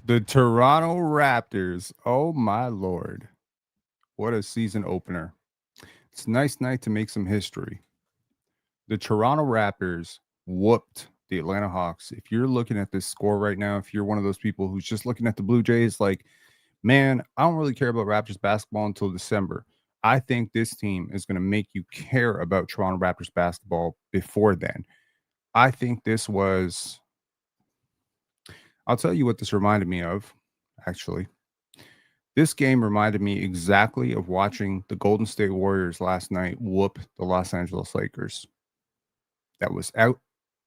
The Toronto Raptors. Oh my lord. What a season opener. It's a nice night to make some history. The Toronto Raptors whooped the Atlanta Hawks. If you're looking at this score right now, if you're one of those people who's just looking at the Blue Jays like, man, I don't really care about Raptors basketball until December. I think this team is going to make you care about Toronto Raptors basketball before then. I think this was, I'll tell you what this reminded me of, actually. This game reminded me exactly of watching the Golden State Warriors last night whoop the Los Angeles Lakers. That was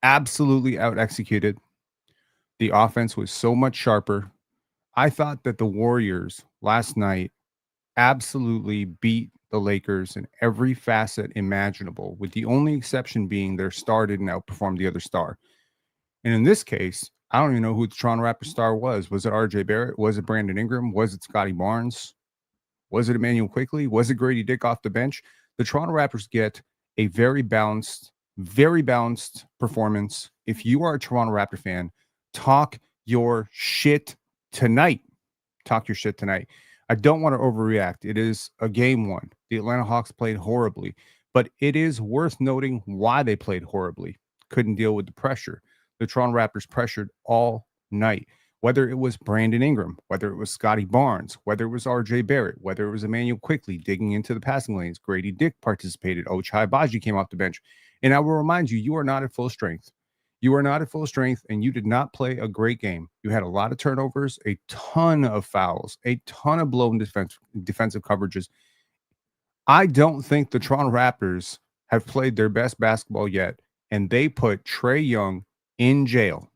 absolutely out executed. The offense was so much sharper. I thought that the Warriors last night absolutely beat the Lakers in every facet imaginable, with the only exception being their star didn't outperform the other star. And in this case, I don't even know who the Toronto Raptors star was. Was it RJ Barrett? Was it Brandon Ingram? Was it Scotty Barnes? Was it Emmanuel Quickly? Was it Gradey Dick off the bench? The Toronto Raptors get a very balanced performance. If you are a Toronto Raptor fan, talk your shit tonight. Talk your shit tonight. I don't want to overreact. It is a game one. The Atlanta Hawks played horribly, but it is worth noting why they played horribly. Couldn't deal with the pressure. The Toronto Raptors pressured all night. Whether it was Brandon Ingram, whether it was Scotty Barnes, whether it was RJ Barrett, whether it was Emmanuel Quickly digging into the passing lanes, Grady Dick participated, Ochai Baji came off the bench. And I will remind you, you are not at full strength. You are not at full strength, and you did not play a great game. You had a lot of turnovers, a ton of fouls, a ton of blown defensive coverages. I don't think the Toronto Raptors have played their best basketball yet, and they put Trae Young in jail.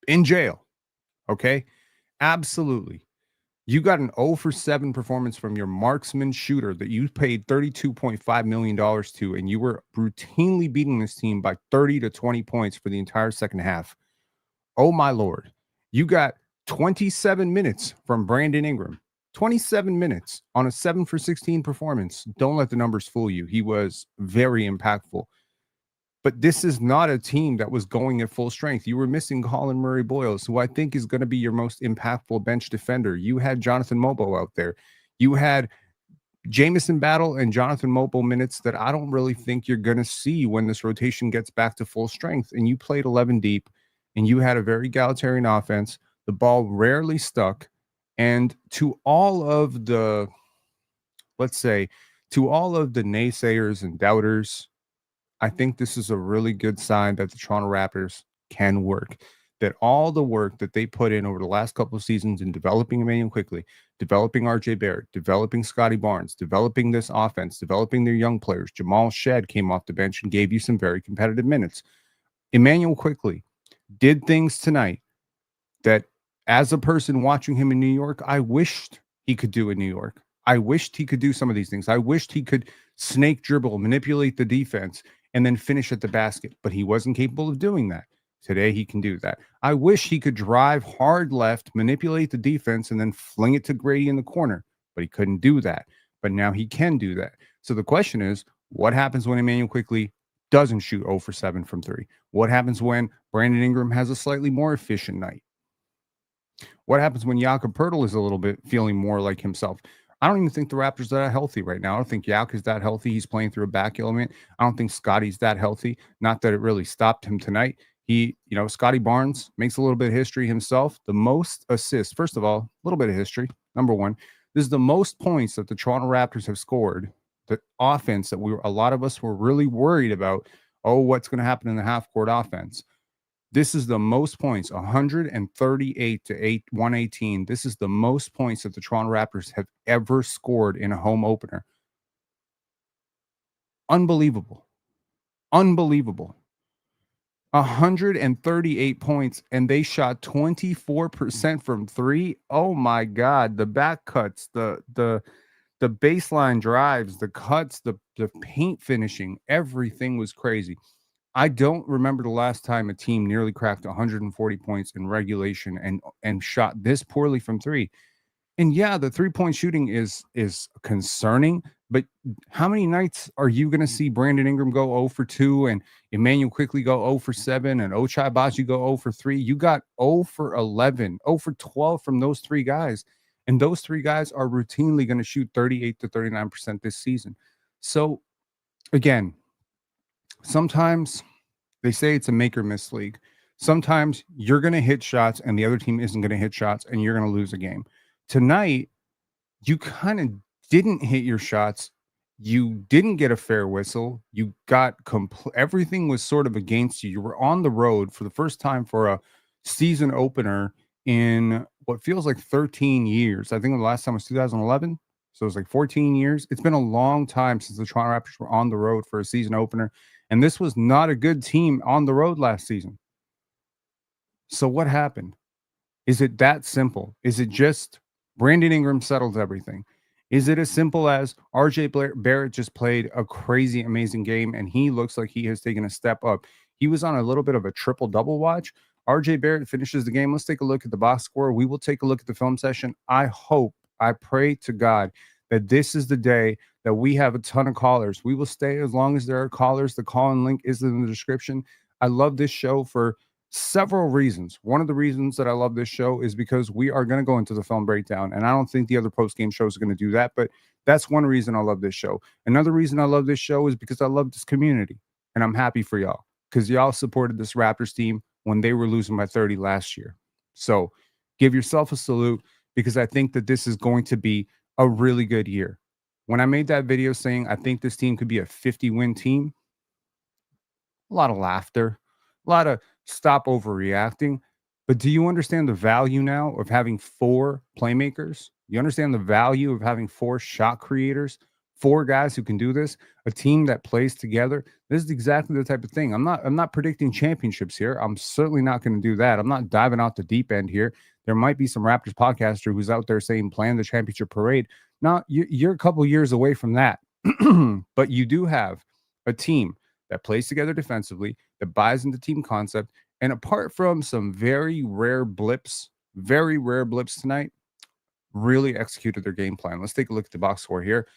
In jail. Okay? Absolutely. You got an 0 for 7 performance from your marksman shooter that you paid $32.5 million to, and you were routinely beating this team by 30 to 20 points for the entire second half. Oh, my Lord. You got 27 minutes from Brandon Ingram. 27 minutes on a 7 for 16 performance. Don't let the numbers fool you. He was very impactful. But this is not a team that was going at full strength. You were missing Colin Murray Boyles, who I think is going to be your most impactful bench defender. You had Jonathan Mobo out there. You had Jamison Battle and Jonathan Mobo minutes that I don't really think you're going to see when this rotation gets back to full strength. And you played 11 deep, and you had a very egalitarian offense. The ball rarely stuck. And to all of the, let's say, to all of the naysayers and doubters, I think this is a really good sign that the Toronto Raptors can work. That all the work that they put in over the last couple of seasons in developing Emmanuel Quickly, developing RJ Barrett, developing Scotty Barnes, developing this offense, developing their young players. Jamal Shed came off the bench and gave you some very competitive minutes. Emmanuel Quickly did things tonight that, as a person watching him in New York, I wished he could do in New York. I wished he could do some of these things. I wished he could snake dribble, manipulate the defense, and then finish at the basket, but he wasn't capable of doing that. Today, he can do that. I wish he could drive hard left, manipulate the defense, and then fling it to Gradey in the corner, but he couldn't do that. But now he can do that. So the question is, what happens when Emmanuel Quickly doesn't shoot 0 for 7 from 3? What happens when Brandon Ingram has a slightly more efficient night? What happens when Jakob Pertl is a little bit feeling more like himself? I don't even think the Raptors are that healthy right now. I don't think Yak is that healthy. He's playing through a back element. I don't think Scotty's that healthy. Not that it really stopped him tonight. Scotty Barnes makes a little bit of history himself. The most assists. First of all, a little bit of history. Number one, this is the most points that the Toronto Raptors have scored. The offense that a lot of us were really worried about. Oh, what's going to happen in the half court offense? This is the most points, 138 to 118. This is the most points that the Toronto Raptors have ever scored in a home opener. Unbelievable. Unbelievable. 138 points, and they shot 24% from 3. Oh my God. The back cuts, the baseline drives, the cuts, the paint finishing, everything was crazy. I don't remember the last time a team nearly cracked 140 points in regulation and shot this poorly from 3. And yeah, the three-point shooting is concerning, but how many nights are you going to see Brandon Ingram go 0 for 2 and Emmanuel quickly go 0 for 7 and Ochai Baji go 0 for 3? You got 0 for 11, 0 for 12 from those three guys. And those three guys are routinely going to shoot 38 to 39% this season. So again, sometimes they say it's a make or miss league. Sometimes you're going to hit shots and the other team isn't going to hit shots and you're going to lose a game. Tonight, you kind of didn't hit your shots. You didn't get a fair whistle. You got everything was sort of against you. You were on the road for the first time for a season opener in what feels like 13 years. I think the last time was 2011. So it was like 14 years. It's been a long time since the Toronto Raptors were on the road for a season opener. And this was not a good team on the road last season. So what happened? Is it that simple? Is it just Brandon Ingram settles everything? Is it as simple as RJ Barrett just played a crazy, amazing game and he looks like he has taken a step up? He was on a little bit of a triple-double watch. RJ Barrett finishes the game. Let's take a look at the box score. We will take a look at the film session. I hope, I pray to God that this is the day that we have a ton of callers. We will stay as long as there are callers. The call-in link is in the description. I love this show for several reasons. One of the reasons that I love this show is because we are going to go into the film breakdown, and I don't think the other post-game shows are going to do that, but that's one reason I love this show. Another reason I love this show is because I love this community, and I'm happy for y'all because y'all supported this Raptors team when they were losing by 30 last year. So give yourself a salute because I think that this is going to be a really good year. When I made that video saying I think this team could be a 50-win team, a lot of laughter, a lot of stop overreacting. But do you understand the value now of having four playmakers? You understand the value of having four shot creators, four guys who can do this, a team that plays together. This is exactly the type of thing. I'm not predicting championships here. I'm certainly not going to do that. I'm not diving out the deep end here. There might be some Raptors podcaster who's out there saying plan the championship parade. No, you're a couple years away from that. But you do have a team that plays together defensively, that buys into team concept. And apart from some very rare blips tonight, really executed their game plan. Let's take a look at the box score here.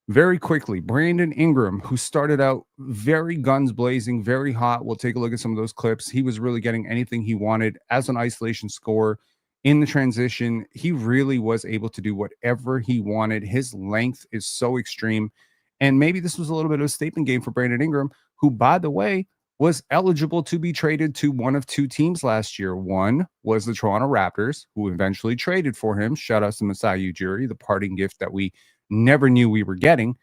Very quickly, Brandon Ingram, who started out very guns blazing, very hot. We'll take a look at some of those clips. He was really getting anything he wanted as an isolation scorer in the transition. He really was able to do whatever he wanted. His length is so extreme. And maybe this was a little bit of a statement game for Brandon Ingram, who, by the way, was eligible to be traded to one of two teams last year. One was the Toronto Raptors, who eventually traded for him. Shout out to Masai Ujiri, the parting gift that we never knew we were getting.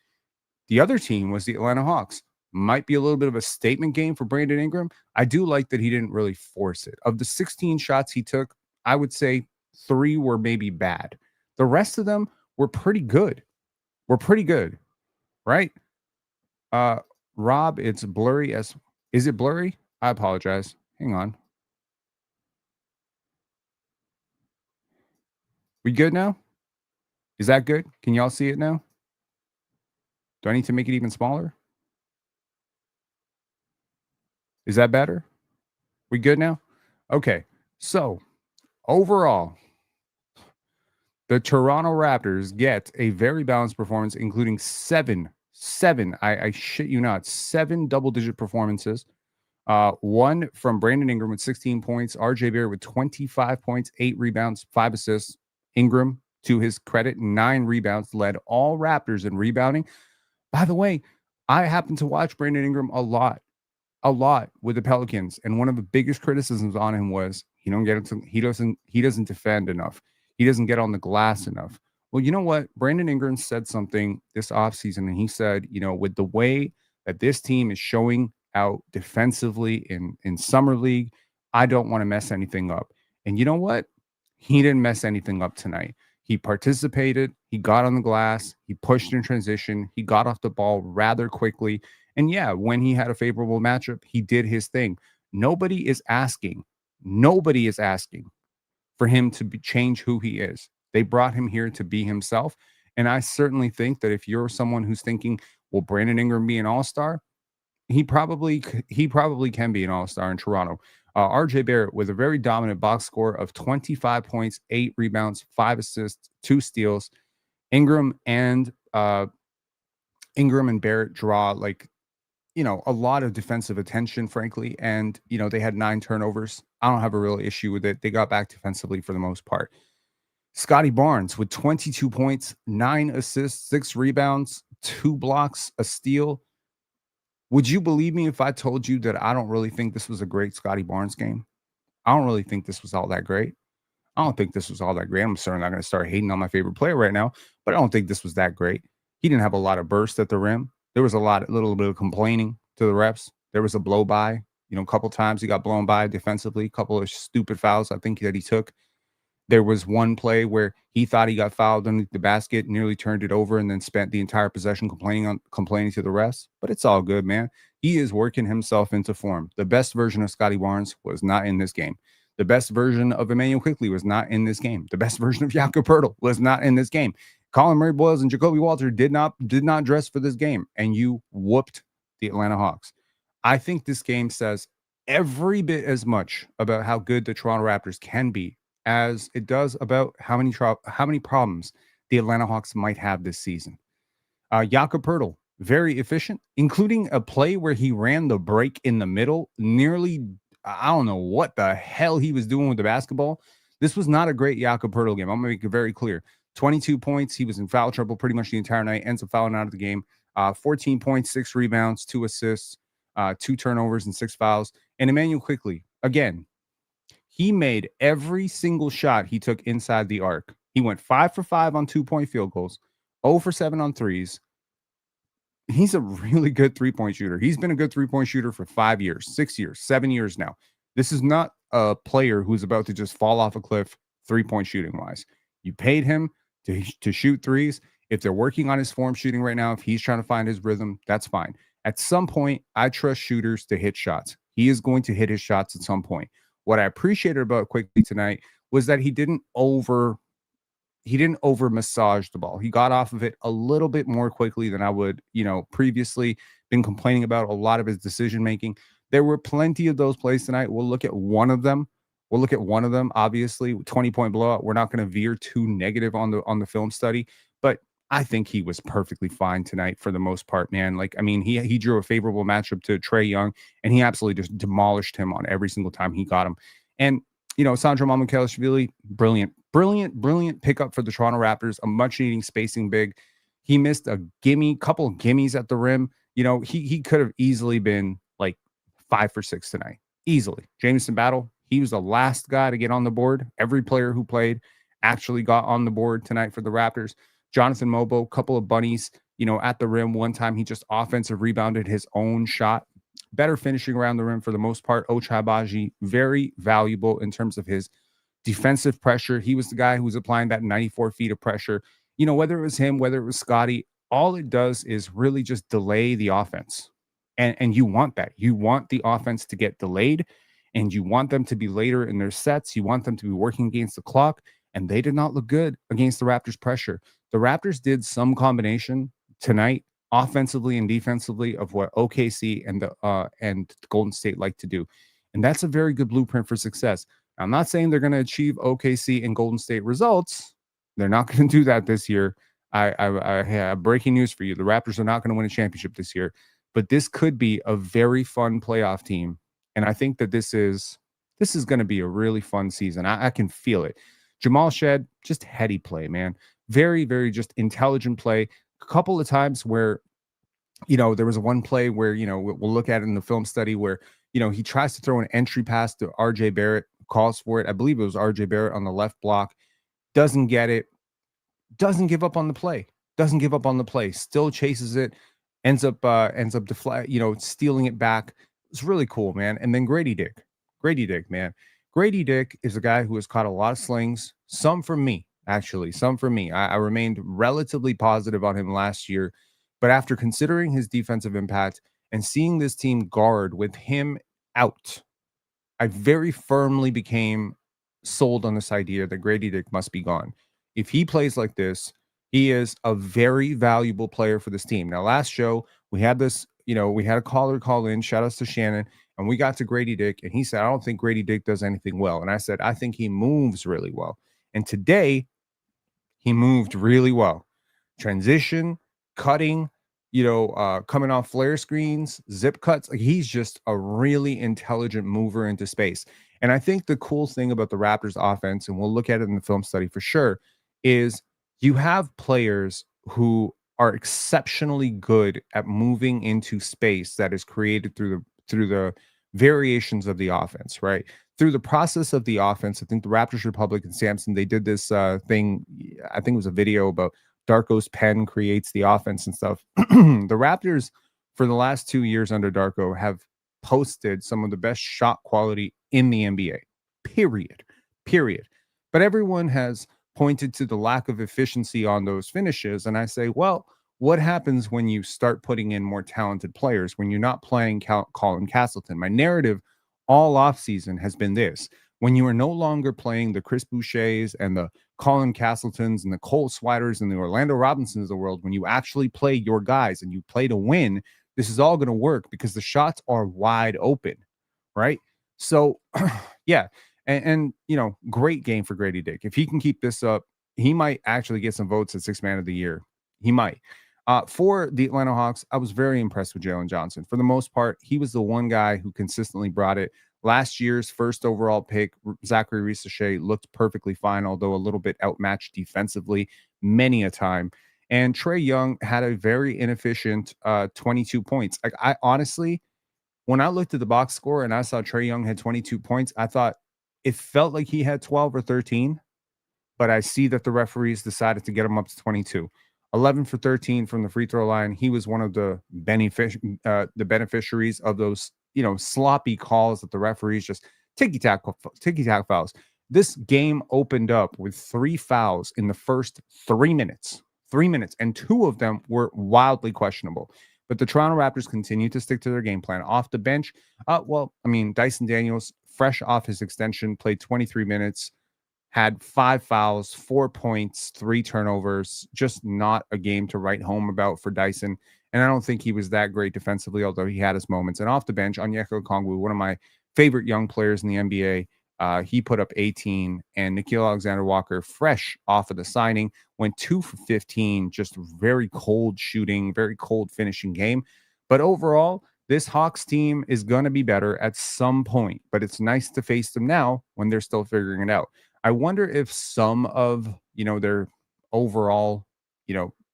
The other team was the Atlanta Hawks. Might be a little bit of a statement game for Brandon Ingram. I do like that he didn't really force it. Of the 16 shots he took, I would say 3 were maybe bad. The rest of them were pretty good. Right? Rob, it's blurry as... Is it blurry? I apologize. Hang on. We good now? Is that good? Can y'all see it now? Do I need to make it even smaller? Is that better? We good now? Okay. So, overall, the Toronto Raptors get a very balanced performance, including seven, I shit you not, 7 double-digit performances. One from Brandon Ingram with 16 points, RJ Barrett with 25 points, 8 rebounds, 5 assists. Ingram, to his credit, 9 rebounds, led all Raptors in rebounding. By the way, I happen to watch Brandon Ingram a lot with the Pelicans, and one of the biggest criticisms on him was he doesn't defend enough. He doesn't get on the glass enough. Well, you know what? Brandon Ingram said something this offseason, and he said, with the way that this team is showing out defensively in summer league, I don't want to mess anything up. And you know what? He didn't mess anything up tonight. He participated. He got on the glass. He pushed in transition. He got off the ball rather quickly. And yeah, when he had a favorable matchup, he did his thing. Nobody is asking for him to change who he is. They brought him here to be himself. And I certainly think that if you're someone who's thinking, will Brandon Ingram be an all-star? He probably can be an all-star in Toronto. RJ Barrett with a very dominant box score of 25 points, 8 rebounds, 5 assists, 2 steals. Ingram and Barrett draw a lot of defensive attention, frankly. And, they had 9 turnovers. I don't have a real issue with it. They got back defensively for the most part. Scotty Barnes with 22 points, 9 assists, 6 rebounds, 2 blocks, a steal. Would you believe me if I told you that I don't really think this was a great Scotty Barnes game? I don't really think this was all that great. I don't think this was all that great. I'm certainly not going to start hating on my favorite player right now, but I don't think this was that great. He didn't have a lot of burst at the rim. There was a little bit of complaining to the refs. There was a blow by, a couple times he got blown by defensively, a couple of stupid fouls I think that he took. There was one play where he thought he got fouled underneath the basket, nearly turned it over, and then spent the entire possession complaining to the refs. But it's all good, man. He is working himself into form. The best version of Scotty Barnes was not in this game. The best version of Immanuel Quickley was not in this game. The best version of Jakob Poeltl was not in this game. Colin Murray Boyles and Jacoby Walter did not dress for this game, and you whooped the Atlanta Hawks. I think this game says every bit as much about how good the Toronto Raptors can be as it does about how many problems the Atlanta Hawks might have this season. Jakob Poeltl, very efficient, including a play where he ran the break in the middle, nearly, I don't know what the hell he was doing with the basketball. This was not a great Jakob Poeltl game. I'm going to make it very clear. 22 points. He was in foul trouble pretty much the entire night, ends up fouling out of the game. 14 points, 6 rebounds, 2 assists, 2 turnovers, and 6 fouls. And Immanuel Quickley, again, he made every single shot he took inside the arc. He went 5 for 5 on 2-point field goals, 0 for 7 on threes. He's a really good 3-point shooter. He's been a good 3-point shooter for 5 years, 6 years, 7 years now. This is not a player who's about to just fall off a cliff 3-point shooting wise. You paid him to shoot threes. If they're working on his form shooting right now, if he's trying to find his rhythm, that's fine. At some point, I trust shooters to hit shots. He is going to hit his shots at some point. What I appreciated about Quickley tonight was that he didn't over massage the ball. He got off of it a little bit more quickly than I would, previously been complaining about a lot of his decision making. There were plenty of those plays tonight. We'll look at one of them. Obviously, 20-point blowout. We're not going to veer too negative on the film study, but I think he was perfectly fine tonight for the most part, man. He drew a favorable matchup to Trae Young, and he absolutely just demolished him on every single time he got him. And, Sandro Mamukelashvili, brilliant pickup for the Toronto Raptors, a much-needing spacing big. He missed a couple of gimmies at the rim. He could have easily been like 5 for 6 tonight. Easily. Jamison Battle, he was the last guy to get on the board. Every player who played actually got on the board tonight for the Raptors. Jonathan Mobo, couple of bunnies, at the rim. One time he just offensive rebounded his own shot. Better finishing around the rim for the most part. Ochai Agbaji, very valuable in terms of his defensive pressure. He was the guy who was applying that 94 feet of pressure. Whether it was him, whether it was Scotty, all it does is really just delay the offense. And you want that. You want the offense to get delayed, and you want them to be later in their sets. You want them to be working against the clock, and they did not look good against the Raptors' pressure. The Raptors did some combination tonight, offensively and defensively, of what OKC and the Golden State like to do. And that's a very good blueprint for success. Now, I'm not saying they're going to achieve OKC and Golden State results. They're not going to do that this year. I have breaking news for you. The Raptors are not going to win a championship this year, but this could be a very fun playoff team. And I think that this is going to be a really fun season. I can feel it. Jamal Shed, just heady play, man. Very, very just intelligent play. A couple of times where, there was one play where, we'll look at it in the film study where, he tries to throw an entry pass to RJ Barrett, calls for it. I believe it was RJ Barrett on the left block. Doesn't get it. Doesn't give up on the play. Still chases it. Ends up stealing it back. It's really cool, man. And then Gradey Dick, man. Gradey Dick is a guy who has caught a lot of slings, some from me. I remained relatively positive on him last year, but after considering his defensive impact and seeing this team guard with him out, I very firmly became sold on this idea that Gradey Dick must be gone. If he plays like this, he is a very valuable player for this team. Now, last show, we had this, we had a caller call in, shout outs to Shannon, and we got to Gradey Dick, and he said, I don't think Gradey Dick does anything well. And I said, I think he moves really well. And today, he moved really well. Transition, cutting, coming off flare screens, zip cuts. Like, he's just a really intelligent mover into space. And I think the cool thing about the Raptors offense, and we'll look at it in the film study for sure, is you have players who are exceptionally good at moving into space that is created through the variations of the offense, right? Through the process of the offense, I think the Raptors, Republic, and Samson, they did this thing. I think it was a video about Darko's pen creates the offense and stuff. The Raptors, for the last 2 years under Darko, have posted some of the best shot quality in the NBA. Period. Period. But everyone has pointed to the lack of efficiency on those finishes. And I say, well, what happens when you start putting in more talented players, when you're not playing Colin Castleton? My narrative all offseason has been this: when you are no longer playing the Chris Bouchers and the Colin Castletons and the Cole Swiders and the Orlando Robinsons of the world, when you actually play your guys and you play to win, this is all going to work because the shots are wide open, right? So, yeah. And great game for Gradey Dick. If he can keep this up, he might actually get some votes at Sixth Man of the Year. He might. For the Atlanta Hawks, I was very impressed with Jalen Johnson. For the most part, he was the one guy who consistently brought it. Last year's first overall pick, Zachary Risache, looked perfectly fine, although a little bit outmatched defensively many a time. And Trae Young had a very inefficient 22 points. Like, I honestly, when I looked at the box score and I saw Trae Young had 22 points, I thought it felt like he had 12 or 13, but I see that the referees decided to get him up to 22. 11 for 13 from the free throw line. He was one of the beneficiaries of those, sloppy calls that the referees just ticky-tack fouls. This game opened up with 3 fouls in the first 3 minutes. 3 minutes, and 2 of them were wildly questionable. But the Toronto Raptors continue to stick to their game plan. Off the bench, Dyson Daniels, fresh off his extension, played 23 minutes, had 5 fouls, 4 points, 3 turnovers. Just not a game to write home about for Dyson. And I don't think he was that great defensively, although he had his moments. And off the bench, Onyeka Okongwu, one of my favorite young players in the NBA, he put up 18. And Nickeil Alexander Walker, fresh off of the signing, went 2 for 15. Just very cold shooting, very cold finishing game. But overall, this Hawks team is going to be better at some point. But it's nice to face them now when they're still figuring it out. I wonder if some of, their overall,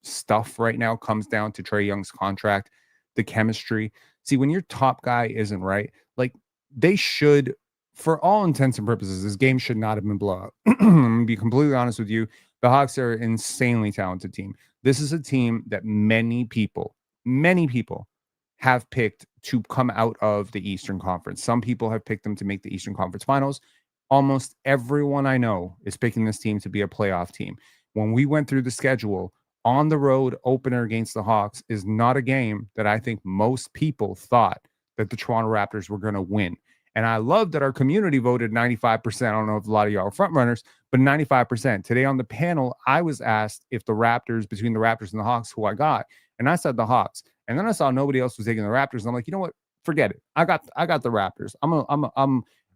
stuff right now comes down to Trae Young's contract, the chemistry. See, when your top guy isn't right, like, they should, for all intents and purposes, this game should not have been blowout. I'm going to be completely honest with you. The Hawks are an insanely talented team. This is a team that many people have picked to come out of the Eastern Conference. Some people have picked them to make the Eastern Conference Finals. Almost everyone I know is picking this team to be a playoff team. When we went through the schedule, on the road opener against the Hawks is not a game that I think most people thought that the Toronto Raptors were going to win. And I love that our community voted 95%. I don't know if a lot of y'all are front runners, but 95%. Today on the panel, I was asked if between the Raptors and the Hawks, who I got. And I said the Hawks. And then I saw nobody else was taking the Raptors. And I'm like, you know what? Forget it. I got the Raptors.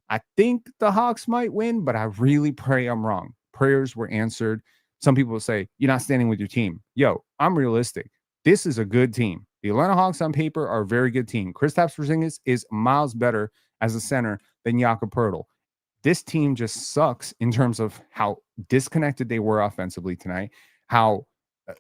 I think the Hawks might win, but I really pray I'm wrong. Prayers were answered. Some people will say, you're not standing with your team. Yo, I'm realistic. This is a good team. The Atlanta Hawks on paper are a very good team. Kristaps Porziņģis is miles better as a center than Jakob Poeltl. This team just sucks in terms of how disconnected they were offensively tonight, how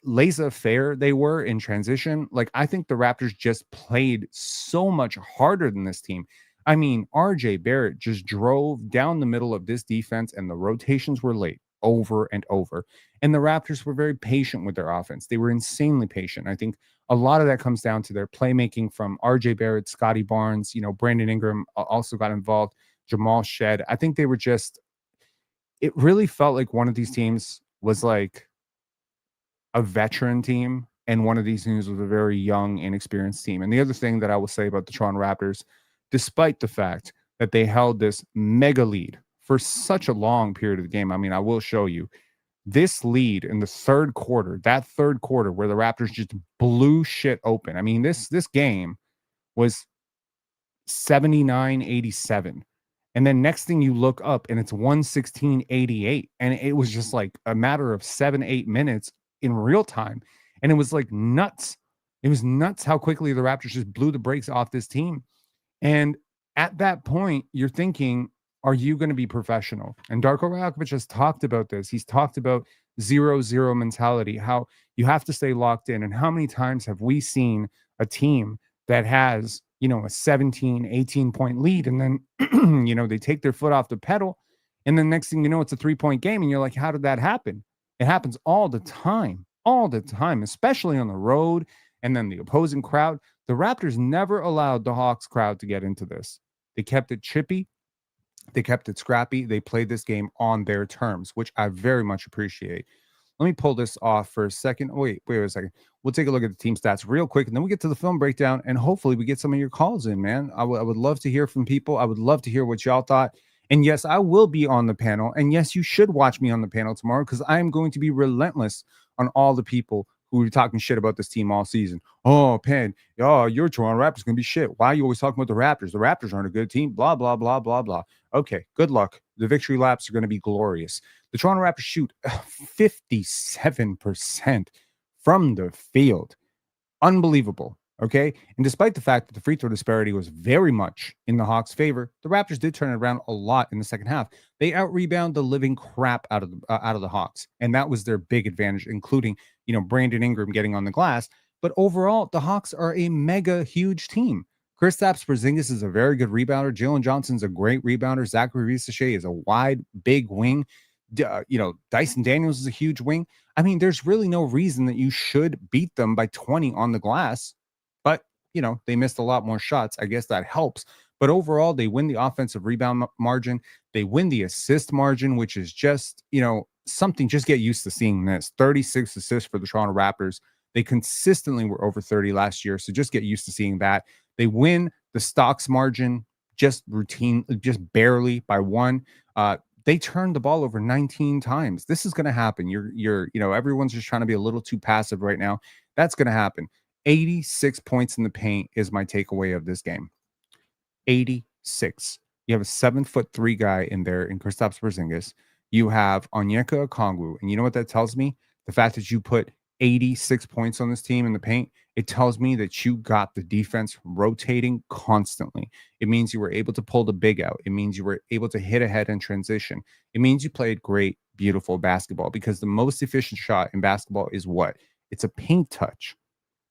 laissez-faire they were in transition. Like, I think the Raptors just played so much harder than this team. I mean, RJ Barrett just drove down the middle of this defense, and the rotations were late over and over. And the Raptors were very patient with their offense. They were insanely patient. I think a lot of that comes down to their playmaking from RJ Barrett, Scotty Barnes, Brandon Ingram also got involved, Jamal Shed. I think they were it really felt like one of these teams was like a veteran team, and one of these teams was a very young, inexperienced team. And the other thing that I will say about the Toronto Raptors, despite the fact that they held this mega lead for such a long period of the game, I mean, I will show you this lead in the third quarter, where the Raptors just blew shit open. I mean, this game was 79-87. And then next thing you look up and it's 116-88. And it was just like a matter of 7-8 minutes in real time. And it was like nuts. It was nuts how quickly the Raptors just blew the brakes off this team. And at that point, you're thinking, are you going to be professional? And Darko Rajakovic has talked about this. He's talked about 0-0 mentality, how you have to stay locked in. And how many times have we seen a team that has, a 17, 18 point lead, and then, they take their foot off the pedal. And then next thing you know, it's a 3-point game. And you're like, how did that happen? It happens all the time, especially on the road. And then the opposing crowd. The Raptors never allowed the Hawks crowd to get into this. They kept it chippy. They kept it scrappy. They played this game on their terms, which I very much appreciate. Let me pull this off for a second. Wait a second. We'll take a look at the team stats real quick, and then we get to the film breakdown, and hopefully we get some of your calls in, man. I would love to hear from people. I would love to hear what y'all thought. And yes, I will be on the panel. And yes, you should watch me on the panel tomorrow because I am going to be relentless on all the people who were talking shit about this team all season. Oh, Penn, your Toronto Raptors going to be shit. Why are you always talking about the Raptors? The Raptors aren't a good team. Blah, blah, blah, blah, blah. Okay, good luck. The victory laps are going to be glorious. The Toronto Raptors shoot 57% from the field. Unbelievable. Okay. And despite the fact that the free throw disparity was very much in the Hawks' favor, the Raptors did turn it around a lot in the second half. They out-rebound the living crap out of the Hawks. And that was their big advantage, including, Brandon Ingram getting on the glass. But overall, the Hawks are a mega huge team. Kristaps Porziņģis is a very good rebounder. Jalen Johnson's a great rebounder. Zachary Risache is a wide, big wing. Dyson Daniels is a huge wing. I mean, there's really no reason that you should beat them by 20 on the glass. But, they missed a lot more shots. I guess that helps. But overall, they win the offensive rebound margin. They win the assist margin, which is just, something. Just get used to seeing this. 36 assists for the Toronto Raptors. They consistently were over 30 last year. So just get used to seeing that. They win the stocks margin just barely by one. They turned the ball over 19 times. This is going to happen. Everyone's just trying to be a little too passive right now. That's going to happen. 86 points in the paint is my takeaway of this game. 86. You have a 7'3" guy in there in Kristaps Porziņģis. You have Onyeka Okongwu. And you know what that tells me? The fact that you put 86 points on this team in the paint, it tells me that you got the defense rotating constantly. It means you were able to pull the big out. It means you were able to hit ahead in transition. It means you played great, beautiful basketball, because the most efficient shot in basketball is what? It's a paint touch.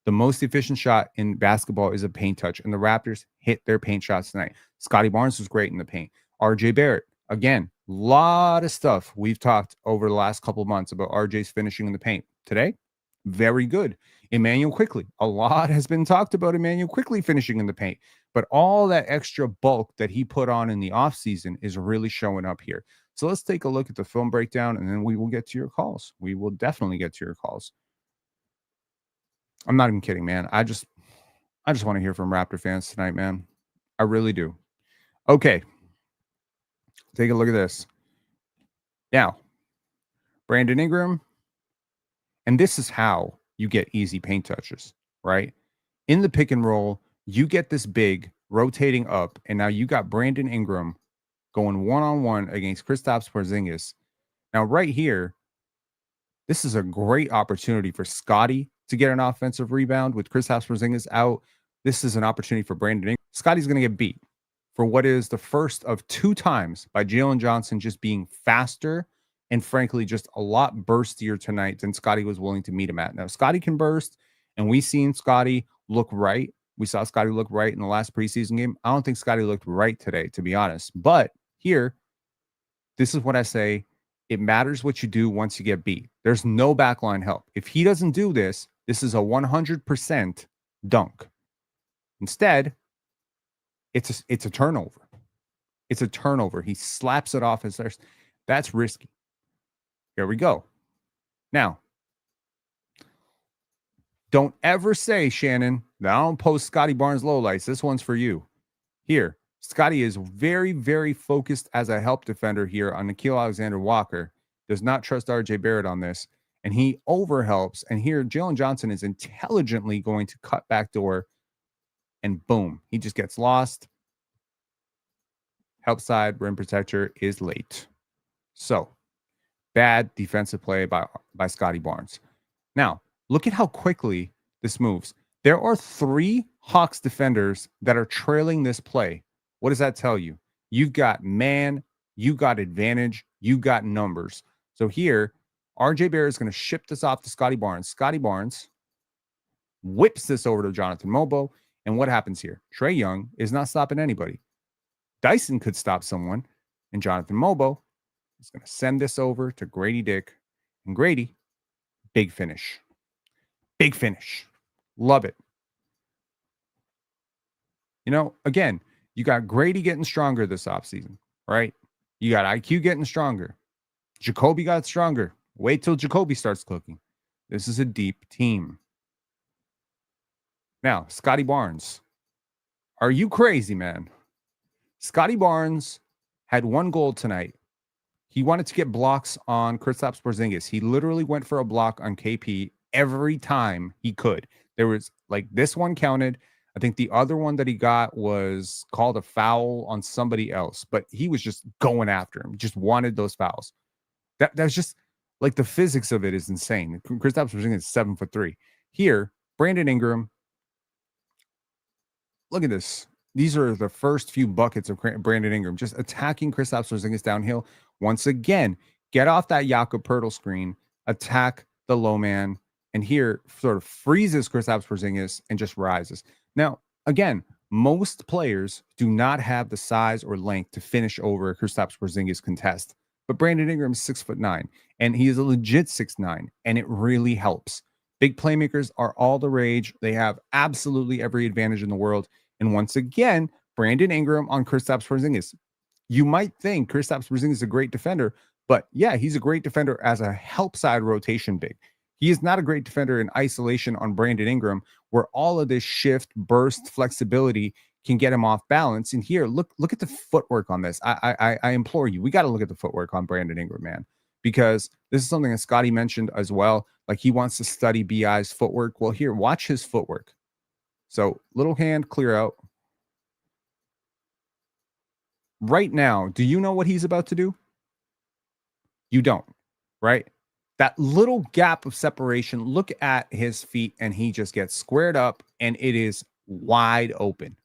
The most efficient shot in basketball is a paint touch, and the Raptors hit their paint shots tonight. Scotty Barnes was great in the paint. RJ Barrett, again, a lot of stuff we've talked over the last couple of months about RJ's finishing in the paint. Today, very good. Immanuel Quickley. A lot has been talked about Immanuel Quickley finishing in the paint, but all that extra bulk that he put on in the offseason is really showing up here. So let's take a look at the film breakdown, and then we will get to your calls. We will definitely get to your calls. I'm not even kidding, man. I just want to hear from Raptor fans tonight, man. I really do. Okay. Take a look at this. Now, Brandon Ingram. And this is how you get easy paint touches, right? In the pick and roll, you get this big rotating up, and now you got Brandon Ingram going one-on-one against Kristaps Porziņģis. Now, right here, this is a great opportunity for Scotty to get an offensive rebound with Kristaps Porziņģis out. This is an opportunity for Brandon Ingram. Scotty's going to get beat for what is the first of 2 times by Jalen Johnson just being faster and frankly just a lot burstier tonight than Scotty was willing to meet him at. Now, Scotty can burst, and we've seen Scotty look right. We saw Scotty look right in the last preseason game. I don't think Scotty looked right today, to be honest. But here, this is what I say. It matters what you do once you get beat. There's no backline help. If he doesn't do this, this is a 100% dunk. Instead, it's a turnover. It's a turnover. He slaps it off as there's. That's risky. Here we go. Now, don't ever say, Shannon, that I don't post Scotty Barnes lowlights. This one's for you. Here, Scotty is very, very focused as a help defender here on Nickeil Alexander Walker. Does not trust RJ Barrett on this. And he overhelps. And here, Jalen Johnson is intelligently going to cut back door. And boom, he just gets lost. help side rim protector is late. So bad defensive play by Scotty Barnes. Now, look at how quickly this moves. There are 3 Hawks defenders that are trailing this play. What does that tell you? You've got man, you got advantage, you got numbers. So here, RJ Barrett is going to ship this off to Scotty Barnes. Scotty Barnes whips this over to Jonathan Mobo. And what happens here? Trae Young is not stopping anybody. Dyson could stop someone. And Jonathan Mobo is going to send this over to Gradey Dick. And Gradey, big finish. Big finish. Love it. You know, again, you got Gradey getting stronger this offseason, right? You got IQ getting stronger. Jacoby got stronger. Wait till Jacoby starts cooking. This is a deep team. Now, Scotty Barnes. Are you crazy, man? Scotty Barnes had 1 goal tonight. He wanted to get blocks on Kristaps Porziņģis. He literally went for a block on KP every time he could. There was like this one counted. I think the other one that he got was called a foul on somebody else, but he was just going after him. Just wanted those fouls. That's just like the physics of it is insane. Kristaps Porziņģis is 7'3". Here, Brandon Ingram. Look at this. These are the first few buckets of Brandon Ingram just attacking Kristaps Porziņģis downhill. Once again, get off that Jakob Poeltl screen, attack the low man, and here sort of freezes Kristaps Porziņģis and just rises. Now, again, most players do not have the size or length to finish over a Kristaps Porziņģis contest, but Brandon Ingram is 6'9", and he is a legit 6'9", and it really helps. Big playmakers are all the rage. They have absolutely every advantage in the world. And once again, Brandon Ingram on Kristaps Porziņģis. You might think Kristaps Porziņģis is a great defender, but yeah, he's a great defender as a help side rotation big. He is not a great defender in isolation on Brandon Ingram, where all of this shift, burst, flexibility can get him off balance. And here, look at the footwork on this. I implore you, we got to look at the footwork on Brandon Ingram, man, because this is something that Scotty mentioned as well. Like he wants to study BI's footwork. Well, here, watch his footwork. So little hand, clear out. Right now, do you know what he's about to do? You don't, right? That little gap of separation, look at his feet, and he just gets squared up, and it is wide open.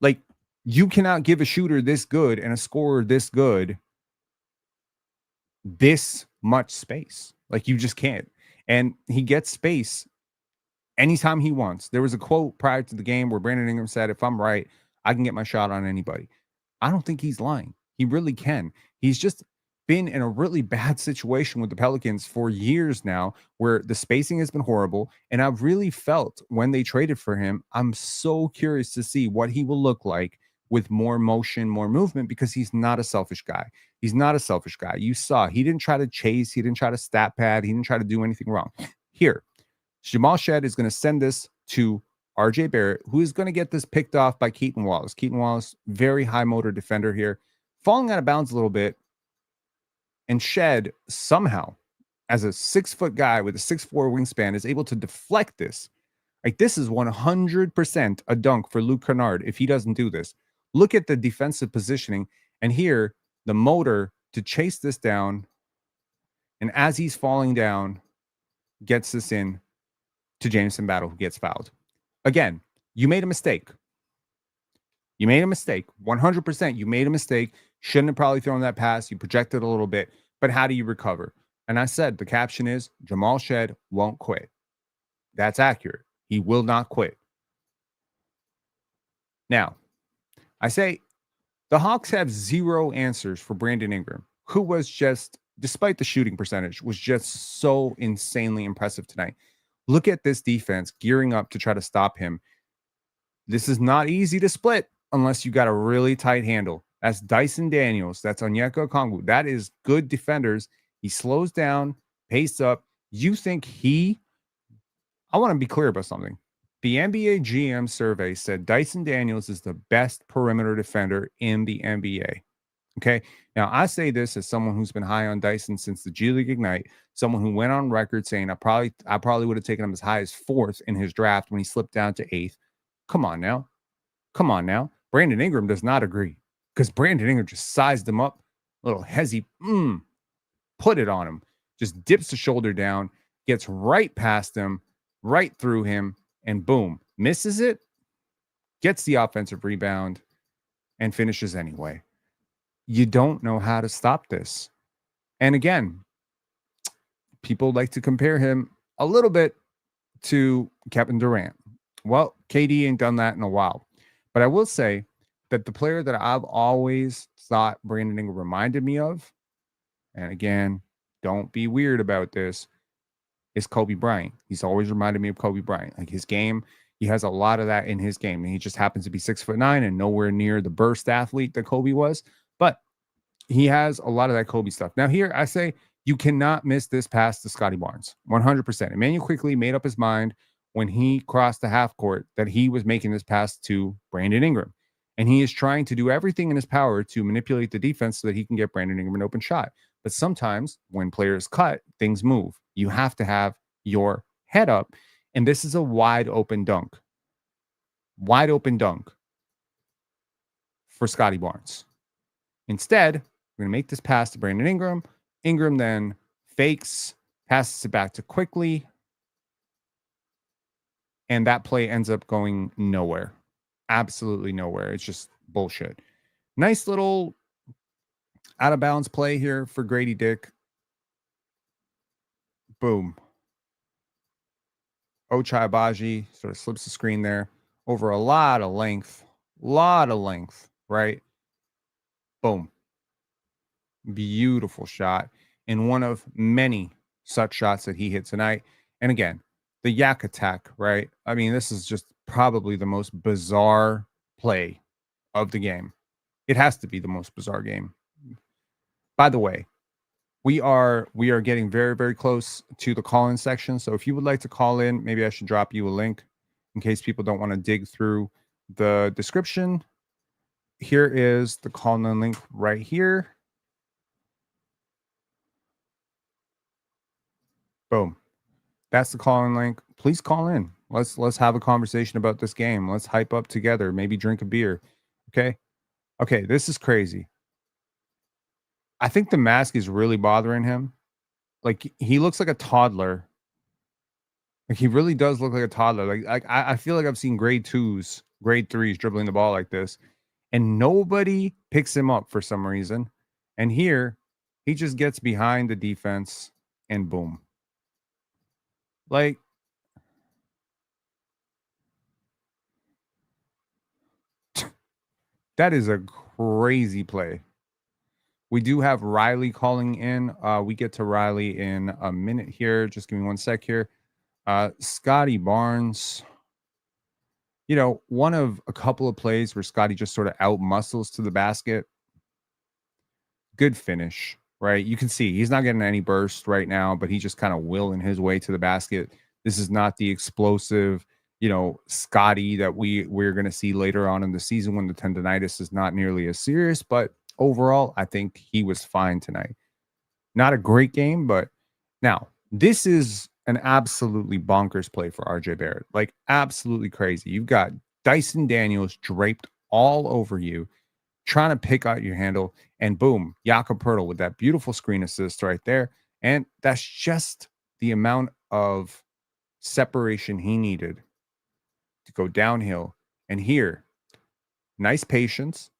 Like, you cannot give a shooter this good and a scorer this good this much space. Like, you just can't. And he gets space anytime he wants. There was a quote prior to the game where Brandon Ingram said, if I'm right, I can get my shot on anybody. I don't think he's lying. He really can. He's just been in a really bad situation with the Pelicans for years now, where the spacing has been horrible. And I've really felt when they traded for him, I'm so curious to see what he will look like with more motion, more movement, because he's not a selfish guy. He's not a selfish guy. You saw he didn't try to chase. He didn't try to stat pad. He didn't try to do anything wrong. Here, Jamal Shead is going to send this to RJ Barrett, who is going to get this picked off by Keaton Wallace. Keaton Wallace, very high motor defender here, falling out of bounds a little bit. And Shed somehow, as a 6-foot guy with a 6'4" wingspan, is able to deflect this. Like, this is 100% a dunk for Luke Kennard if he doesn't do this. Look at the defensive positioning. And here, the motor to chase this down. And as he's falling down, gets this in to Jameson Battle, who gets fouled. Again, you made a mistake. You made a mistake. 100%. You made a mistake. Shouldn't have probably thrown that pass. You projected a little bit. But how do you recover? And I said, the caption is, Jamal Shead won't quit. That's accurate. He will not quit. Now, I say the Hawks have zero answers for Brandon Ingram, who was just, despite the shooting percentage, was just so insanely impressive tonight. Look at this defense gearing up to try to stop him. This is not easy to split unless you got a really tight handle. That's Dyson Daniels. That's Onyeka Okongwu. That is good defenders. He slows down, pace up. You think I want to be clear about something. The NBA GM survey said Dyson Daniels is the best perimeter defender in the NBA. Okay. Now, I say this as someone who's been high on Dyson since the G League Ignite, someone who went on record saying I probably would have taken him as high as 4th in his draft when he slipped down to 8th. Come on now. Come on now. Brandon Ingram does not agree. because Brandon Ingram just sized him up, a little hezzy, put it on him, just dips the shoulder down, gets right past him, right through him, and boom, misses it, gets the offensive rebound, and finishes anyway. You don't know how to stop this. And again, people like to compare him a little bit to Kevin Durant. Well, KD ain't done that in a while. But I will say that the player that I've always thought Brandon Ingram reminded me of, and again, don't be weird about this, is Kobe Bryant. He's always reminded me of Kobe Bryant. Like his game, he has a lot of that in his game. And he just happens to be 6'9" and nowhere near the burst athlete that Kobe was. But he has a lot of that Kobe stuff. Now, here I say you cannot miss this pass to Scotty Barnes. 100%. Emmanuel quickly made up his mind when he crossed the half court that he was making this pass to Brandon Ingram. And he is trying to do everything in his power to manipulate the defense so that he can get Brandon Ingram an open shot. But sometimes when players cut, things move. You have to have your head up. And this is a wide open dunk. Wide open dunk for Scotty Barnes. Instead, we're going to make this pass to Brandon Ingram. Ingram then fakes, passes it back to quickly. And that play ends up going nowhere. Absolutely nowhere. It's just bullshit. Nice little out of bounds play here for Gradey Dick. Boom. Ochai Agbaji sort of slips the screen there over a lot of length, right? Boom. Beautiful shot. And one of many such shots that he hit tonight. And again, the yak attack, right? I mean, this is just probably the most bizarre play of the game. It has to be the most bizarre game. By the way, we are getting very, very close to the call-in section. So if you would like to call in, maybe I should drop you a link in case people don't want to dig through the description. Here is the call-in link right here. Boom. That's the call-in link. Please call in. Let's have a conversation about this game. Let's hype up together. Maybe drink a beer. Okay. Okay. This is crazy. I think the mask is really bothering him. Like he looks like a toddler. Like he really does look like a toddler. Like I feel like I've seen grade 2s, grade 3s dribbling the ball like this, and nobody picks him up for some reason. And here he just gets behind the defense and boom. Like that is a crazy play. We do have Riley calling in. We get to Riley in a minute here. Just give me one sec here. Scotty Barnes, you know, one of a couple of plays where Scotty just sort of out muscles to the basket. Good finish, right? You can see he's not getting any burst right now, but he just kind of willing his way to the basket. This is not the explosive, you know, Scotty that we're going to see later on in the season when the tendonitis is not nearly as serious. But overall, I think he was fine tonight. Not a great game, but now this is an absolutely bonkers play for RJ Barrett. Like absolutely crazy. You've got Dyson Daniels draped all over you, trying to pick out your handle, and boom, Jakob Poeltl with that beautiful screen assist right there. And that's just the amount of separation he needed to go downhill. And here, nice patience,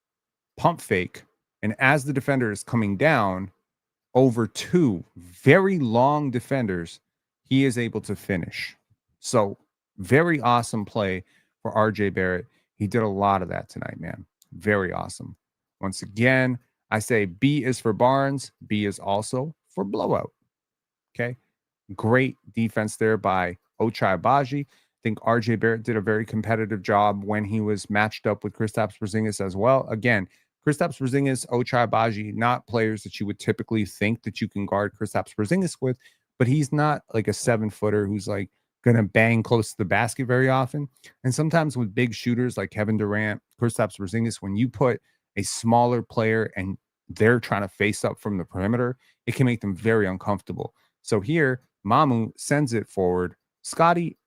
pump fake, and as the defender is coming down over two very long defenders, he is able to finish. So very awesome play for RJ Barrett. He did a lot of that tonight, man. Very awesome. Once again, I say B is for Barnes. B is also for blowout. Okay. Great defense there by Ochai Agbaji. I think RJ Barrett did a very competitive job when he was matched up with Kristaps Porziņģis as well. Again, Kristaps Porziņģis, Ochai Agbaji, not players that you would typically think that you can guard Kristaps Porziņģis with, but he's not like a 7-footer who's like going to bang close to the basket very often. And sometimes with big shooters like Kevin Durant, Kristaps Porziņģis, when you put a smaller player and they're trying to face up from the perimeter, it can make them very uncomfortable. So here, Mamu sends it forward. Scotty,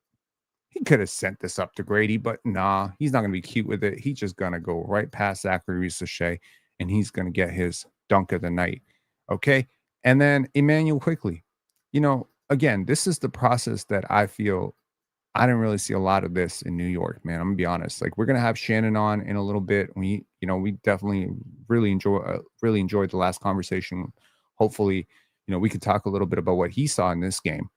he could have sent this up to Gradey, but nah, he's not going to be cute with it. He's just going to go right past Zachary Sachet, and he's going to get his dunk of the night. Okay. And then Emmanuel quickly. Again, this is the process that I feel I didn't really see a lot of this in New York, man. I'm gonna be honest. Like, we're gonna have Shannon on in a little bit. We definitely really enjoyed the last conversation. Hopefully, we could talk a little bit about what he saw in this game.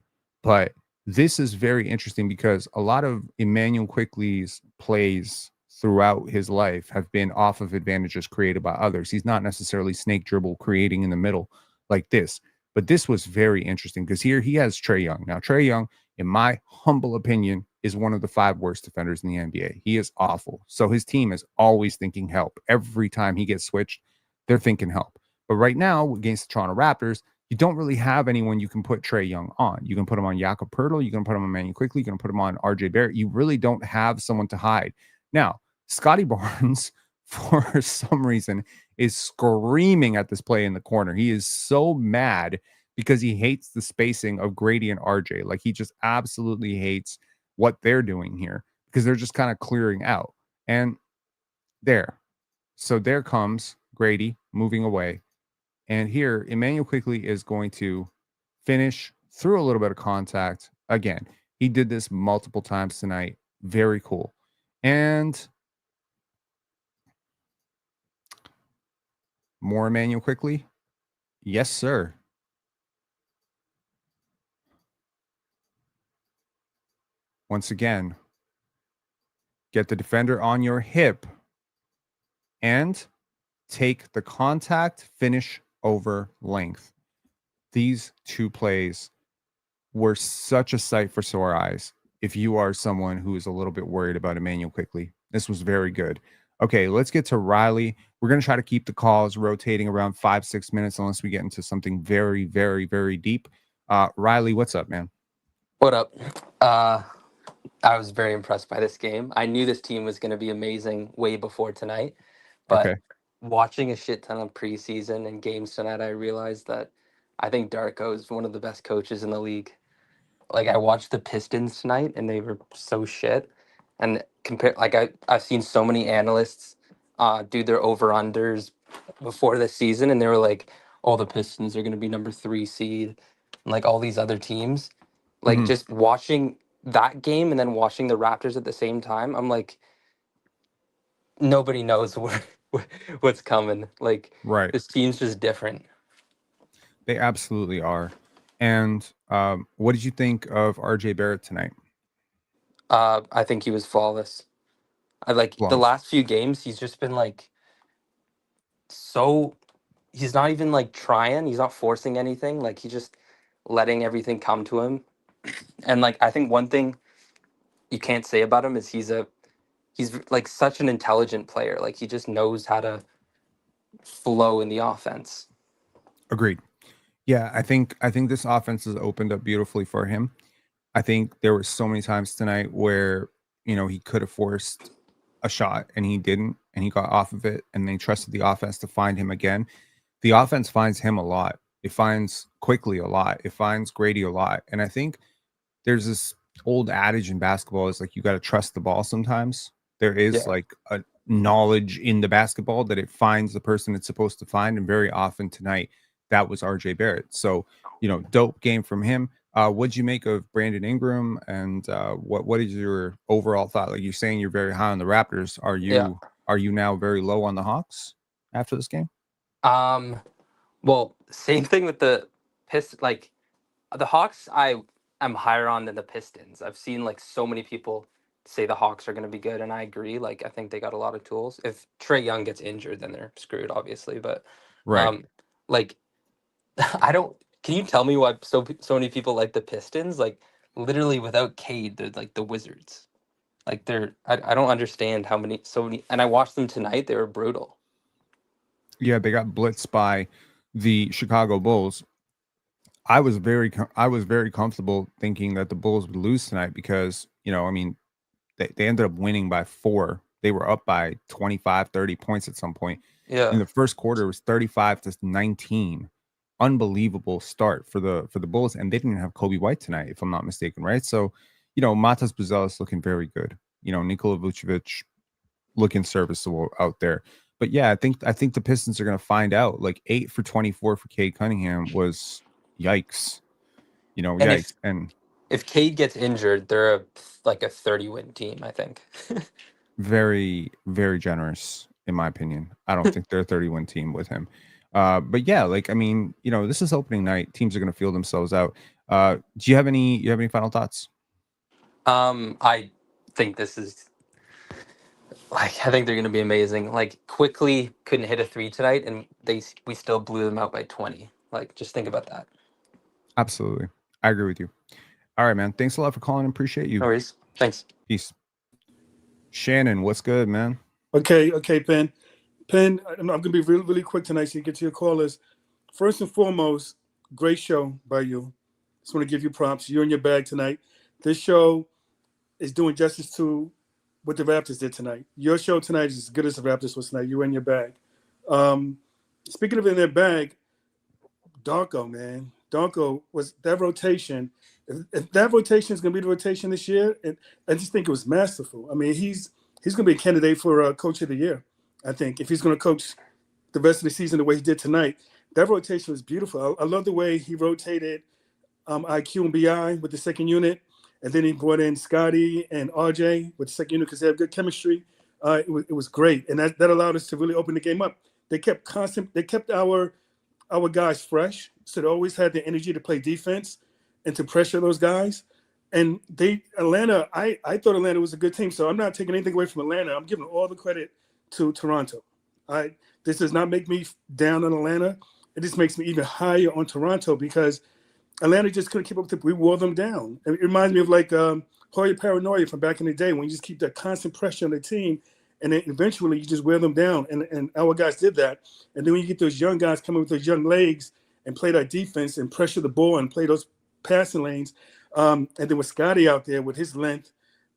But this is very interesting because a lot of Emmanuel Quickly's plays throughout his life have been off of advantages created by others. He's not necessarily snake dribble creating in the middle like this. But this was very interesting because here he has Trae Young. Now, Trae Young, in my humble opinion, is one of the 5 worst defenders in the NBA. He is awful. So his team is always thinking help. Every time he gets switched, they're thinking help. But right now, against the Toronto Raptors, you don't really have anyone you can put Trae Young on. You can put him on Jakob Poeltl. You can put him on Emmanuel Quickly. You can put him on RJ Barrett. You really don't have someone to hide. Now, Scotty Barnes, for some reason, is screaming at this play in the corner. He is so mad because he hates the spacing of Gradey and RJ. Like, he just absolutely hates what they're doing here because they're just kind of clearing out. And so there comes Gradey moving away. And here, Emmanuel Quickly is going to finish through a little bit of contact. Again, he did this multiple times tonight. Very cool. And more Emmanuel Quickly. Yes, sir. Once again, get the defender on your hip and take the contact finish over length. These 2 plays were such a sight for sore eyes if you are someone who is a little bit worried about Emmanuel Quickly. This was very good. Okay, let's get to Riley. We're going to try to keep the calls rotating around 5-6 minutes unless we get into something very, very, very deep. Riley, what's up, man? What up? I was very impressed by this game. I knew this team was going to be amazing way before tonight, but Okay. watching a shit ton of preseason and games tonight, I realized that I think Darko is one of the best coaches in the league. Like, I watched the Pistons tonight, and they were so shit. And I've seen so many analysts do their over unders before the season, and they were like, "Oh, the Pistons are going to be number 3 seed," and like all these other teams. Like, Mhm. just watching that game and then watching the Raptors at the same time, I'm like, nobody knows what's coming. Like, Right. this team's just different. They absolutely are. And what did you think of RJ Barrett tonight? I think he was flawless. I like the Flawless. last few games. He's just been like so. He's not even like trying. He's not forcing anything. Like, he's just letting everything come to him. And like, I think one thing you can't say about him is he's like such an intelligent player. Like, he just knows how to flow in the offense. Agreed. Yeah, I think this offense has opened up beautifully for him. I think there were so many times tonight where, he could have forced a shot and he didn't, and he got off of it, and they trusted the offense to find him again. The offense finds him a lot. It finds Quickly a lot. It finds Gradey a lot. And I think there's this old adage in basketball is like you got to trust the ball sometimes. There is Yeah. like a knowledge in the basketball that it finds the person it's supposed to find. And very often tonight, that was RJ Barrett. So, dope game from him. What'd you make of Brandon Ingram, and what is your overall thought? Like, you're saying you're very high on the Raptors. Are Yeah. you now very low on the Hawks after this game? Um. Well, same thing with the Pistons. Like, the Hawks, I am higher on than the Pistons. I've seen like so many people say the Hawks are going to be good, and I agree. Like, I think they got a lot of tools. If Trae Young gets injured, then they're screwed, obviously. But Right. um, like, I don't. Can you tell me why so many people like the Pistons? Like, literally without Cade, they're like the Wizards. Like, I don't understand how many so many. And I watched them tonight. They were brutal. Yeah, they got blitzed by the Chicago Bulls. I was very comfortable thinking that the Bulls would lose tonight because, I mean, they ended up winning by 4. They were up by 25, 30 points at some point. In Yeah. the first quarter, it was 35-19. Unbelievable start for the Bulls, and they didn't have Kobe White tonight, if I'm not mistaken, right? So, Matas Buzelis looking very good. Nikola Vucevic looking serviceable out there. But yeah, I think the Pistons are going to find out. Like 8 for 24 for Cade Cunningham was yikes. And Yikes. And if Cade gets injured, they're a 30-win team, I think. very, very generous, in my opinion. I don't think they're a 30-win team with him. But yeah, this is opening night. Teams are going to feel themselves out. Do you have any final thoughts? I think this is I think they're going to be amazing. Quickly couldn't hit a 3 tonight, and we still blew them out by 20. Just think about that. Absolutely. I agree with you. All right, man. Thanks a lot for calling. Appreciate you. No worries. Thanks. Peace. Shannon, what's good, man? Okay, Penn. I'm going to be really, really quick tonight so you get to your callers. First and foremost, great show by you. Just want to give you props. You're in your bag tonight. This show is doing justice to what the Raptors did tonight. Your show tonight is as good as the Raptors was tonight. You're in your bag. Speaking of in their bag, Darko, man. Darko was that rotation. If that rotation is going to be the rotation this year, I just think it was masterful. I mean, he's going to be a candidate for Coach of the Year, I think, if he's going to coach the rest of the season the way he did tonight. That rotation was beautiful. I love the way he rotated IQ and BI with the second unit, and then he brought in Scotty and RJ with the second unit because they have good chemistry. It was great, and that allowed us to really open the game up. They kept our guys fresh, so they always had the energy to play defense and to pressure those guys. And Atlanta, I thought Atlanta was a good team, so I'm not taking anything away from Atlanta. I'm giving all the credit to Toronto. This does not make me down on Atlanta. It just makes me even higher on Toronto because Atlanta just couldn't keep up we wore them down. It reminds me of Hoya Paranoia from back in the day when you just keep that constant pressure on the team, and then eventually you just wear them down. And our guys did that. And then when you get those young guys coming with those young legs and play that defense and pressure the ball and play those passing lanes, and then with Scotty out there with his length,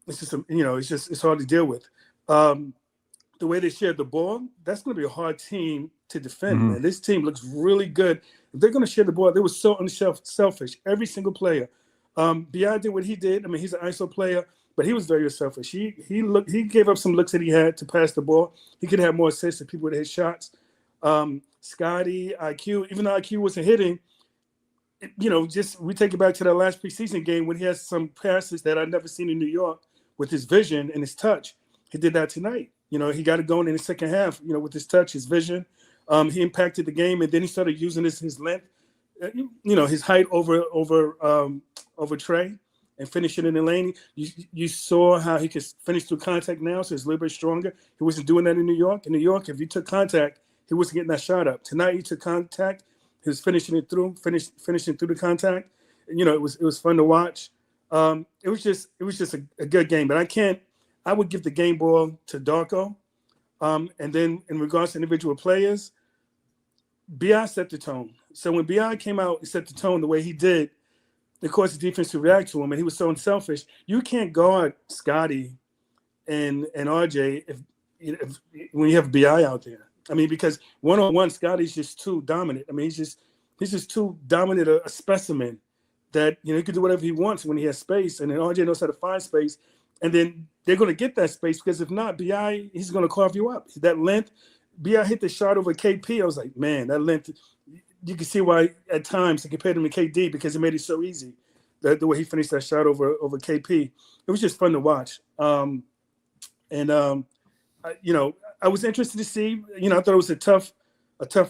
it's just it's hard to deal with. The way they shared the ball, that's going to be a hard team to defend, Mm-hmm. man. This team looks really good. If they're going to share the ball, they were so unselfish. Every single player. B.I. did what he did. I mean, he's an ISO player, but he was very selfish. He gave up some looks that he had to pass the ball. He could have more assists if people would hit shots. Scotty, IQ, even though IQ wasn't hitting, we take it back to that last preseason game when he has some passes that I've never seen in New York with his vision and his touch. He did that tonight. He got it going in the second half, with his touch, his vision. He impacted the game, and then he started using his length, his height over Trey and finishing in the lane. You saw how he could finish through contact now, so he's a little bit stronger. He wasn't doing that in New York. In New York, if he took contact, he wasn't getting that shot up. Tonight, he took contact. He was finishing through the contact. And, it was fun to watch. It was just a good game. But I would give the game ball to Darko. And then in regards to individual players, B.I. set the tone. So when B.I. came out and set the tone the way he did, it caused the defense to react to him, and he was so unselfish. You can't guard Scotty and RJ if when you have B.I. out there. I mean, because one-on-one, Scotty's just too dominant. I mean, he's just too dominant a specimen that he can do whatever he wants when he has space, and then RJ knows how to find space, and then they're going to get that space because if not, B.I. he's going to carve you up. That length, B.I. hit the shot over KP. I was like, man, that length. You can see why at times they compared him to KD because it made it so easy. The way he finished that shot over KP, it was just fun to watch. I was interested to see. I thought it was a tough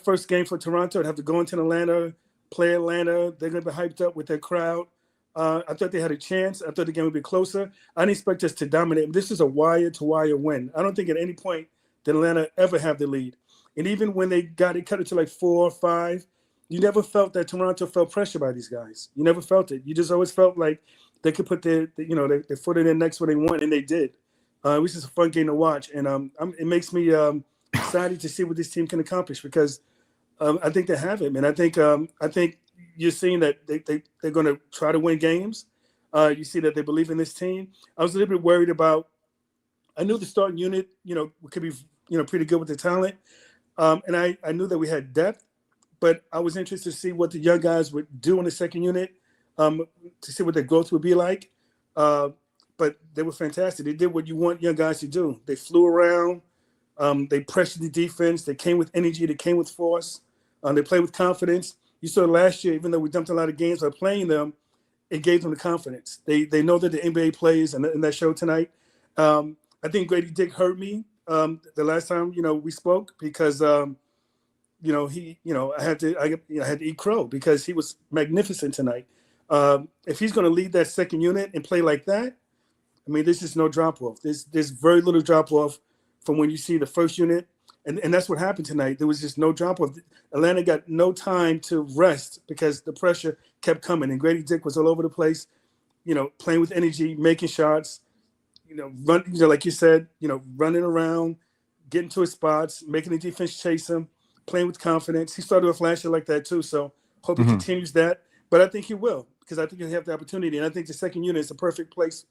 first game for Toronto. I'd have to go into Atlanta, play Atlanta. They're going to be hyped up with their crowd. I thought they had a chance. I thought the game would be closer. I didn't expect us to dominate. This is a wire-to-wire win. I don't think at any point did Atlanta ever have the lead. And even when they cut it to like 4 or 5, you never felt that Toronto felt pressure by these guys. You never felt it. You just always felt like they could put their foot in their necks when they want, and they did. It was just a fun game to watch, and it makes me excited to see what this team can accomplish because I think they have it, man. I think you're seeing that they're going to try to win games. You see that they believe in this team. I was a little bit worried about. I knew the starting unit, could be pretty good with the talent, and I knew that we had depth. But I was interested to see what the young guys would do in the second unit, to see what their growth would be like. but they were fantastic. They did what you want young guys to do. They flew around. They pressured the defense. They came with energy. They came with force. They played with confidence. You saw last year, even though we dumped a lot of games by playing them, it gave them the confidence. They know that the NBA plays, and that show tonight. I think Gradey Dick hurt me the last time we spoke because I had to eat crow because he was magnificent tonight. If he's going to lead that second unit and play like that, I mean, there's just no drop off. There's very little drop off from when you see the first unit, and that's what happened tonight. There was just no drop off. Atlanta got no time to rest because the pressure kept coming, and Gradey Dick was all over the place, playing with energy, making shots, run, like you said, running around, getting to his spots, making the defense chase him, playing with confidence. He started off last year like that too, so hope he continues that. But I think he will because I think he'll have the opportunity, and I think the second unit is a perfect place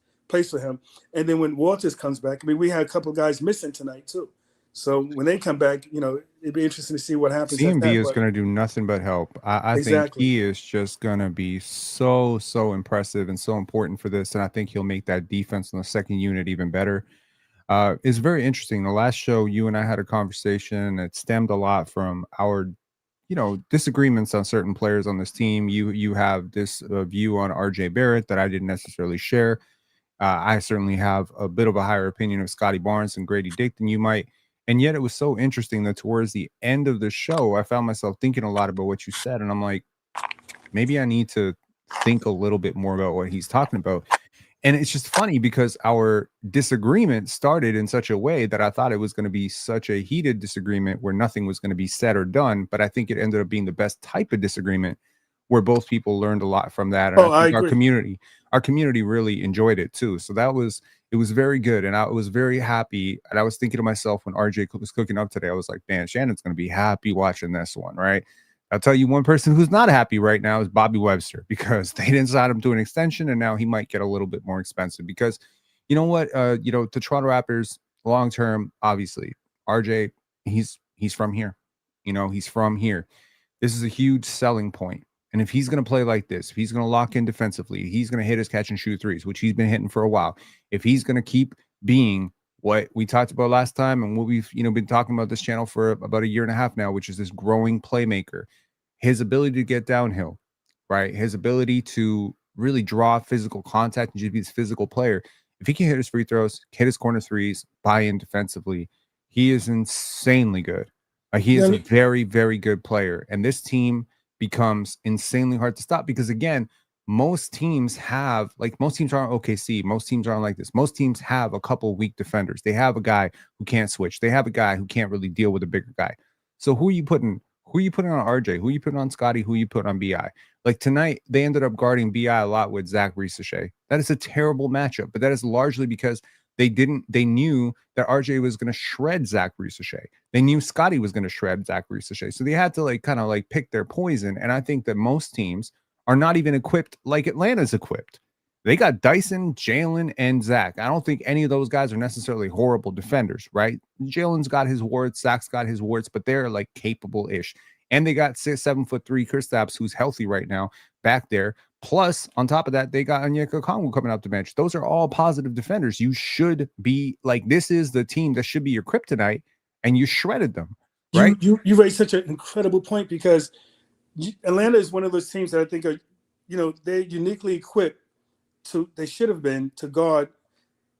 for him. And then when Walters comes back, I mean, we had a couple of guys missing tonight too. So when they come back, it'd be interesting to see what happens. CMB is going to do nothing but help. I Exactly. think he is just going to be so impressive and so important for this. And I think he'll make that defense on the second unit even better. It's very interesting. The last show, you and I had a conversation that stemmed a lot from our, disagreements on certain players on this team. You have this view on RJ Barrett that I didn't necessarily share. I certainly have a bit of a higher opinion of Scotty Barnes and Gradey Dick than you might. And yet it was so interesting that towards the end of the show, I found myself thinking a lot about what you said. And I'm like, maybe I need to think a little bit more about what he's talking about. And it's just funny because our disagreement started in such a way that I thought it was going to be such a heated disagreement where nothing was going to be said or done. But I think it ended up being the best type of disagreement where both people learned a lot from that. And I think our community really enjoyed it too. So it was very good. And I was very happy. And I was thinking to myself when RJ was cooking up today, I was like, man, Shannon's going to be happy watching this one, right? I'll tell you one person who's not happy right now is Bobby Webster because they didn't sign him to an extension and now he might get a little bit more expensive because you know what, the Toronto Raptors long-term, obviously RJ, he's from here, he's from here. This is a huge selling point. And if he's going to play like this, if he's going to lock in defensively, he's going to hit his catch and shoot threes, which he's been hitting for a while. If he's going to keep being what we talked about last time and what we've been talking about this channel for about a year and a half now, which is this growing playmaker, his ability to get downhill, right? His ability to really draw physical contact and just be this physical player. If he can hit his free throws, hit his corner threes, buy in defensively, he is insanely good. He is a very, very good player. And this team becomes insanely hard to stop because, again, most teams aren't OKC. Most teams aren't like this. Most teams have a couple weak defenders. They have a guy who can't switch. They have a guy who can't really deal with a bigger guy. So who are you putting on RJ? Who are you putting on Scotty? Who are you putting on BI? Like tonight, they ended up guarding BI a lot with Zach Risachet. That is a terrible matchup, but that is largely because they knew that RJ was going to shred Zach Risachet. They knew Scotty was going to shred Zach Risachet. So they had to kind of pick their poison. And I think that most teams are not even equipped like Atlanta's equipped. They got Dyson, Jalen, and Zach. I don't think any of those guys are necessarily horrible defenders, right? Jalen's got his warts, Zach's got his warts, but they're capable-ish. And they got 7'3" Kristaps, who's healthy right now, back there. Plus, on top of that, they got Onyeka Okongwu coming off the bench. Those are all positive defenders. You should be this is the team that should be your kryptonite, and you shredded them, right? You raised such an incredible point because Atlanta is one of those teams that I think are, they're uniquely equipped they should have been to guard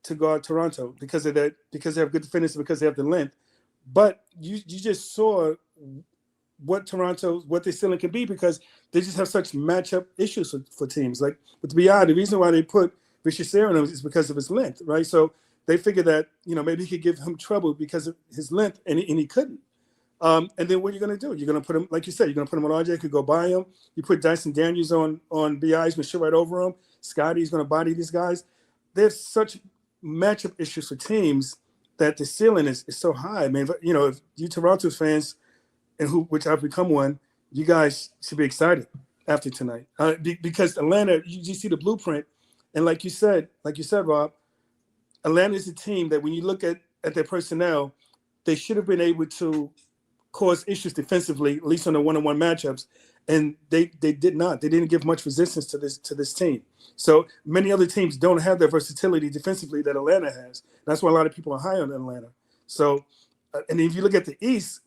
Toronto because of that, because they have good defenders, because they have the length. But you just saw what their ceiling can be because they just have such matchup issues for teams. But to be honest, the reason why they put Risachet on him is because of his length, right? So they figured that, maybe he could give him trouble because of his length, and he couldn't. And then what are you going to do? You're going to put him, like you said, you're going to put him on RJ, could go by him. You put Dyson Daniels on BI, he's going to shoot right over him. Scotty's going to body these guys. There's such matchup issues for teams that the ceiling is so high. I mean, if you Toronto fans, which I've become one, you guys should be excited after tonight because Atlanta, you see the blueprint, and like you said, Rob, Atlanta is a team that when you look at their personnel, they should have been able to cause issues defensively, at least on the one-on-one matchups. and they did not. They didn't give much resistance to this team. So many other teams don't have that versatility defensively that Atlanta has. That's why a lot of people are high on Atlanta. So, and if you look at the East,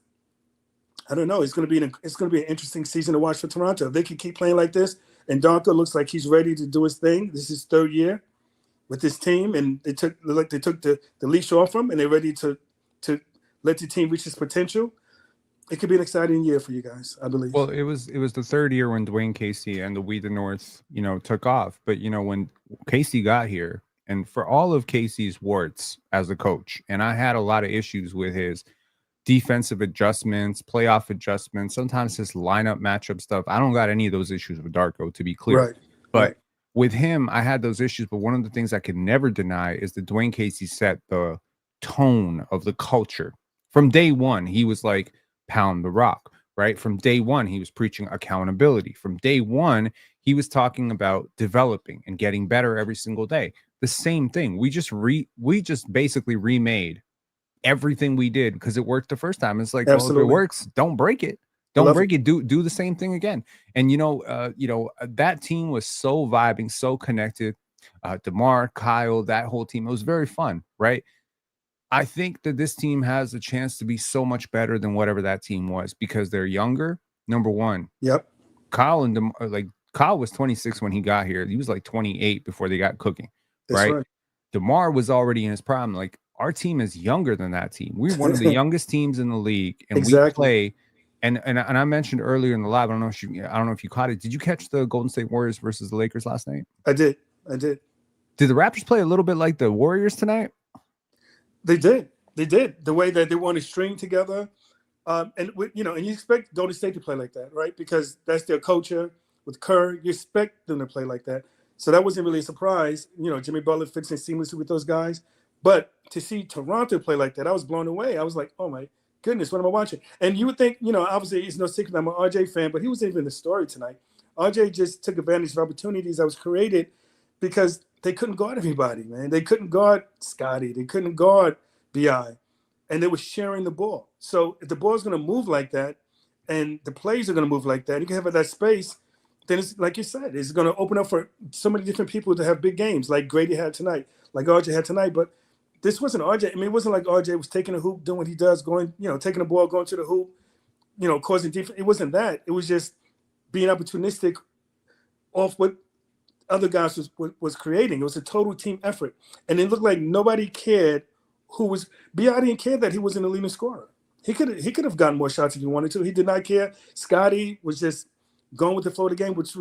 I don't know. It's going to be an interesting season to watch for Toronto. If they can keep playing like this, and Darko looks like he's ready to do his thing. This is his third year with this team, and they took the leash off him, and they're ready to let the team reach its potential. It could be an exciting year for you guys, I believe. Well, it was the third year when Dwayne Casey and the We the North, took off. But when Casey got here, and for all of Casey's warts as a coach, and I had a lot of issues with his defensive adjustments, playoff adjustments, sometimes his lineup matchup stuff. I don't got any of those issues with Darko, to be clear. Right. But right. with him, I had those issues. But one of the things I could never deny is that Dwayne Casey set the tone of the culture. From day one, he was like, pound the rock, right? From day one, he was preaching accountability. From day one, he was talking about developing and getting better every single day. The same thing. We just basically remade everything we did because it worked the first time. It's like, well, if it works, don't break it. Don't break it. Do the same thing again. And that team was so vibing, so connected. DeMar, Kyle, that whole team. It was very fun, right? I think that this team has a chance to be so much better than whatever that team was because they're younger. Number one. Yep. Kyle Kyle was 26 when he got here. He was like 28 before they got cooking. That's right. DeMar was already in his prime. Like, our team is younger than that team. We're one of the youngest teams in the league, and we play. And I mentioned earlier in the live, I don't know if you caught it. Did you catch the Golden State Warriors versus the Lakers last night? I did. Did the Raptors play a little bit like the Warriors tonight? They did. The way that they want to string together, and you expect Golden State to play like that, right? Because that's their culture with Kerr. You expect them to play like that. So that wasn't really a surprise. Jimmy Butler fits in seamlessly with those guys. But to see Toronto play like that, I was blown away. I was like, oh my goodness, what am I watching? And you would think, obviously it's no secret I'm an RJ fan, but he wasn't even in the story tonight. RJ just took advantage of opportunities that was created because they couldn't guard everybody, man. They couldn't guard Scotty. They couldn't guard BI. And they were sharing the ball. So if the ball's going to move like that and the plays are going to move like that, you can have that space, then it's like you said, it's going to open up for so many different people to have big games like Gradey had tonight, like RJ had tonight. But this wasn't RJ. I mean, it wasn't like RJ was taking a hoop, doing what he does, going, taking the ball, going to the hoop, causing defense. It wasn't that. It was just being opportunistic off what other guys was creating. It was a total team effort. And it looked like nobody cared who was. B.I. didn't care that he wasn't a leading scorer. He could have gotten more shots if he wanted to. He did not care. Scotty was just going with the flow of the game, which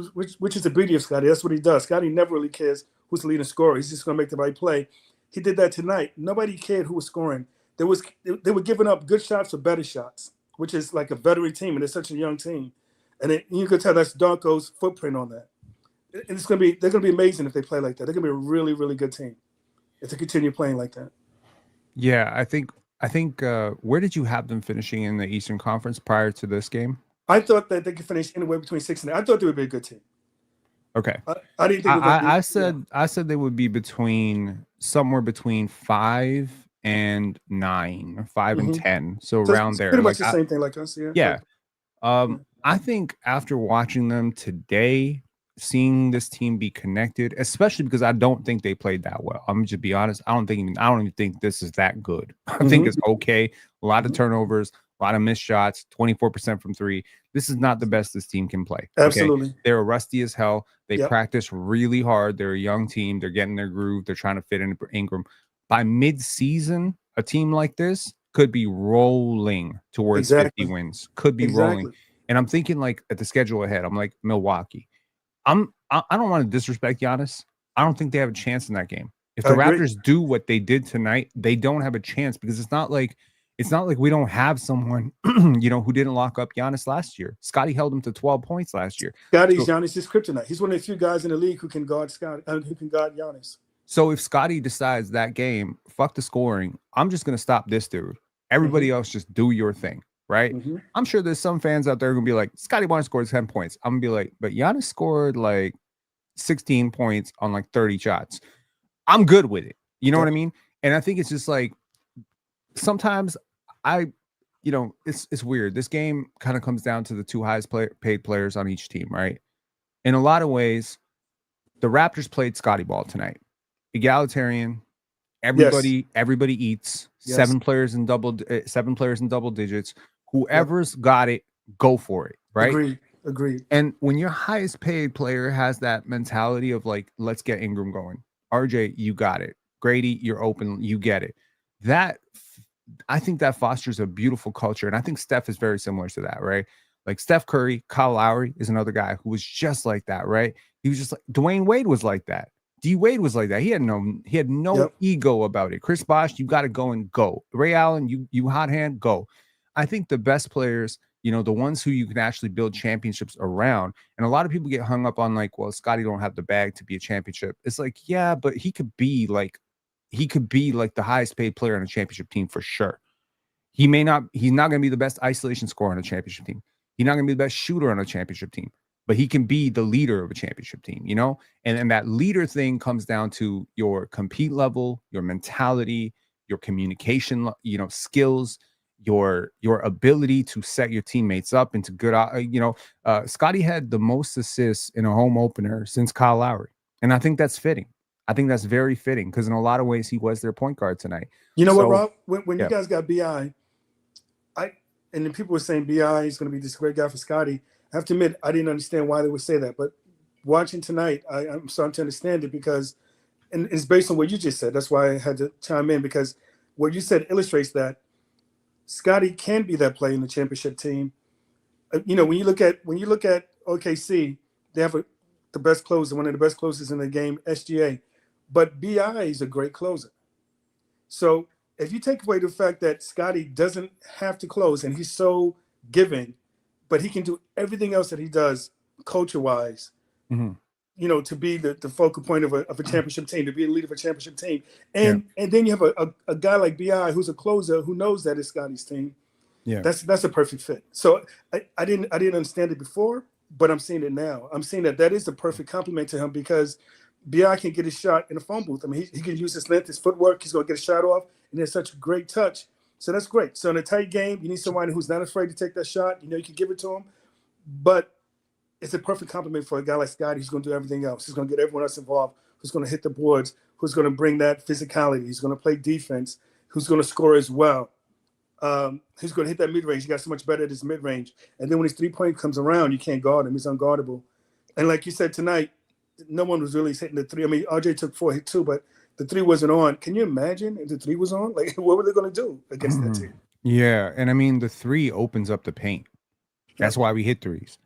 is the beauty of Scotty. That's what he does. Scotty never really cares who's the leading scorer. He's just going to make the right play. He did that tonight. Nobody cared who was scoring. They were giving up good shots for better shots, which is like a veteran team, and it's such a young team. And you could tell that's Darko's footprint on that. And they're gonna be amazing if they play like that. They're gonna be a really, really good team if they continue playing like that. Yeah, I think. Where did you have them finishing in the Eastern Conference prior to this game? I thought that they could finish anywhere between 6 and 8. I thought they would be a good team. Okay. I didn't think. I said they would be somewhere between 5 and 9, or 5 and 10, so around there. Pretty much the same thing like us. Yeah. I think after watching them today, seeing this team be connected, especially because I don't think they played that well. I'm just be honest. I don't even think this is that good. I think it's okay. A lot of turnovers, a lot of missed shots, 24% from 3. This is not the best this team can play. Absolutely. Okay? They're rusty as hell. They practice really hard. They're a young team. They're getting their groove. They're trying to fit in Ingram. By mid-season, a team like this could be rolling towards 50 wins. Could be rolling. And I'm thinking like at the schedule ahead, I'm like Milwaukee. I don't want to disrespect Giannis. I don't think they have a chance in that game. If the Raptors do what they did tonight, they don't have a chance because it's not like we don't have someone who didn't lock up Giannis last year. Scotty held him to 12 points last year. Scotty's Giannis' kryptonite. He's one of the few guys in the league who can guard who can guard Giannis. So if Scotty decides that game, fuck the scoring, I'm just gonna stop this dude. Everybody else just do your thing. Right? I'm sure there's some fans out there who are gonna be like, Scotty Barnes scored 10 points. I'm gonna be like, but Giannis scored like 16 points on like 30 shots. I'm good with it. You know what I mean? And I think it's just like sometimes it's weird. This game kind of comes down to the two highest paid players on each team, right? In a lot of ways, the Raptors played Scotty ball tonight. Egalitarian. Yes. Everybody eats. Yes. Seven players in double digits. Yep. Whoever's got it, go for it, right? Agreed. Agreed. And when your highest paid player has that mentality of like, let's get Ingram going. RJ, you got it. Gradey, you're open. You get it. That I think that fosters a beautiful culture. And I think Steph is very similar to that, right? Like Steph Curry, Kyle Lowry is another guy who was just like that, right? He was just like Dwayne Wade was like that. D Wade was like that. He had no Yep. ego about it. Chris Bosh, you got to go and go. Ray Allen, you hot hand, go. I think the best players, the ones who you can actually build championships around. And a lot of people get hung up on like, well, Scotty don't have the bag to be a championship. It's like, yeah, but he could be like the highest paid player on a championship team for sure. He's not going to be the best isolation scorer on a championship team. He's not going to be the best shooter on a championship team, but he can be the leader of a championship team, and that leader thing comes down to your compete level, your mentality, your communication, skills, your ability to set your teammates up into good, Scotty had the most assists in a home opener since Kyle Lowry. And I think that's fitting. I think that's very fitting because in a lot of ways he was their point guard tonight. You know So, what, Rob? When yeah. you guys got BI, and then people were saying BI is going to be this great guy for Scotty. I have to admit, I didn't understand why they would say that. But watching tonight, I'm starting to understand it because, and it's based on what you just said. That's why I had to chime in because what you said illustrates that Scotty can be that player in the championship team. When you look at OKC, they have the best closer, one of the best closers in the game, SGA. But BI is a great closer. So if you take away the fact that Scotty doesn't have to close and he's so giving, but he can do everything else that he does culture-wise, to be the focal point of a championship team, to be the leader of a championship team. And then you have a guy like BI who's a closer who knows that it's Scotty's team. Yeah. That's a perfect fit. So I didn't understand it before, but I'm seeing it now. I'm seeing that is the perfect compliment to him because BI can get his shot in a phone booth. I mean, he can use his length, his footwork. He's going to get a shot off, and he has such a great touch. So that's great. So in a tight game, you need somebody who's not afraid to take that shot. You can give it to him. But it's a perfect compliment for a guy like Scotty who's going to do everything else. He's going to get everyone else involved, who's going to hit the boards, who's going to bring that physicality. He's going to play defense, who's going to score as well. He's going to hit that mid-range. He got so much better at his mid-range. And then when his three-point comes around, you can't guard him. He's unguardable. And like you said tonight, no one was really hitting the three. I mean, RJ took 4, hit 2, but the three wasn't on. Can you imagine if the three was on? Like, what were they going to do against that team? Yeah, and I mean, the three opens up the paint. That's why we hit threes.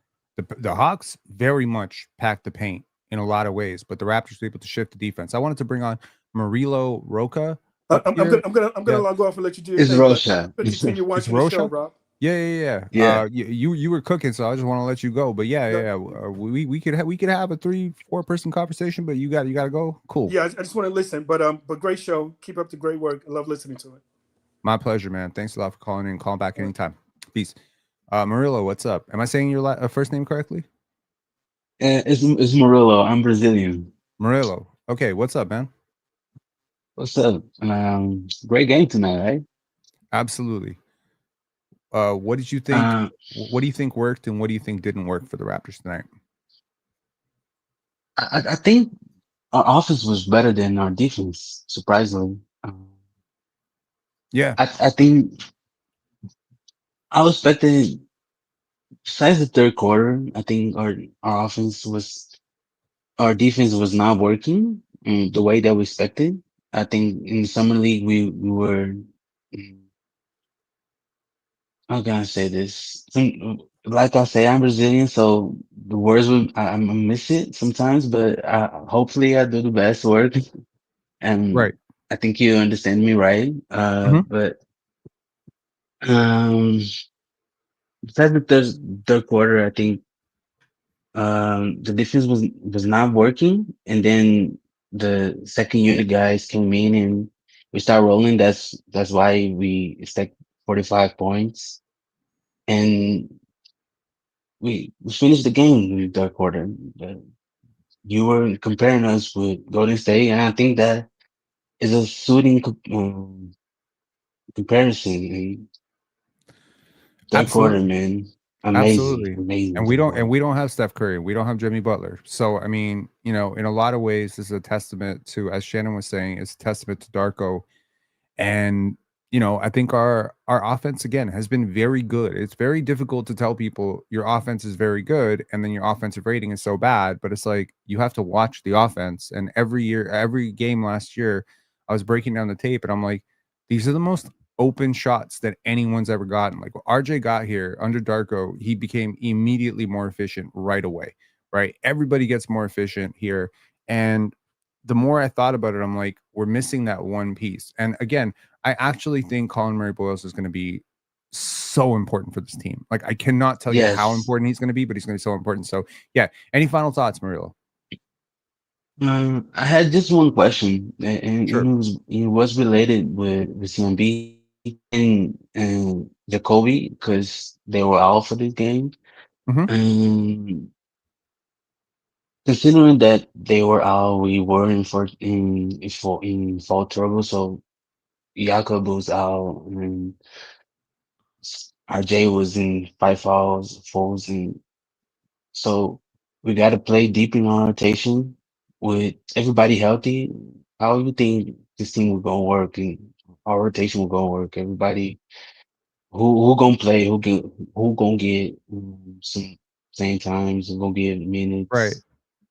The Hawks very much packed the paint in a lot of ways, but the Raptors were able to shift the defense. I wanted to bring on Murilo Roca. I'm gonna log off and let you do your It's thing. Rocha. Continue watching the show, Rob. Yeah. Yeah. You were cooking, so I just want to let you go. But we could have a 3-4 person conversation, but you got to go. Cool. Yeah, I just want to listen. But great show. Keep up the great work. I love listening to it. My pleasure, man. Thanks a lot for calling in. Call back anytime. Peace. Murilo, what's up? Am I saying your first name correctly? It's Murilo. I'm Brazilian. Murilo. Okay, what's up, man? What's up? Great game tonight, right? Absolutely. What did you think? What do you think worked and what do you think didn't work for the Raptors tonight? I think our offense was better than our defense, surprisingly. Yeah. I think I was expecting, besides the third quarter, I think our defense was not working the way that we expected. I think in the summer league we were, how can I say this? Like I say, I'm Brazilian, so the words I miss it sometimes, but hopefully I do the best work, and Right. I think you understand me right. But besides the third quarter, I think the defense was not working, and then the second unit guys came in and we start rolling. That's why we stacked 45 points, and we finished the game in the third quarter. You were comparing us with Golden State, and I think that is a suiting comparison. Third quarter, Absolutely. man. Amazing. Absolutely. Amazing. And third quarter. we don't have Steph Curry. We don't have Jimmy Butler. So I mean, you know, in a lot of ways, this is a testament to, as Shannon was saying, it's a testament to Darko. And you know, I think our offense again has been very good. It's very difficult to tell people your offense is very good and then your offensive rating is so bad, but it's like you have to watch the offense. And every year, every game last year, I was breaking down the tape and I'm like, these are the most open shots that anyone's ever gotten. Like when RJ got here under Darko, he became immediately more efficient right away. Right? Everybody gets more efficient here. And the more I thought about it, I'm like, we're missing that one piece. And again, I actually think Colin Murray Boyles is going to be so important for this team. Like, I cannot tell you how Yes. important he's going to be, but he's going to be so important. So, yeah. Any final thoughts, Murilo? I had just one question, and Sure. it was related with CMB and Jacoby because they were out for this game. Mhm. Considering that they were out, we were in fall trouble. So Jakob was out, and RJ was in five falls, and so we got to play deep in our rotation with everybody healthy. How you think this team will gonna work and our rotation will gonna work? Everybody who gonna play? Who gonna get some same times? Who gonna get Right. minutes?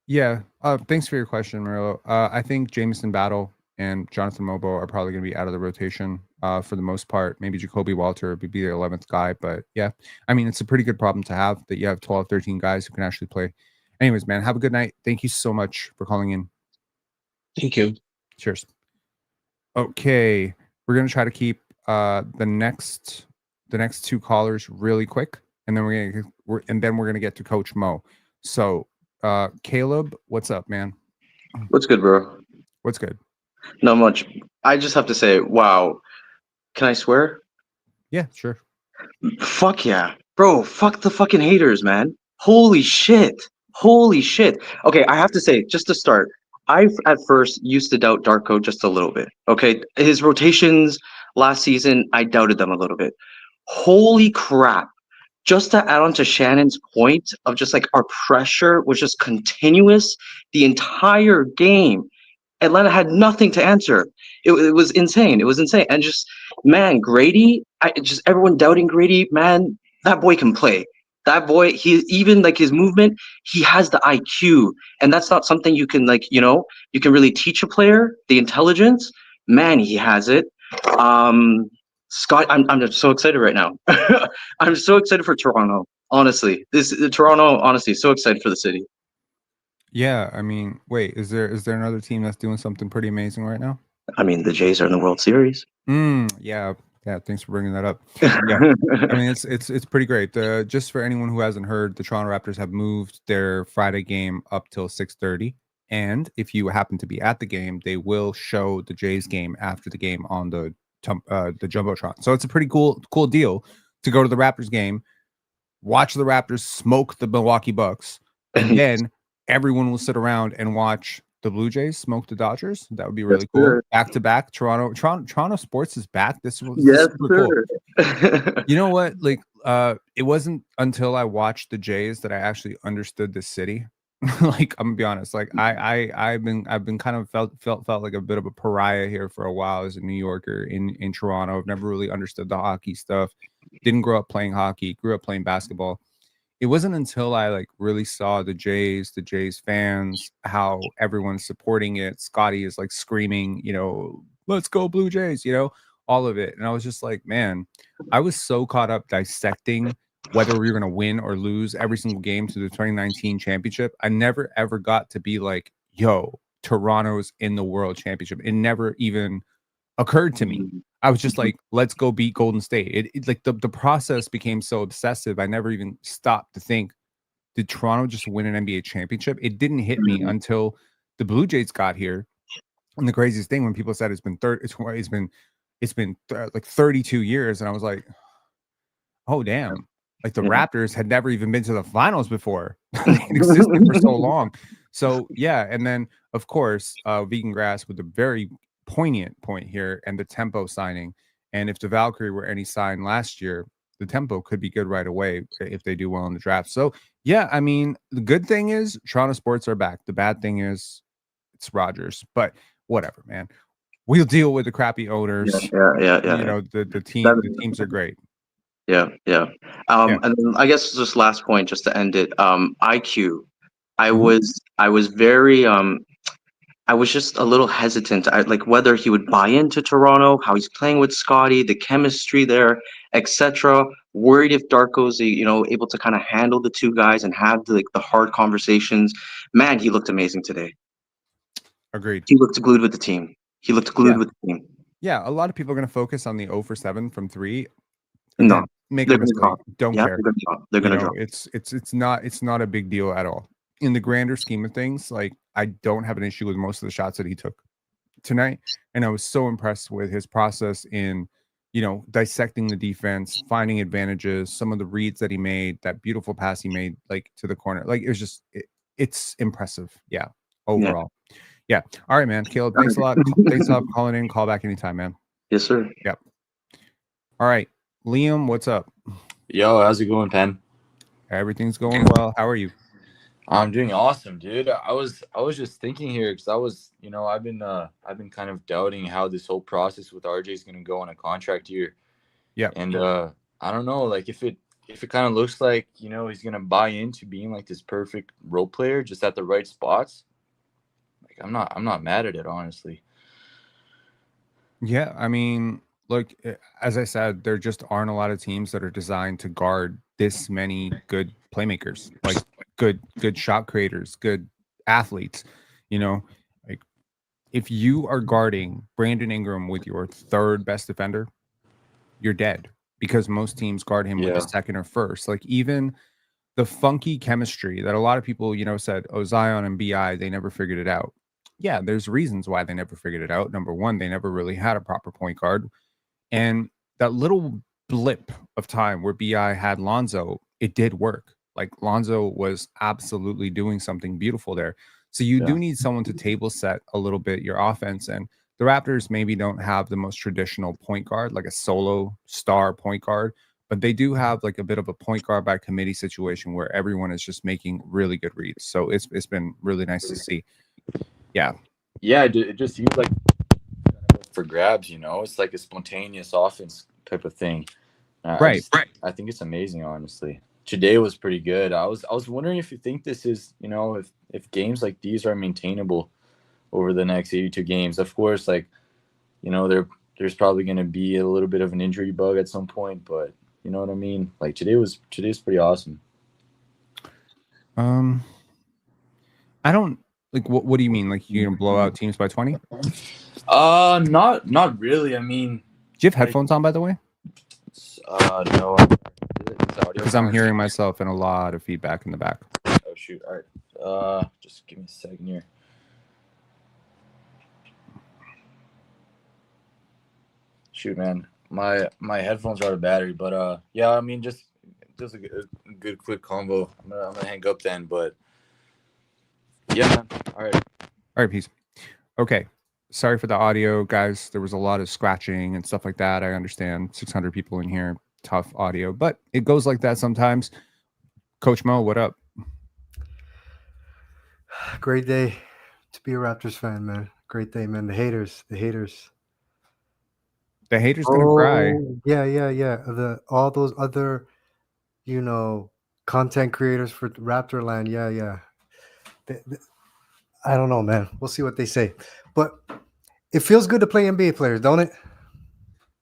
Yeah. Thanks for your question, Murilo. I think Jameson Battle and Jonathan Mobo are probably going to be out of the rotation for the most part. Maybe Jacoby Walter would be the 11th guy. But yeah, I mean, it's a pretty good problem to have that you have 12, 13 guys who can actually play. Anyways, man, have a good night. Thank you so much for calling in. Thank you. Cheers. Okay, we're gonna try to keep the next two callers really quick, and then we're gonna get to Coach Mo. So, Caleb, what's up, man? What's good, bro? What's good? Not much. I just have to say, wow. Can I swear? Yeah, sure. Fuck yeah. Bro, fuck the fucking haters, man. Holy shit. Holy shit. Okay, I have to say, just to start, I at first used to doubt Darko just a little bit. Okay, his rotations last season, I doubted them a little bit. Holy crap. Just to add on to Shannon's point of just like our pressure was just continuous the entire game. Atlanta had nothing to answer. It was insane. It was insane. And just, man, Gradey, just everyone doubting Gradey, man, that boy can play. That boy, he even like his movement, he has the IQ. And that's not something you can like, you can really teach a player, the intelligence. Man, he has it. Scott, I'm just so excited right now. I'm so excited for Toronto. Honestly, Toronto, honestly, so excited for the city. Yeah, I mean, wait, is there another team that's doing something pretty amazing right now? I mean, the Jays are in the World Series. Yeah. Thanks for bringing that up. Yeah, I mean, it's pretty great. Just for anyone who hasn't heard, the Toronto Raptors have moved their Friday game up till 6:30. And if you happen to be at the game, they will show the Jays game after the game on the jumbotron. So it's a pretty cool deal to go to the Raptors game, watch the Raptors smoke the Milwaukee Bucks, and then everyone will sit around and watch the Blue Jays smoke the Dodgers. That would be really cool. Back to back, Toronto sports is back. This is super cool. You know what? Like, it wasn't until I watched the Jays that I actually understood the city. Like, I'm gonna be honest. Like, I've been kind of felt like a bit of a pariah here for a while as a New Yorker in Toronto. I've never really understood the hockey stuff. Didn't grow up playing hockey. Grew up playing basketball. It wasn't until I like really saw the Jays fans, how everyone's supporting it. Scotty is like screaming, let's go Blue Jays, all of it. And I was just like, man, I was so caught up dissecting whether we were going to win or lose every single game to the 2019 championship. I never ever got to be like, yo, Toronto's in the world championship. It never even occurred to me. I was just like, let's go beat Golden State. It like the process became so obsessive. I never even stopped to think, did Toronto just win an NBA championship? It didn't hit me until the Blue Jays got here. And the craziest thing, when people said it's been like 32 years, and I was like, oh damn. Like the Raptors had never even been to the finals before. They had existed for so long. So yeah, and then of course, Vegan Grass with a very poignant point here and the tempo signing. And if the Valkyrie were any sign last year, the tempo could be good right away if they do well in the draft. So yeah, I mean, the good thing is Toronto sports are back. The bad thing is it's Rodgers, but whatever, man. We'll deal with the crappy owners. Yeah. You know, the teams are great. Yeah. Yeah. And then I guess just last point, just to end it. IQ. I Mhm. was very I was just a little hesitant. Like whether he would buy into Toronto, how he's playing with Scotty, the chemistry there, etc. Worried if Darko's able to kind of handle the two guys and have the hard conversations. Man, he looked amazing today. Agreed. He looked glued with the team. Yeah, a lot of people are going to focus on the 0 for 7 from 3. No, Again, make they're a gonna mistake. drop. Don't Yeah, care. they're gonna You know, drop. it's not a big deal at all. In the grander scheme of things, like I don't have an issue with most of the shots that he took tonight. And I was so impressed with his process in, dissecting the defense, finding advantages, some of the reads that he made, that beautiful pass he made, like to the corner. Like it was just, it's impressive. Yeah. Overall. Yeah. All right, man. Caleb, thanks a lot. Thanks a lot for calling in. Call back anytime, man. Yes, sir. Yep. All right. Liam, what's up? Yo, how's it going, Pen? Everything's going well. How are you? I'm doing awesome, dude. I was just thinking here because I've been kind of doubting how this whole process with RJ is gonna go on a contract year. Yeah. And I don't know, like if it kind of looks like, he's gonna buy into being like this perfect role player just at the right spots. Like I'm not mad at it, honestly. Yeah, I mean, look, as I said, there just aren't a lot of teams that are designed to guard this many good playmakers, like good shot creators, good athletes. Like if you are guarding Brandon Ingram with your third best defender, you're dead because most teams guard him with the second or first. Like even the funky chemistry that a lot of people, said, oh, Zion and BI, they never figured it out. Yeah, there's reasons why they never figured it out. Number one, they never really had a proper point guard. And that little blip of time where BI had Lonzo, it did work. Like Lonzo was absolutely doing something beautiful there. So you do need someone to table set a little bit your offense. And the Raptors maybe don't have the most traditional point guard, like a solo star point guard, but they do have like a bit of a point guard by committee situation where everyone is just making really good reads. So it's been really nice to see. Yeah. Yeah, it just seems like for grabs, it's like a spontaneous offense type of thing. Right. I think it's amazing, honestly. Today was pretty good. I was wondering if you think this is, if games like these are maintainable over the next 82 games. Of course, like, there's probably going to be a little bit of an injury bug at some point, but you know what I mean? Like today's pretty awesome. I don't like what do you mean? Like you're gonna blow out teams by 20? Not really. I mean, do you have headphones on, by the way? No. Because I'm hearing myself and a lot of feedback in the back. Oh shoot! All right. Just give me a second here. Shoot, man, my headphones are out of battery, but yeah, I mean, just a good quick combo. I'm gonna hang up then, but yeah, man. All right, peace. Okay, sorry for the audio, guys. There was a lot of scratching and stuff like that. I understand 600 people in here, tough audio, but it goes like that sometimes. Coach Mo, what up? Great day to be a Raptors fan, man. Great day, man. The haters. The haters gonna cry. Yeah. All those other, content creators for Raptorland. Yeah. I don't know, man. We'll see what they say. But it feels good to play NBA players, don't it?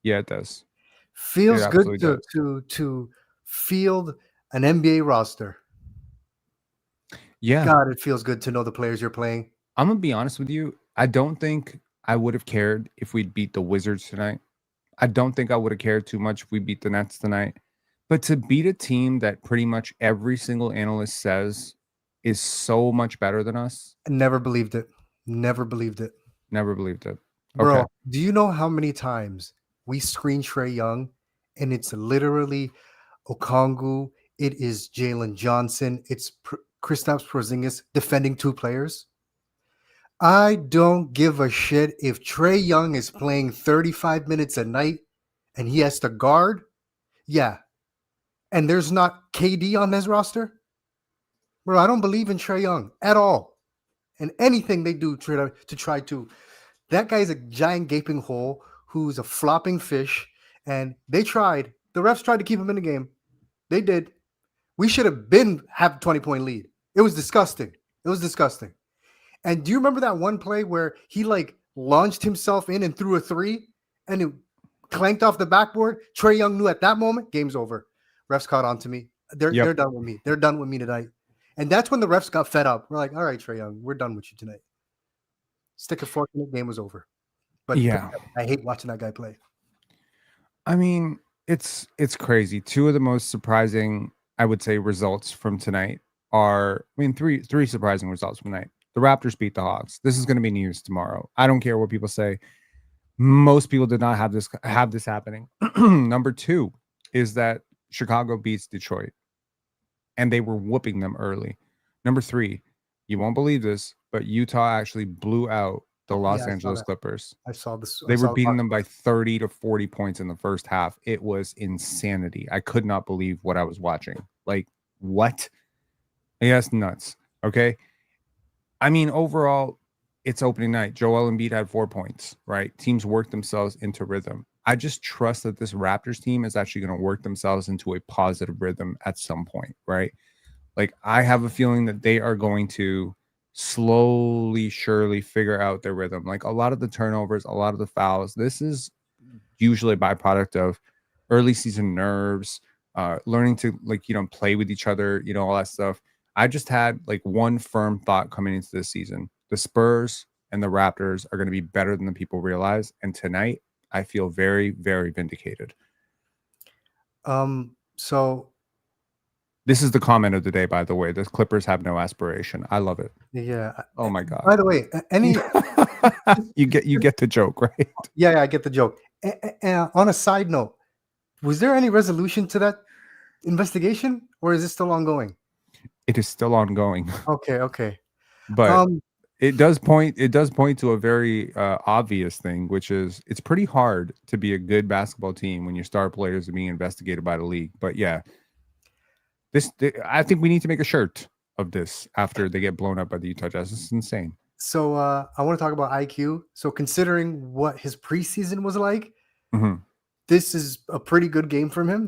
Yeah, it does. Feels good to field an NBA roster. Yeah. God, it feels good to know the players you're playing. I'm gonna be honest with you. I don't think I would have cared if we'd beat the Wizards tonight. I don't think I would have cared too much if we beat the Nets tonight. But to beat a team that pretty much every single analyst says is so much better than us. I never believed it. Never believed it. Okay. Bro, do you know how many times we screen Trae Young and it's literally Okongwu, it is Jalen Johnson, it's Kristaps Porziņģis defending two players? I don't give a shit if Trae Young is playing 35 minutes a night and he has to guard. Yeah, and there's not KD on his roster, bro, I don't believe in Trae Young at all. And anything they do to try to, that guy's a giant gaping hole who's a flopping fish. And the refs tried to keep him in the game. They did. We should have have 20-point lead. It was disgusting. And do you remember that one play where he like launched himself in and threw a three and it clanked off the backboard? Trae Young knew at that moment, game's over. Refs caught on to me. They're done with me. They're done with me tonight. And that's when the refs got fed up. We're like, all right, Trae Young, we're done with you tonight. Stick a fork in it, game was over. But Yeah. I hate watching that guy play. I mean, it's crazy. Two of the most surprising, I would say, results from tonight are, I mean, three surprising results from tonight. The Raptors beat the Hawks. This is going to be news tomorrow. I don't care what people say. Most people did not have this happening. Number two is that Chicago beats Detroit, and they were whooping them early. Number three, you won't believe this, but Utah actually blew out the Los Angeles Clippers. I saw this. They were beating them by 30 to 40 points in the first half. It was insanity. I could not believe what I was watching. Like, what? Yes, nuts. Okay. I mean, overall, it's opening night. Joel Embiid had 4 points, right? Teams work themselves into rhythm. I just trust that this Raptors team is actually going to work themselves into a positive rhythm at some point, right? Like, I have a feeling that they are going to slowly, surely figure out their rhythm. Like, a lot of the turnovers, a lot of the fouls, this is usually a byproduct of early season nerves, learning to, like, play with each other, all that stuff. I just had like one firm thought coming into this season. The Spurs and the Raptors are going to be better than the people realize. And tonight, I feel very, very vindicated. So this is the comment of the day, by the way. The Clippers have no aspiration. I love it. Yeah. Oh my God. By the way, you get the joke, right? Yeah, I get the joke. On a side note, was there any resolution to that investigation, or is it still ongoing? It is still ongoing. Okay. But it does point to a very obvious thing, which is it's pretty hard to be a good basketball team when your star players are being investigated by the league. But yeah, I think we need to make a shirt of this after they get blown up by the Utah Jazz. This is insane. So I want to talk about IQ. So considering what his preseason was like, this is a pretty good game from him.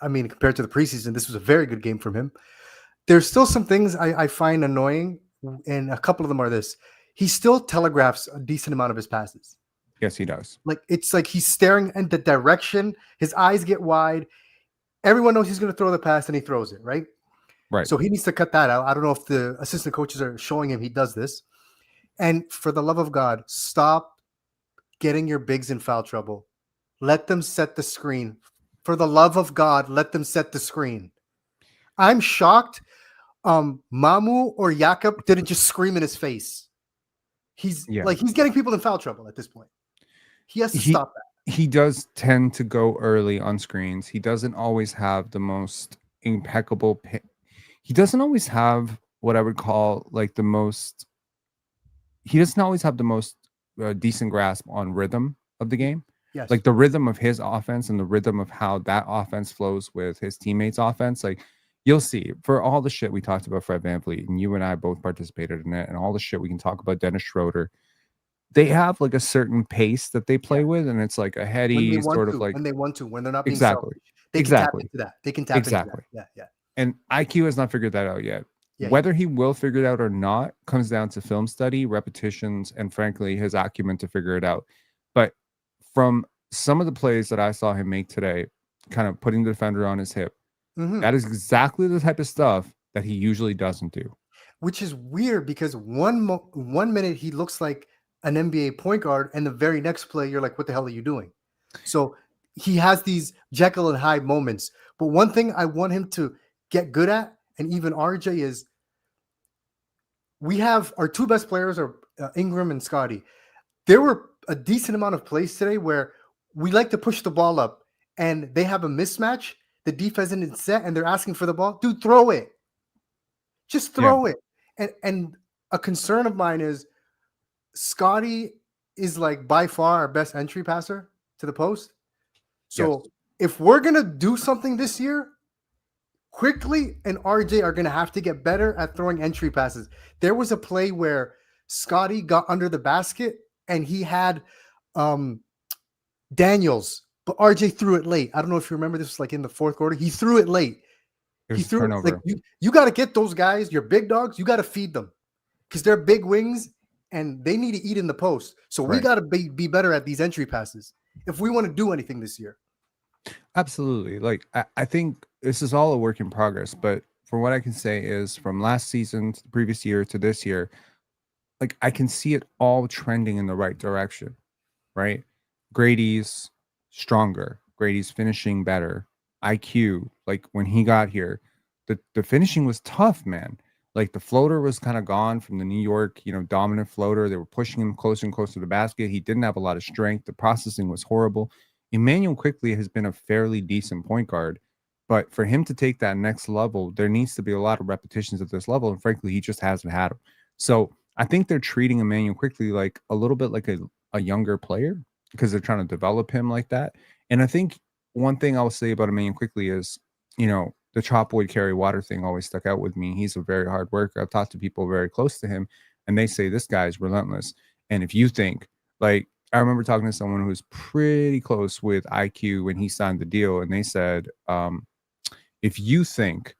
Compared to the preseason, this was a very good game from him. There's still some things I find annoying, and a couple of them are this. He still telegraphs a decent amount of his passes. Yes, he does. Like, it's like he's staring in the direction. His eyes get wide. Everyone knows he's going to throw the pass, and he throws it, right? Right. So he needs to cut that out. I don't know if the assistant coaches are showing him he does this. And for the love of God, stop getting your bigs in foul trouble. Let them set the screen. For the love of God, let them set the screen. I'm shocked Mamu or Jakob didn't just scream in his face. He's getting people in foul trouble at this point. He has to stop that. He does tend to go early on screens. He doesn't always have the most impeccable he doesn't always have what I would call like the most he doesn't always have the most decent grasp on rhythm of the game. Yes. Like the rhythm of his offense and the rhythm of how that offense flows with his teammates' offense. Like, you'll see for all the shit we talked about Fred VanVleet, and you and I both participated in it, and all the shit we can talk about Dennis Schroeder. They have like a certain pace that they play with, and it's like a heady sort of like when they want to, when they're not being exactly. selfish. They can tap into that. They can tap into that. Yeah. And IQ has not figured that out yet. Yeah, Whether he will figure it out or not comes down to film study, repetitions, and frankly, his acumen to figure it out. But from some of the plays that I saw him make today, kind of putting the defender on his hip, that is exactly the type of stuff that he usually doesn't do. Which is weird because one minute he looks like an NBA point guard, and the very next play you're like, what the hell are you doing? So he has these Jekyll and Hyde moments. But one thing I want him to get good at, and even RJ, is we have our two best players are Ingram and Scotty. There were a decent amount of plays today where we like to push the ball up and they have a mismatch. The defense isn't set and they're asking for the ball. Dude, throw it. Just throw it. And a concern of mine is Scotty is like by far our best entry passer to the post. So if we're gonna do something this year, Quickly and RJ are gonna have to get better at throwing entry passes. There was a play where Scotty got under the basket and he had Daniels, but RJ threw it late. I don't know if you remember, this was like in the fourth quarter. He threw it late. It He was a threw it turnover. like you got to get those guys, your big dogs, you got to feed them because they're big wings and they need to eat in the post. So we Right. got to be better at these entry passes if we want to do anything this year. Absolutely. Like I think this is all a work in progress, but from what I can say is from last season to the previous year to this year, like I can see it all trending in the right direction, right? Gradey's stronger. Gradey's finishing better. IQ, like when he got here, the finishing was tough, man. Like the floater was kind of gone from the New York, dominant floater. They were pushing him closer and closer to the basket. He didn't have a lot of strength. The processing was horrible. Emmanuel quickly has been a fairly decent point guard, but for him to take that next level, there needs to be a lot of repetitions at this level. And frankly, he just hasn't had them. So I think they're treating Emmanuel quickly like a little bit like a younger player because they're trying to develop him like that. And I think one thing I'll say about Emmanuel quickly is, the chop wood carry water thing always stuck out with me. He's a very hard worker. I've talked to people very close to him, and they say this guy is relentless. And if you think, like, I remember talking to someone who was pretty close with IQ when he signed the deal, and they said, if you think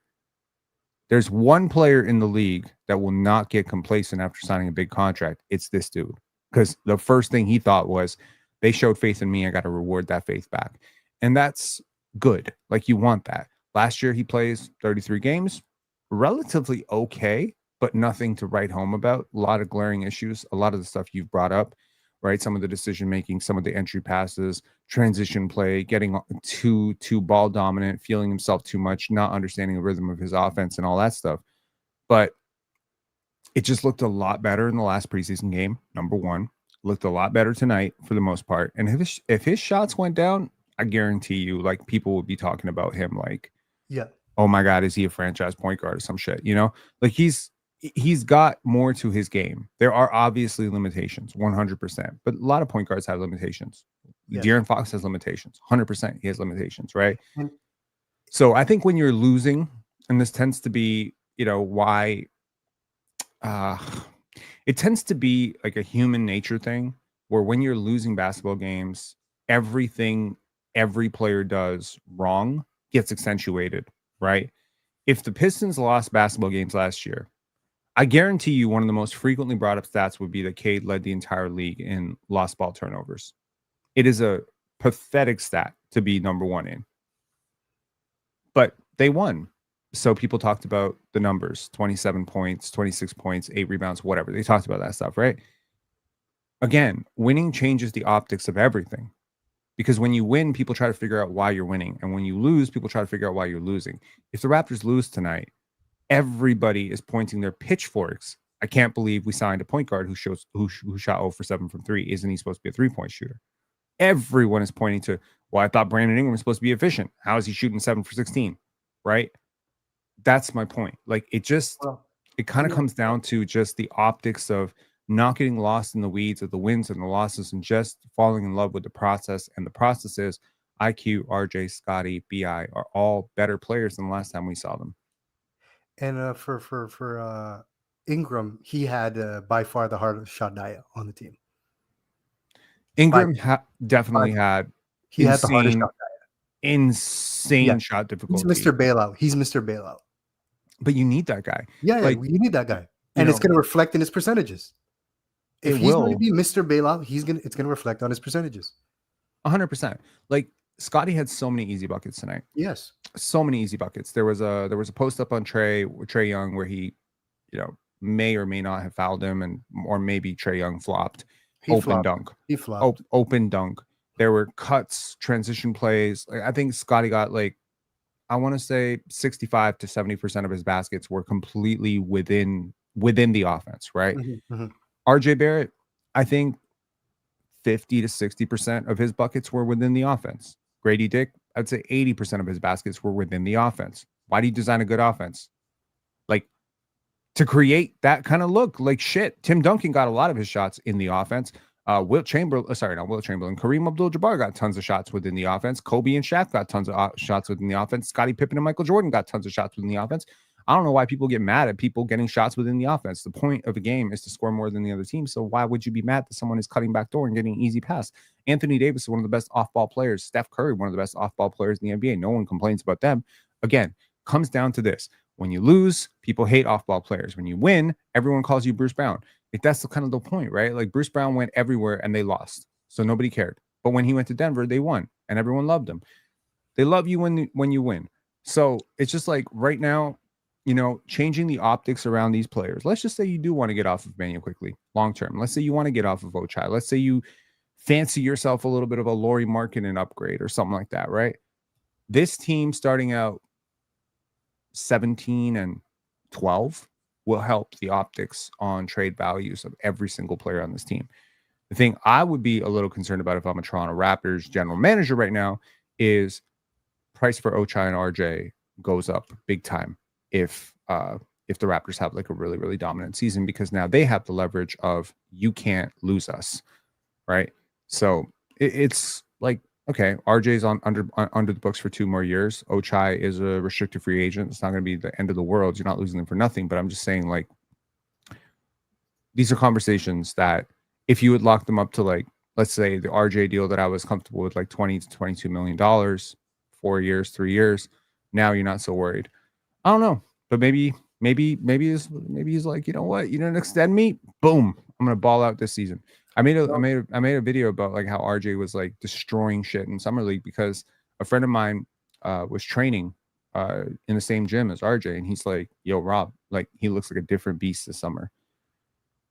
there's one player in the league that will not get complacent after signing a big contract, it's this dude. Because the first thing he thought was, they showed faith in me, I got to reward that faith back. And that's good. Like, you want that. Last year, he plays 33 games, relatively okay, but nothing to write home about. A lot of glaring issues, a lot of the stuff you've brought up, right? Some of the decision making, some of the entry passes, transition play, getting too ball dominant, feeling himself too much, not understanding the rhythm of his offense and all that stuff. But it just looked a lot better in the last preseason game. Number one, looked a lot better tonight for the most part. And if his shots went down, I guarantee you, like, people would be talking about him like, Yeah. oh my God, is he a franchise point guard or some shit? Like he's got more to his game. There are obviously limitations, 100%, but a lot of point guards have limitations. Yeah. De'Aaron Fox has limitations, 100%. He has limitations, right? And- So I think when you're losing, and this tends to be, why it tends to be like a human nature thing where when you're losing basketball games, everything every player does wrong gets accentuated, right? If the Pistons lost basketball games last year, I guarantee you one of the most frequently brought up stats would be that Cade led the entire league in lost ball turnovers. It is a pathetic stat to be number one in. But they won. So people talked about the numbers, 27 points, 26 points, 8 rebounds, whatever. They talked about that stuff, right? Again, winning changes the optics of everything. Because when you win, people try to figure out why you're winning. And when you lose, people try to figure out why you're losing. If the Raptors lose tonight, everybody is pointing their pitchforks. I can't believe we signed a point guard who shot 0 for 7 from 3. Isn't he supposed to be a 3-point shooter? Everyone is pointing to, well, I thought Brandon Ingram was supposed to be efficient. How is he shooting 7 for 16? Right? That's my point. Like, it kind of comes down to just the optics of not getting lost in the weeds of the wins and the losses and just falling in love with the process. And the process is IQ, RJ, Scotty, BI are all better players than the last time we saw them. And for Ingram, he had by far the hardest shot diet on the team. Ingram definitely had he had the hardest shot diet. Insane shot difficulty. He's Mr. Bailout. He's Mr. Bailout. But you need that guy. Yeah, like, you need that guy. And it's going to reflect in his percentages. If he's going to be Mr. Bailout, it's going to reflect on his percentages. 100%. Like, Scotty had so many easy buckets tonight. Yes. So many easy buckets. There was a post up on Trae Young where he, may or may not have fouled him, or maybe Trae Young flopped. Dunk. He flopped. Open dunk. There were cuts, transition plays. Like, I think Scotty got, like, I want to say 65 to 70% of his baskets were completely within the offense, right? Mm-hmm, mm-hmm. RJ Barrett, I think 50 to 60% of his buckets were within the offense. Gradey Dick, I'd say 80% of his baskets were within the offense. Why do you design a good offense? Like, to create that kind of look. Like, shit, Tim Duncan got a lot of his shots in the offense. Wilt Chamberlain, sorry, not Wilt Chamberlain. Kareem Abdul-Jabbar got tons of shots within the offense. Kobe and Shaq got tons of shots within the offense. Scottie Pippen and Michael Jordan got tons of shots within the offense. I don't know why people get mad at people getting shots within the offense. The point of a game is to score more than the other team. So why would you be mad that someone is cutting back door and getting an easy pass? Anthony Davis is one of the best off-ball players. Steph Curry, one of the best off-ball players in the NBA. No one complains about them. Again, comes down to this. When you lose, people hate off-ball players. When you win, everyone calls you Bruce Brown. That's kind of the point, right? Like Bruce Brown went everywhere and they lost. So nobody cared. But when he went to Denver, they won and everyone loved him. They love you when you win. So it's just like right now, changing the optics around these players. Let's just say you do want to get off of Manuel quickly, long term. Let's say you want to get off of Ochai. Let's say you fancy yourself a little bit of a Lauri Markkanen upgrade or something like that, right? This team starting out 17 and 12 will help the optics on trade values of every single player on this team. The thing I would be a little concerned about if I'm a Toronto Raptors general manager right now is price for Ochai and RJ goes up big time if the Raptors have like a really, really dominant season, because now they have the leverage of you can't lose us, right? So it's like, okay, RJ's under the books for 2 more years. Ochai is a restricted free agent. It's not going to be the end of the world. You're not losing them for nothing. But I'm just saying, like, these are conversations that if you would lock them up to, like, let's say the RJ deal that I was comfortable with, like $20 to $22 million, 4 years, 3 years, now you're not so worried. I don't know, but maybe he's like, you know what, you didn't extend me, boom, I'm gonna ball out this season. I made a video about like how RJ was like destroying shit in summer league because a friend of mine was training in the same gym as RJ, and he's like, yo, Rob, like he looks like a different beast this summer.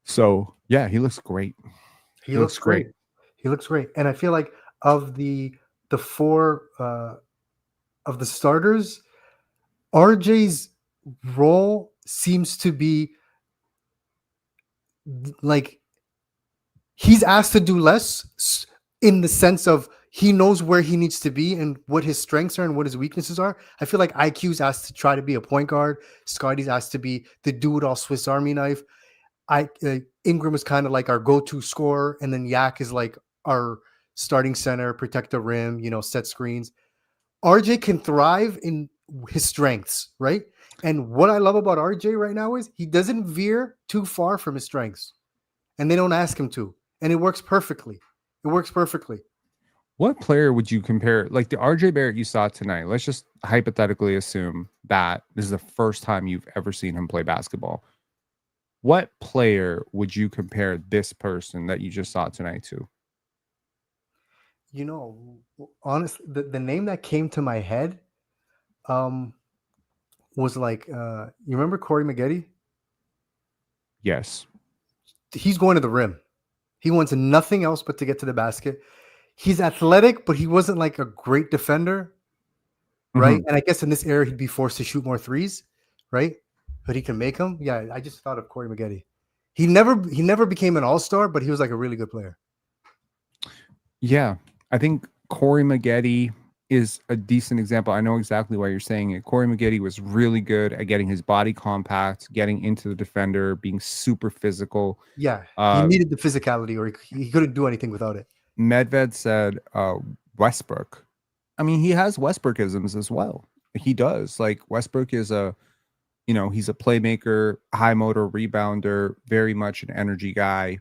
So yeah, he looks great. He looks great. He looks great. And I feel like of the 4 of the starters, RJ's role seems to be like he's asked to do less in the sense of he knows where he needs to be and what his strengths are and what his weaknesses are. I feel like IQ's asked to try to be a point guard. Scotty's asked to be the do-it-all Swiss Army knife. Ingram is kind of like our go-to scorer, and then Yak is like our starting center, protect the rim, set screens. RJ can thrive in his strengths, right? And what I love about RJ right now is he doesn't veer too far from his strengths, and they don't ask him to, and it works perfectly. What player would you compare, like the RJ Barrett you saw tonight? Let's just hypothetically assume that this is the first time you've ever seen him play basketball. What player would you compare this person that you just saw tonight to? Honestly, the name that came to my head was like, you remember Corey Maggette? Yes. He's going to the rim. He wants nothing else but to get to the basket. He's athletic, but he wasn't like a great defender, right? Mm-hmm. And I guess in this era, he'd be forced to shoot more threes, right? But he can make them. Yeah, I just thought of Corey Maggette. He never became an all-star, but he was like a really good player. Yeah, I think Corey Maggette is a decent example. I know exactly why you're saying it. Corey Maggette was really good at getting his body compact, getting into the defender, being super physical. Yeah, he needed the physicality, or he couldn't do anything without it. Medved said Westbrook. I mean, he has Westbrookisms as well. He does. Like Westbrook is he's a playmaker, high motor rebounder, very much an energy guy,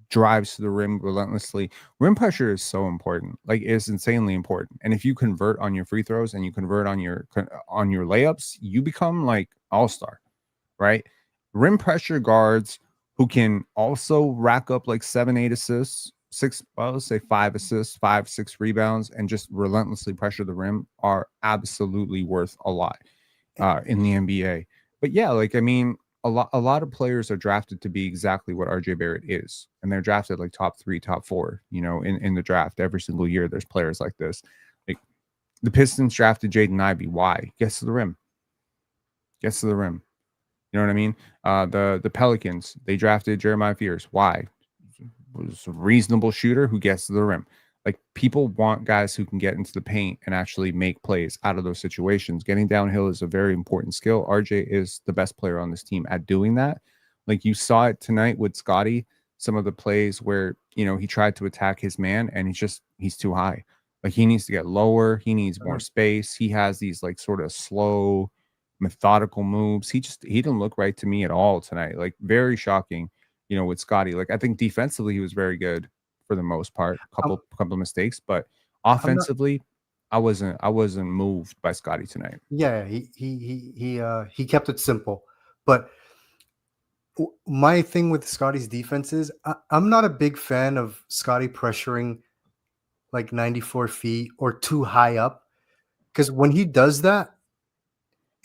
drives to the rim relentlessly. Rim pressure is so important. Like it's insanely important. And if you convert on your free throws and you convert on your layups, you become like all-star, right? Rim pressure guards who can also rack up like 7-8 assists, 5 assists, 5-6 rebounds, and just relentlessly pressure the rim are absolutely worth a lot in the NBA. But yeah, like I mean, a lot of players are drafted to be exactly what RJ Barrett is, and they're drafted like top 3, top 4. In the draft every single year. There's players like this. Like the Pistons drafted Jaden Ivey. Why? Gets to the rim. You know what I mean? The Pelicans, they drafted Jeremiah Fears. Why? Was a reasonable shooter who gets to the rim. Like people want guys who can get into the paint and actually make plays out of those situations. Getting downhill is a very important skill. RJ is the best player on this team at doing that. Like you saw it tonight with Scotty. some of the plays where, you know, he tried to attack his man and he's too high. Like he needs to get lower. He needs more space. He has these like sort of slow, methodical moves. He didn't look right to me at all tonight. Like very shocking, you know, with Scotty. Like I think defensively he was very good for the most part. Couple of mistakes, but offensively, I wasn't moved by Scotty tonight. Yeah, he kept it simple. But my thing with Scotty's defense is I'm not a big fan of Scotty pressuring like 94 feet or too high up, because when he does that,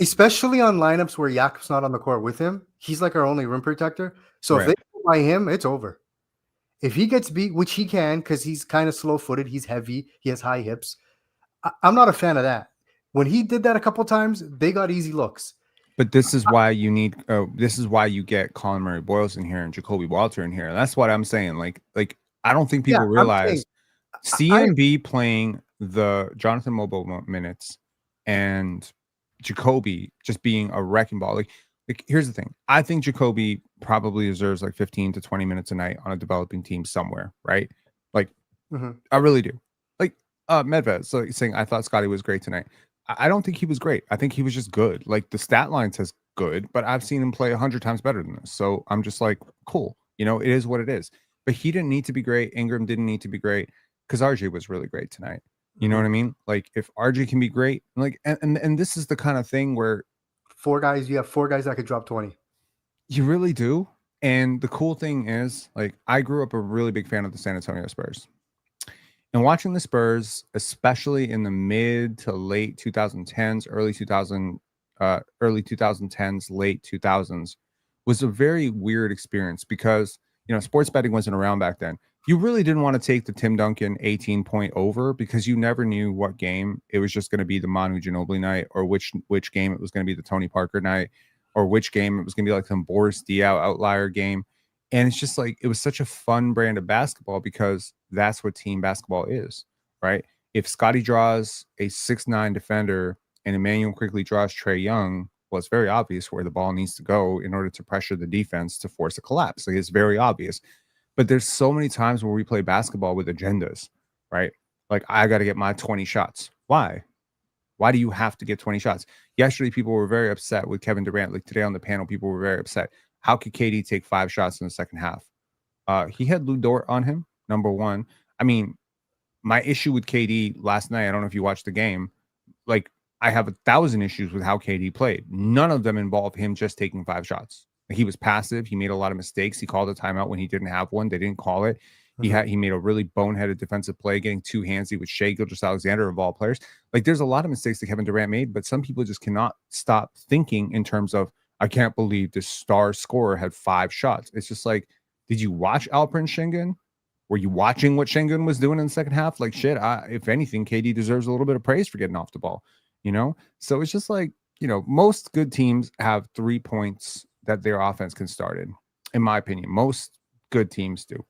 especially on lineups where Jakob's not on the court with him, he's like our only rim protector. So if they go by him, it's over. If he gets beat, which he can, because he's kind of slow-footed, he's heavy, he has high hips. I'm not a fan of that. When he did that a couple times, they got easy looks. But this is why you need. This is why you get Colin Murray Boyles in here and Jacoby Walter in here. That's what I'm saying. Like I don't think people realize CMB playing the Jonathan Mobile minutes and Jacoby just being a wrecking ball. Like here's the thing. I think Jacoby probably deserves like 15 to 20 minutes a night on a developing team somewhere, right? Like I really do. Like Medved saying I thought Scotty was great tonight. I don't think he was great. I think he was just good. Like the stat line says good, but I've seen him play 100 times better than this. So I'm just like, cool. You know, it is what it is. But he didn't need to be great. Ingram didn't need to be great because RJ was really great tonight. You know what I mean? Like if RJ can be great, like and this is the kind of thing where you have four guys that could drop 20. You really do. And the cool thing is, like, I grew up a really big fan of the San Antonio Spurs. And watching the Spurs, especially in the mid to late 2010s, early 2010s, late 2000s, was a very weird experience because, you know, sports betting wasn't around back then. You really didn't want to take the Tim Duncan 18-point over because you never knew what game it was just going to be the Manu Ginobili night, or which game it was going to be the Tony Parker night, or which game it was going to be like some Boris Diaw outlier game. And it's just like, it was such a fun brand of basketball because that's what team basketball is, right? If Scotty draws a 6'9" defender and Emmanuel quickly draws Trae Young, well, it's very obvious where the ball needs to go in order to pressure the defense to force a collapse. Like, it's very obvious. But there's so many times where we play basketball with agendas, right? Like, I got to get my 20 shots. Why? Why do you have to get 20 shots? Yesterday, people were very upset with Kevin Durant. Like today on the panel, people were very upset. How could KD take 5 shots in the second half? He had Lou Dort on him, number one. I mean, my issue with KD last night, I don't know if you watched the game. Like, I have 1,000 issues with how KD played. None of them involved him just taking 5 shots. He was passive. He made a lot of mistakes. He called a timeout when he didn't have one. They didn't call it. He made a really boneheaded defensive play, getting too handsy with Shai Gilgeous-Alexander of all players. Like, there's a lot of mistakes that Kevin Durant made, but some people just cannot stop thinking in terms of, I can't believe this star scorer had 5 shots. It's just like, did you watch Alperen Şengün? Were you watching what Şengün was doing in the second half? Like, shit, if anything, KD deserves a little bit of praise for getting off the ball, you know? So it's just like, you know, most good teams have 3 points that their offense can start in my opinion. Most good teams do.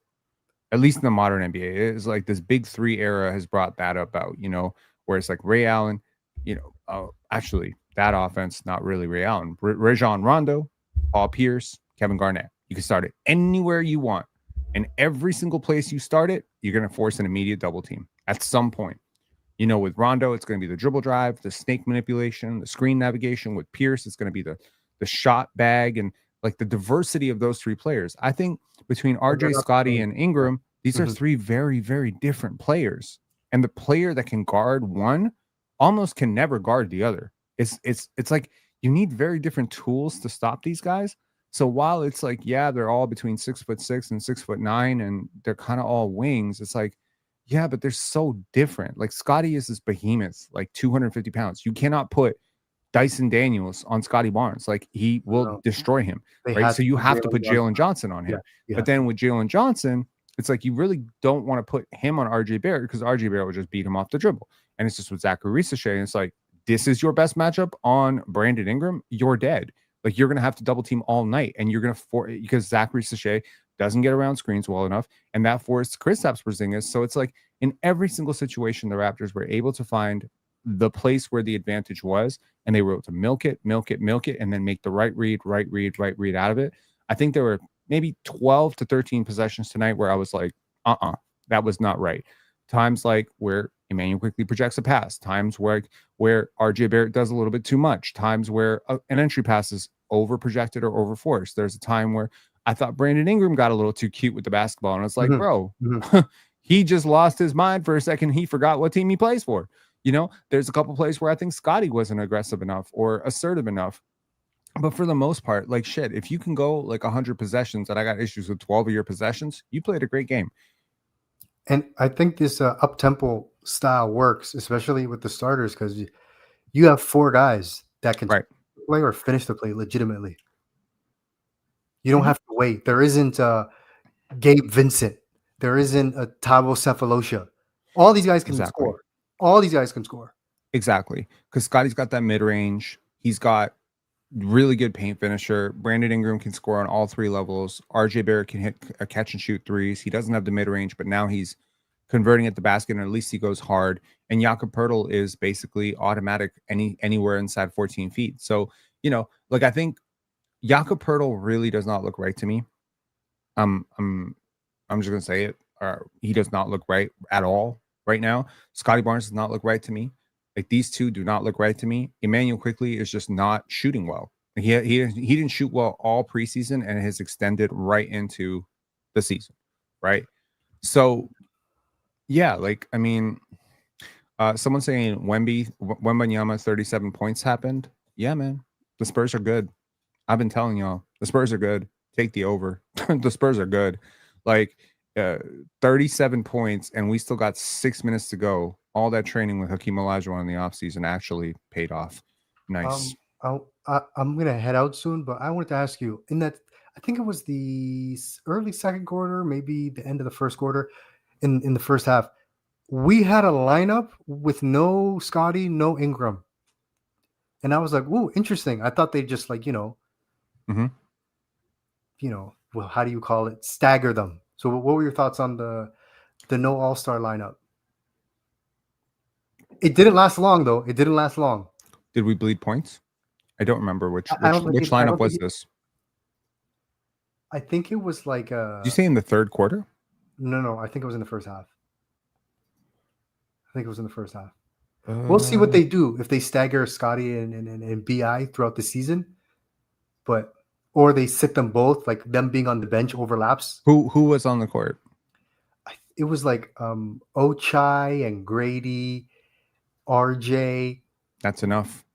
At least in the modern NBA, it's like this big 3 era has brought that about, you know, where it's like Ray Allen, you know, actually that offense, not really Ray Allen, Rajon Rondo, Paul Pierce, Kevin Garnett. You can start it anywhere you want. And every single place you start it, you're going to force an immediate double team at some point. You know, with Rondo, it's going to be the dribble drive, the snake manipulation, the screen navigation. With Pierce, it's going to be the shot bag, and like the diversity of those 3 players. I think between RJ, Scotty, and Ingram, these are 3 very, very different players. And the player that can guard one almost can never guard the other. It's like you need very different tools to stop these guys. So while it's like, yeah, they're all between 6'6" and 6'9", and they're kind of all wings, it's like, yeah, but they're so different. Like Scotty is this behemoth, like 250 pounds. You cannot put Dyson Daniels on Scotty Barnes. Like, he will destroy him, right? So you have to put Jalen Johnson on him. But then with Jalen Johnson, it's like you really don't want to put him on RJ Barrett because RJ Barrett will just beat him off the dribble. And it's just with Zachary Risacher. And it's like, this is your best matchup on Brandon Ingram. You're dead. Like, you're going to have to double team all night. And you're going to because Zachary Risacher doesn't get around screens well enough. And that forced Kristaps Porziņģis. So it's like in every single situation, the Raptors were able to find the place where the advantage was. And they were able to milk it, and then make the right read out of it. I think there were maybe 12 to 13 possessions tonight where I was like, that was not right. Times like where Emmanuel quickly projects a pass, times where RJ Barrett does a little bit too much, times where an entry pass is over projected or over forced. There's a time where I thought Brandon Ingram got a little too cute with the basketball, and it's like, bro, he just lost his mind for a second. He forgot what team he plays for. There's a couple plays where I think Scotty wasn't aggressive enough or assertive enough. But for the most part, like shit, if you can go like 100 possessions, and I got issues with 12 of your possessions, you played a great game. And I think this up-tempo style works, especially with the starters, because you have 4 guys that can play or finish the play legitimately. You don't have to wait. There isn't Gabe Vincent. There isn't a Tabo Cephalosha. All these guys can score. All these guys can score. Exactly. Because Scotty's got that mid-range. He's got really good paint finisher. Brandon Ingram can score on all 3 levels. RJ Barrett can hit a catch and shoot threes. He doesn't have the mid-range, but now he's converting at the basket, and at least he goes hard. And Jakob Poeltl is basically automatic anywhere inside 14 feet. So, I think Jakob Poeltl really does not look right to me. I'm just gonna say it. He does not look right at all right now. Scotty Barnes does not look right to me. Like, these two do not look right to me. Emmanuel quickly is just not shooting well. He didn't shoot well all preseason, and it has extended right into the season, right? So, yeah, someone saying Wembanyama 37 points happened. Yeah, man, the Spurs are good. I've been telling y'all, the Spurs are good. Take the over. The Spurs are good. 37 points, and we still got 6 minutes to go. All that training with Hakeem Olajuwon in the offseason actually paid off. Nice. I'm going to head out soon, but I wanted to ask you, in that, I think it was the early second quarter, maybe the end of the first quarter, in the first half, we had a lineup with no Scotty, no Ingram. And I was like, ooh, interesting. I thought they'd just well, how do you call it? Stagger them. So what were your thoughts on the no All-Star lineup? It didn't last long, though. It didn't last long. Did we bleed points? I don't remember which lineup was this. I think it was like Did you say in the third quarter? No. I think it was in the first half. We'll see what they do if they stagger Scotty and BI throughout the season, or they sit them both, like them being on the bench overlaps. Who was on the court? It was like Ochai and Gradey, RJ. That's enough.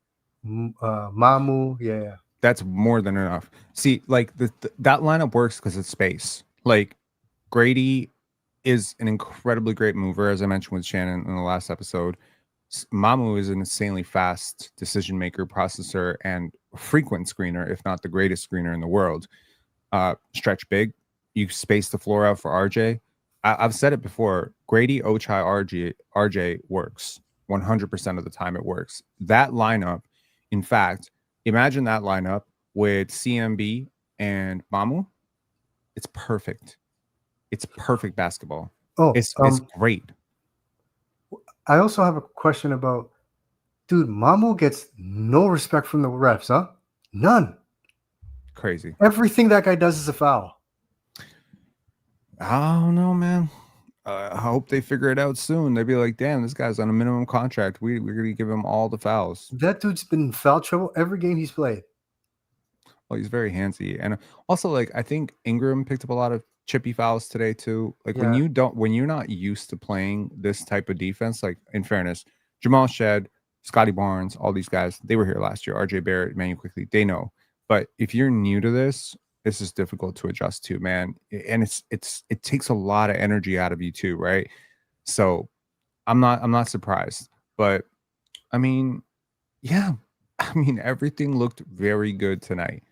Mamu, yeah. That's more than enough. See, like that lineup works because it's space. Like, Gradey is an incredibly great mover, as I mentioned with Shannon in the last episode. Mamu is an insanely fast decision maker, processor, and frequent screener, if not the greatest screener in the world. Stretch big. You space the floor out for RJ. I've said it before. Gradey, Ochai, RJ works 100% of the time. It works. That lineup, in fact, imagine that lineup with CMB and Mamu. It's perfect. It's perfect basketball. Oh, it's great. I also have a question about, dude, Mamu gets no respect from the refs, huh? None. Crazy. Everything that guy does is a foul. I don't know, man. I hope they figure it out soon. They'd be like, damn, this guy's on a minimum contract. We're going to give him all the fouls. That dude's been in foul trouble every game he's played. Well, he's very handsy. And also, I think Ingram picked up a lot of chippy fouls today too. When you're not used to playing this type of defense, like, in fairness, Jamal Shed, Scotty Barnes, all these guys, they were here last year. RJ Barrett, Emmanuel quickly, they know. But if you're new to this is difficult to adjust to, man. And it takes a lot of energy out of you too, right? So I'm not surprised. But everything looked very good tonight.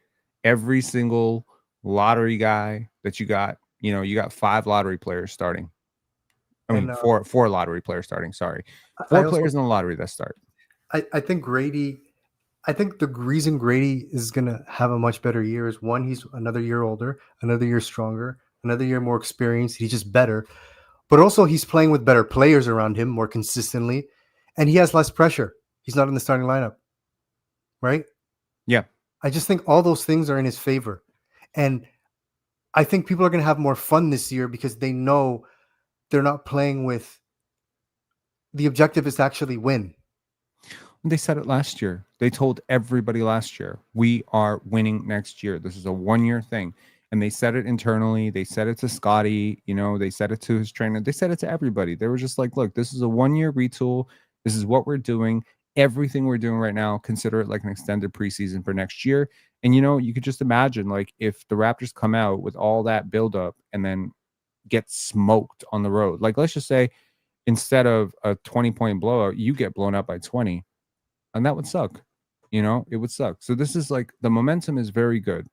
Every single lottery guy that you got, you got 5 lottery players starting. Four lottery players starting. Sorry. 4 players in the lottery that start. I think Gradey, the reason Gradey is going to have a much better year is, one, he's another year older, another year stronger, another year more experienced. He's just better. But also he's playing with better players around him more consistently, and he has less pressure. He's not in the starting lineup, right? Yeah. I just think all those things are in his favor. And I think people are going to have more fun this year because they know they're not playing with the objective is to actually win. They said it last year. They told everybody last year, we are winning next year. This is a 1-year thing. And they said it internally. They said it to Scotty. They said it to his trainer. They said it to everybody. They were just like, look, this is a 1-year retool. This is what we're doing. Everything we're doing right now, consider it like an extended preseason for next year. And, you could just imagine, like, if the Raptors come out with all that buildup and then get smoked on the road. Like, let's just say instead of a 20-point blowout, you get blown up by 20. And that would suck. It would suck. So this is like the momentum is very good.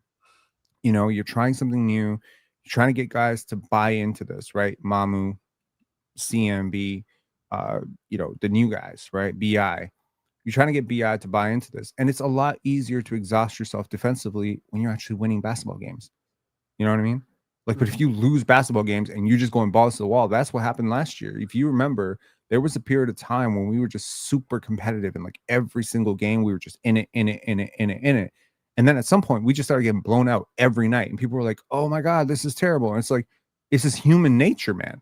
You're trying something new. You're trying to get guys to buy into this, right? Mamu, CMB, the new guys, right? BI. You're trying to get BI to buy into this. And it's a lot easier to exhaust yourself defensively when you're actually winning basketball games. You know what I mean? Like, but if you lose basketball games and you're just going balls to the wall, that's what happened last year. If you remember, there was a period of time when we were just super competitive and like every single game we were just in it. And then at some point we just started getting blown out every night. And people were like, oh my God, this is terrible. And it's like, it's just human nature, man.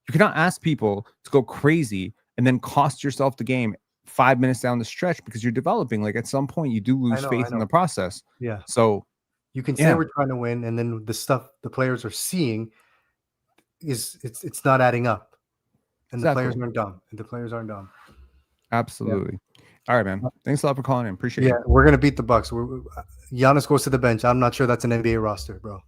You cannot ask people to go crazy and then cost yourself the game 5 minutes down the stretch because you're developing. Like, at some point you do lose faith in the process. Yeah. So you can say we're trying to win, and then the stuff the players are seeing it's not adding up. And the players aren't dumb. Absolutely. Yeah. All right, man. Thanks a lot for calling in. Appreciate it. Yeah, we're gonna beat the Bucks. Giannis goes to the bench. I'm not sure that's an NBA roster, bro.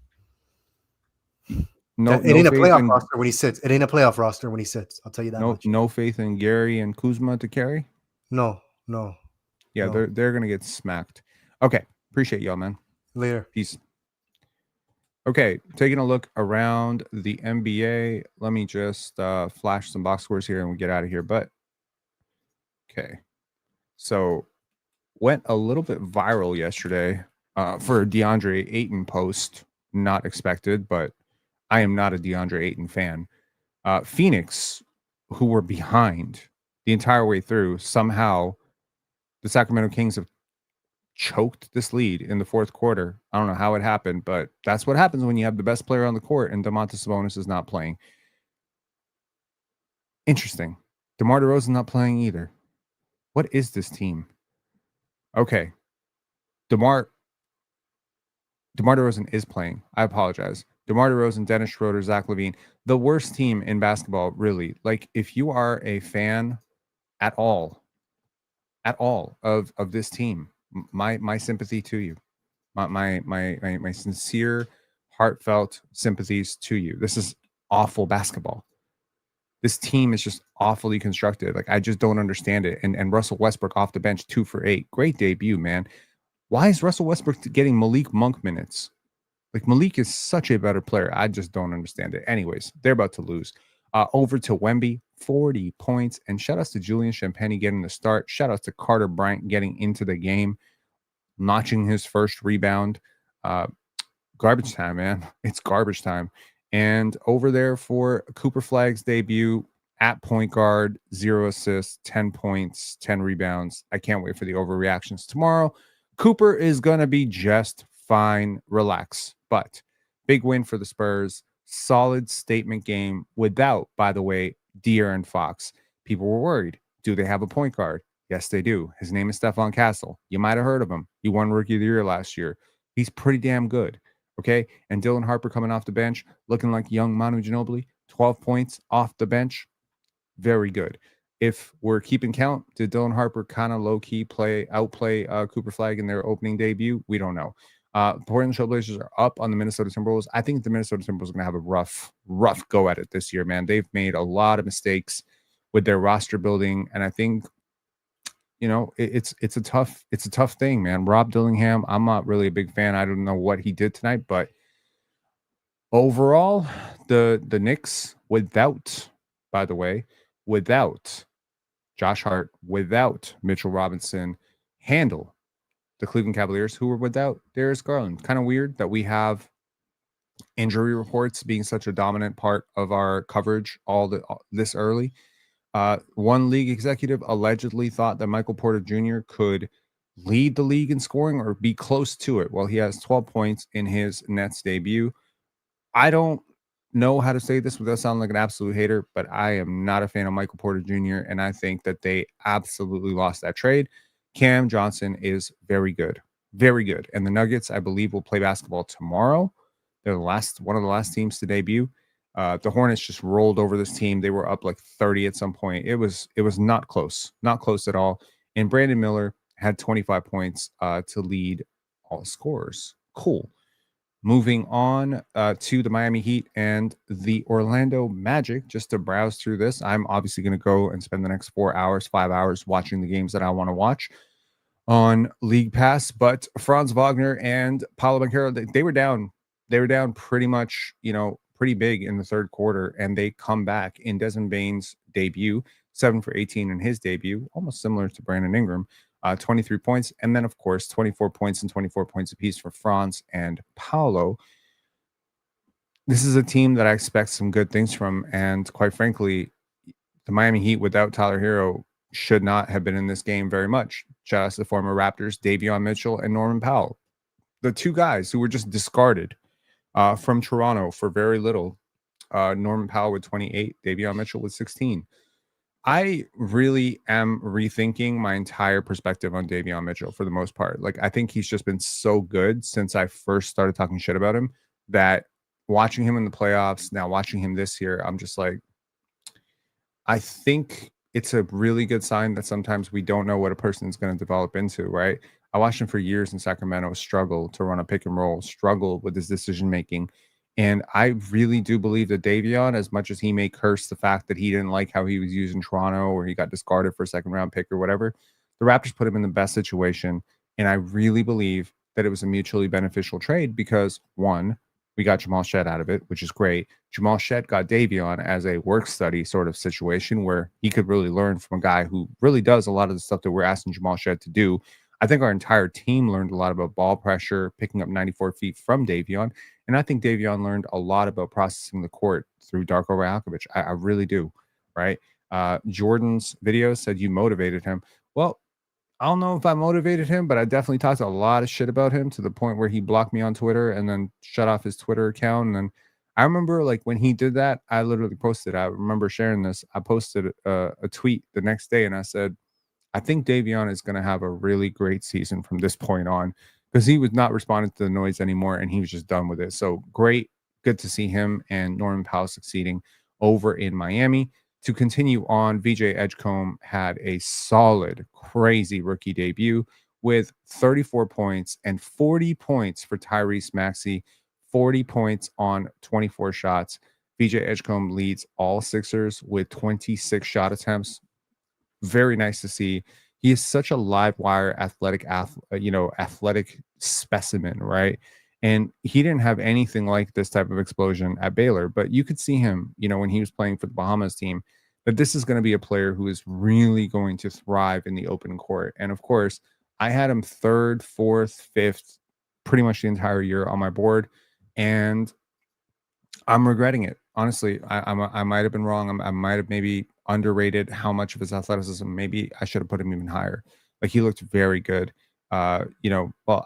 It ain't a playoff roster when he sits. It ain't a playoff roster when he sits. I'll tell you that much. No faith in Gary and Kuzma to carry? No. Yeah, no. They're gonna get smacked. Okay. Appreciate y'all, man. Later. Peace. Okay, taking a look around the NBA. Let me just flash some box scores here and we get out of here. But okay, so went a little bit viral yesterday for a DeAndre Ayton post. Not expected, but I am not a DeAndre Ayton fan. Phoenix, who were behind the entire way through, somehow the Sacramento Kings have choked this lead in the fourth quarter. I don't know how it happened, but that's what happens when you have the best player on the court and Domantas Sabonis is not playing. Interesting. DeMar DeRozan not playing either. What is this team? Okay. DeMar DeRozan is playing. I apologize. DeMar DeRozan, Dennis Schroeder, Zach LaVine. The worst team in basketball, really. Like, if you are a fan at all of this team, my sympathy to you, my sincere, heartfelt sympathies to you. This is awful basketball. This team is just awfully constructed. Like, I just don't understand it. And Russell Westbrook off the bench, 2 for 8. Great debut, man. Why is Russell Westbrook getting Malik Monk minutes? Like, Malik is such a better player. I just don't understand it. Anyways, they're about to lose. Over to Wemby, 40 points. And shout outs to Julian Champagny getting the start. Shout outs to Carter Bryant getting into the game, notching his first rebound. Garbage time, man. It's garbage time. And over there for Cooper Flagg's debut at point guard, 0 assists, 10 points, 10 rebounds. I can't wait for the overreactions tomorrow. Cooper is going to be just fine. Relax. But big win for the Spurs. Solid statement game without, by the way, De'Aaron Fox. People were worried. Do they have a point guard? Yes, they do. His name is Stephon Castle. You might have heard of him. He won Rookie of the Year last year. He's pretty damn good. Okay. And Dylan Harper coming off the bench, looking like young Manu Ginobili, 12 points off the bench. Very good. If we're keeping count, did Dylan Harper kind of low-key outplay Cooper Flagg in their opening debut? We don't know. Portland Trailblazers are up on the Minnesota Timberwolves. I think the Minnesota Timberwolves are going to have a rough go at it this year, man. They've made a lot of mistakes with their roster building, and I think, it's a tough thing, man. Rob Dillingham, I'm not really a big fan. I don't know what he did tonight, but overall, the Knicks without Josh Hart, without Mitchell Robinson, handle the Cleveland Cavaliers, who were without Darius Garland. Kind of weird that we have injury reports being such a dominant part of our coverage this early. One league executive allegedly thought that Michael Porter Jr. could lead the league in scoring or be close to it. Well, he has 12 points in his Nets debut. I don't know how to say this without sounding like an absolute hater, but I am not a fan of Michael Porter Jr., and I think that they absolutely lost that trade. Cam Johnson is very good. Very good. And the Nuggets, I believe, will play basketball tomorrow. They're one of the last teams to debut. The Hornets just rolled over this team. They were up like 30 at some point. It was not close at all. And Brandon Miller had 25 points to lead all scorers. Cool. Moving on to the Miami Heat and the Orlando Magic, just to browse through this. I'm obviously going to go and spend the next 5 hours watching the games that I want to watch on League Pass. But Franz Wagner and Paolo Banchero, they were down. They were down pretty much, pretty big in the third quarter, and they come back in Desmond Bane's debut, 7 for 18 in his debut, almost similar to Brandon Ingram. 23 points, and then of course 24 points and 24 points apiece for Franz and Paolo. This is a team that I expect some good things from, and quite frankly, the Miami Heat without Tyler Hero should not have been in this game very much. Shout out to the former Raptors, Davion Mitchell and Norman Powell, the two guys who were just discarded from Toronto for very little. Norman Powell with 28, Davion Mitchell with 16. I really am rethinking my entire perspective on Davion Mitchell for the most part. Like, I think he's just been so good since I first started talking shit about him that watching him in the playoffs, now watching him this year, I'm just like, I think it's a really good sign that sometimes we don't know what a person is going to develop into, right? I watched him for years in Sacramento struggle to run a pick and roll, struggle with his decision making. And I really do believe that Davion, as much as he may curse the fact that he didn't like how he was used in Toronto or he got discarded for a second round pick or whatever, the Raptors put him in the best situation. And I really believe that it was a mutually beneficial trade because, one, we got Jamal Shed out of it, which is great. Jamal Shed got Davion as a work study sort of situation where he could really learn from a guy who really does a lot of the stuff that we're asking Jamal Shed to do. I think our entire team learned a lot about ball pressure, picking up 94 feet from Davion. And I think Davion learned a lot about processing the court through Darko Rajakovic. I really do, right? Jordan's video said you motivated him. Well, I don't know if I motivated him, but I definitely talked a lot of shit about him to the point where he blocked me on Twitter and then shut off his Twitter account. And then I remember, like, when he did that, I literally posted, I remember sharing this. I posted a tweet the next day and I said, I think Davion is going to have a really great season from this point on because he was not responding to the noise anymore and he was just done with it. So great. Good to see him and Norman Powell succeeding over in Miami. To continue on, VJ Edgecombe had a solid, crazy rookie debut with 34 points and 40 points for Tyrese Maxey, 40 points on 24 shots. VJ Edgecombe leads all Sixers with 26 shot attempts. Very nice to see. He is such a live wire athletic specimen, right? And he didn't have anything like this type of explosion at Baylor, but you could see him, when he was playing for the Bahamas team, that this is going to be a player who is really going to thrive in the open court. And of course, I had him third, fourth, fifth, pretty much the entire year on my board. And I'm regretting it. Honestly, I might have been wrong. I might have maybe underrated how much of his athleticism. Maybe I should have put him even higher. Like, he looked very good. Well,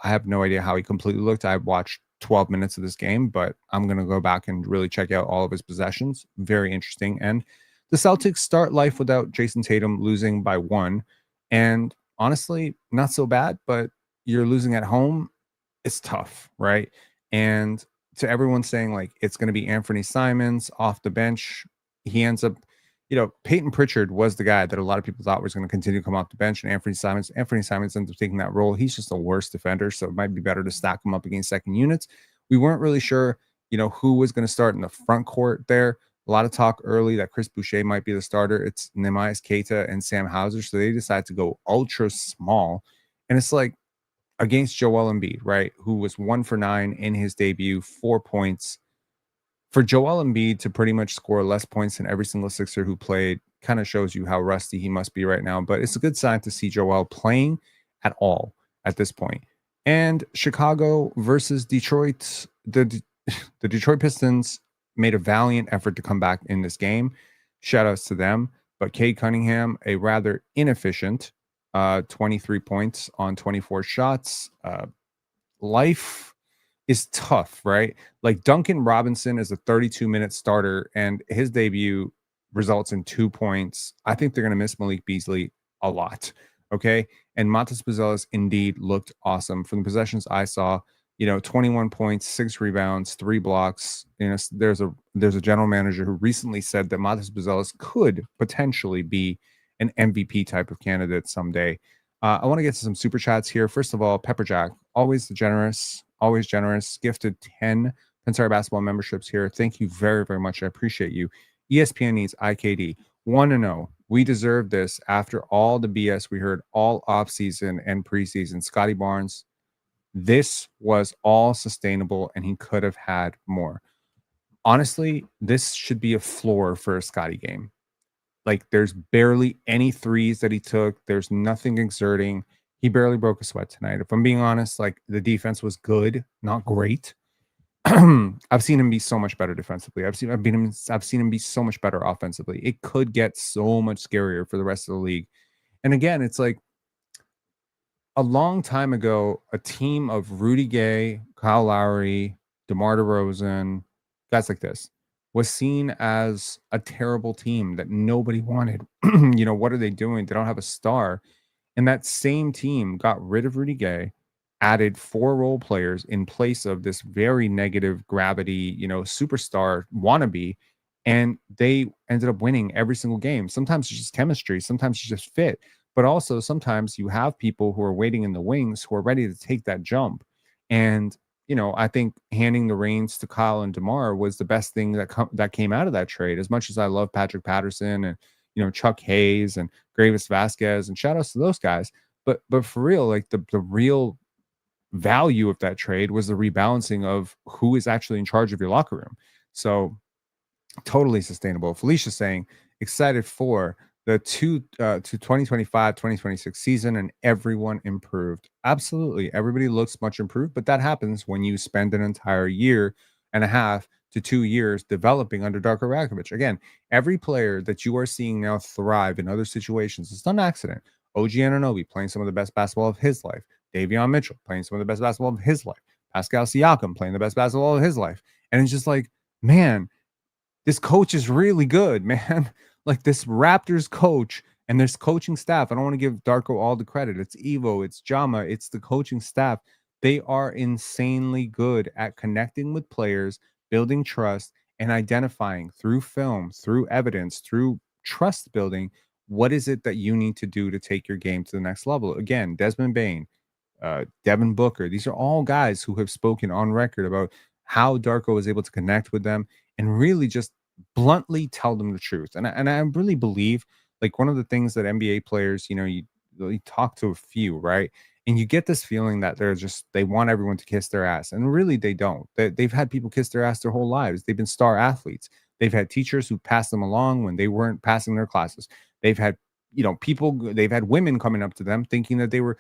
I have no idea how he completely looked. I watched 12 minutes of this game, but I'm going to go back and really check out all of his possessions. Very interesting. And the Celtics start life without Jason Tatum, losing by 1. And honestly, not so bad, but you're losing at home. It's tough, right? And to everyone saying, like, it's going to be Anthony Simons off the bench, he ends up, Peyton Pritchard was the guy that a lot of people thought was going to continue to come off the bench, and Anthony Simons ends up taking that role. He's just the worst defender, so it might be better to stack him up against second units. We weren't really sure, who was going to start in the front court there. A lot of talk early that Chris Boucher might be the starter. It's Neemias Queta and Sam Hauser, so they decided to go ultra small, and it's like, against Joel Embiid, right, who was 1 for 9 in his debut, 4 points. For Joel Embiid to pretty much score less points than every single Sixer who played kind of shows you how rusty he must be right now. But it's a good sign to see Joel playing at all at this point. And Chicago versus Detroit, the Detroit Pistons made a valiant effort to come back in this game. Shout outs to them. But Cade Cunningham, a rather inefficient 23 points on 24 shots. Life is tough, right? Like Duncan Robinson is a 32-minute starter, and his debut results in 2 points. I think they're going to miss Malik Beasley a lot. Okay. And Montes Buzelis indeed looked awesome. From the possessions I saw, 21 points, 6 rebounds, 3 blocks. There's a general manager who recently said that Montes Buzelis could potentially be an MVP type of candidate someday. I want to get to some super chats here. First of all, Pepperjack, always generous, gifted 10 Pensar basketball memberships here. Thank you very, very much. I appreciate you. ESPN needs IKD. 1-0. We deserve this after all the BS we heard all offseason and preseason. Scotty Barnes, this was all sustainable, and he could have had more. Honestly, this should be a floor for a Scotty game. Like, there's barely any threes that he took. There's nothing exerting. He barely broke a sweat tonight. If I'm being honest, like, the defense was good, not great. I've seen him be so much better defensively. I've seen him be so much better offensively. It could get so much scarier for the rest of the league. And again, it's like a long time ago, a team of Rudy Gay, Kyle Lowry, DeMar DeRozan, guys like this, was seen as a terrible team that nobody wanted. What are they doing? They don't have a star. And that same team got rid of Rudy Gay, added 4 role players in place of this very negative gravity, superstar wannabe, and they ended up winning every single game. Sometimes it's just chemistry, sometimes it's just fit, but also sometimes you have people who are waiting in the wings who are ready to take that jump. And I think handing the reins to Kyle and DeMar was the best thing that came out of that trade. As much as I love Patrick Patterson and Chuck Hayes and Gravis Vasquez, and shout outs to those guys, but for real, like the real value of that trade was the rebalancing of who is actually in charge of your locker room. So totally sustainable. Felicia's saying excited for the 2025-2026 season, and everyone improved. Absolutely. Everybody looks much improved, but that happens when you spend an entire year and a half to 2 years developing under Darko Rakovic. Again, every player that you are seeing now thrive in other situations, it's not an accident. OG Anunoby playing some of the best basketball of his life. Davion Mitchell playing some of the best basketball of his life. Pascal Siakam playing the best basketball of his life. And it's just like, man, this coach is really good, man. Like, this Raptors coach and this coaching staff, I don't want to give Darko all the credit. It's Evo, it's Jama, it's the coaching staff. They are insanely good at connecting with players, building trust, and identifying through film, through evidence, through trust building, what is it that you need to do to take your game to the next level. Again, Desmond Bane, Devin Booker, these are all guys who have spoken on record about how Darko was able to connect with them and really just bluntly tell them the truth. And I really believe, like, one of the things that NBA players, you talk to a few, right? And you get this feeling that they want everyone to kiss their ass. And really, they don't. They've had people kiss their ass their whole lives. They've been star athletes. They've had teachers who passed them along when they weren't passing their classes. They've had, they've had women coming up to them thinking that they were,